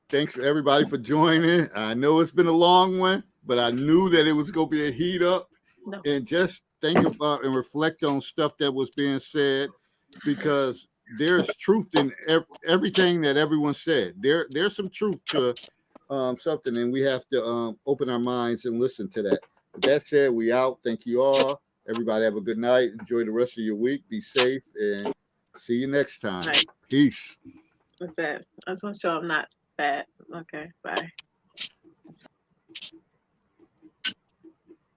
Thanks for everybody for joining. I know it's been a long one, but I knew that it was gonna be a heat up. No. And just think about and reflect on stuff that was being said, because there's truth in everything that everyone said. There's some truth to something, and we have to open our minds and listen to that. With that said, we out. Thank you all. Everybody have a good night. Enjoy the rest of your week. Be safe, and see you next time. Right. Peace. That's it. I just want to show I'm not bad. Okay, bye.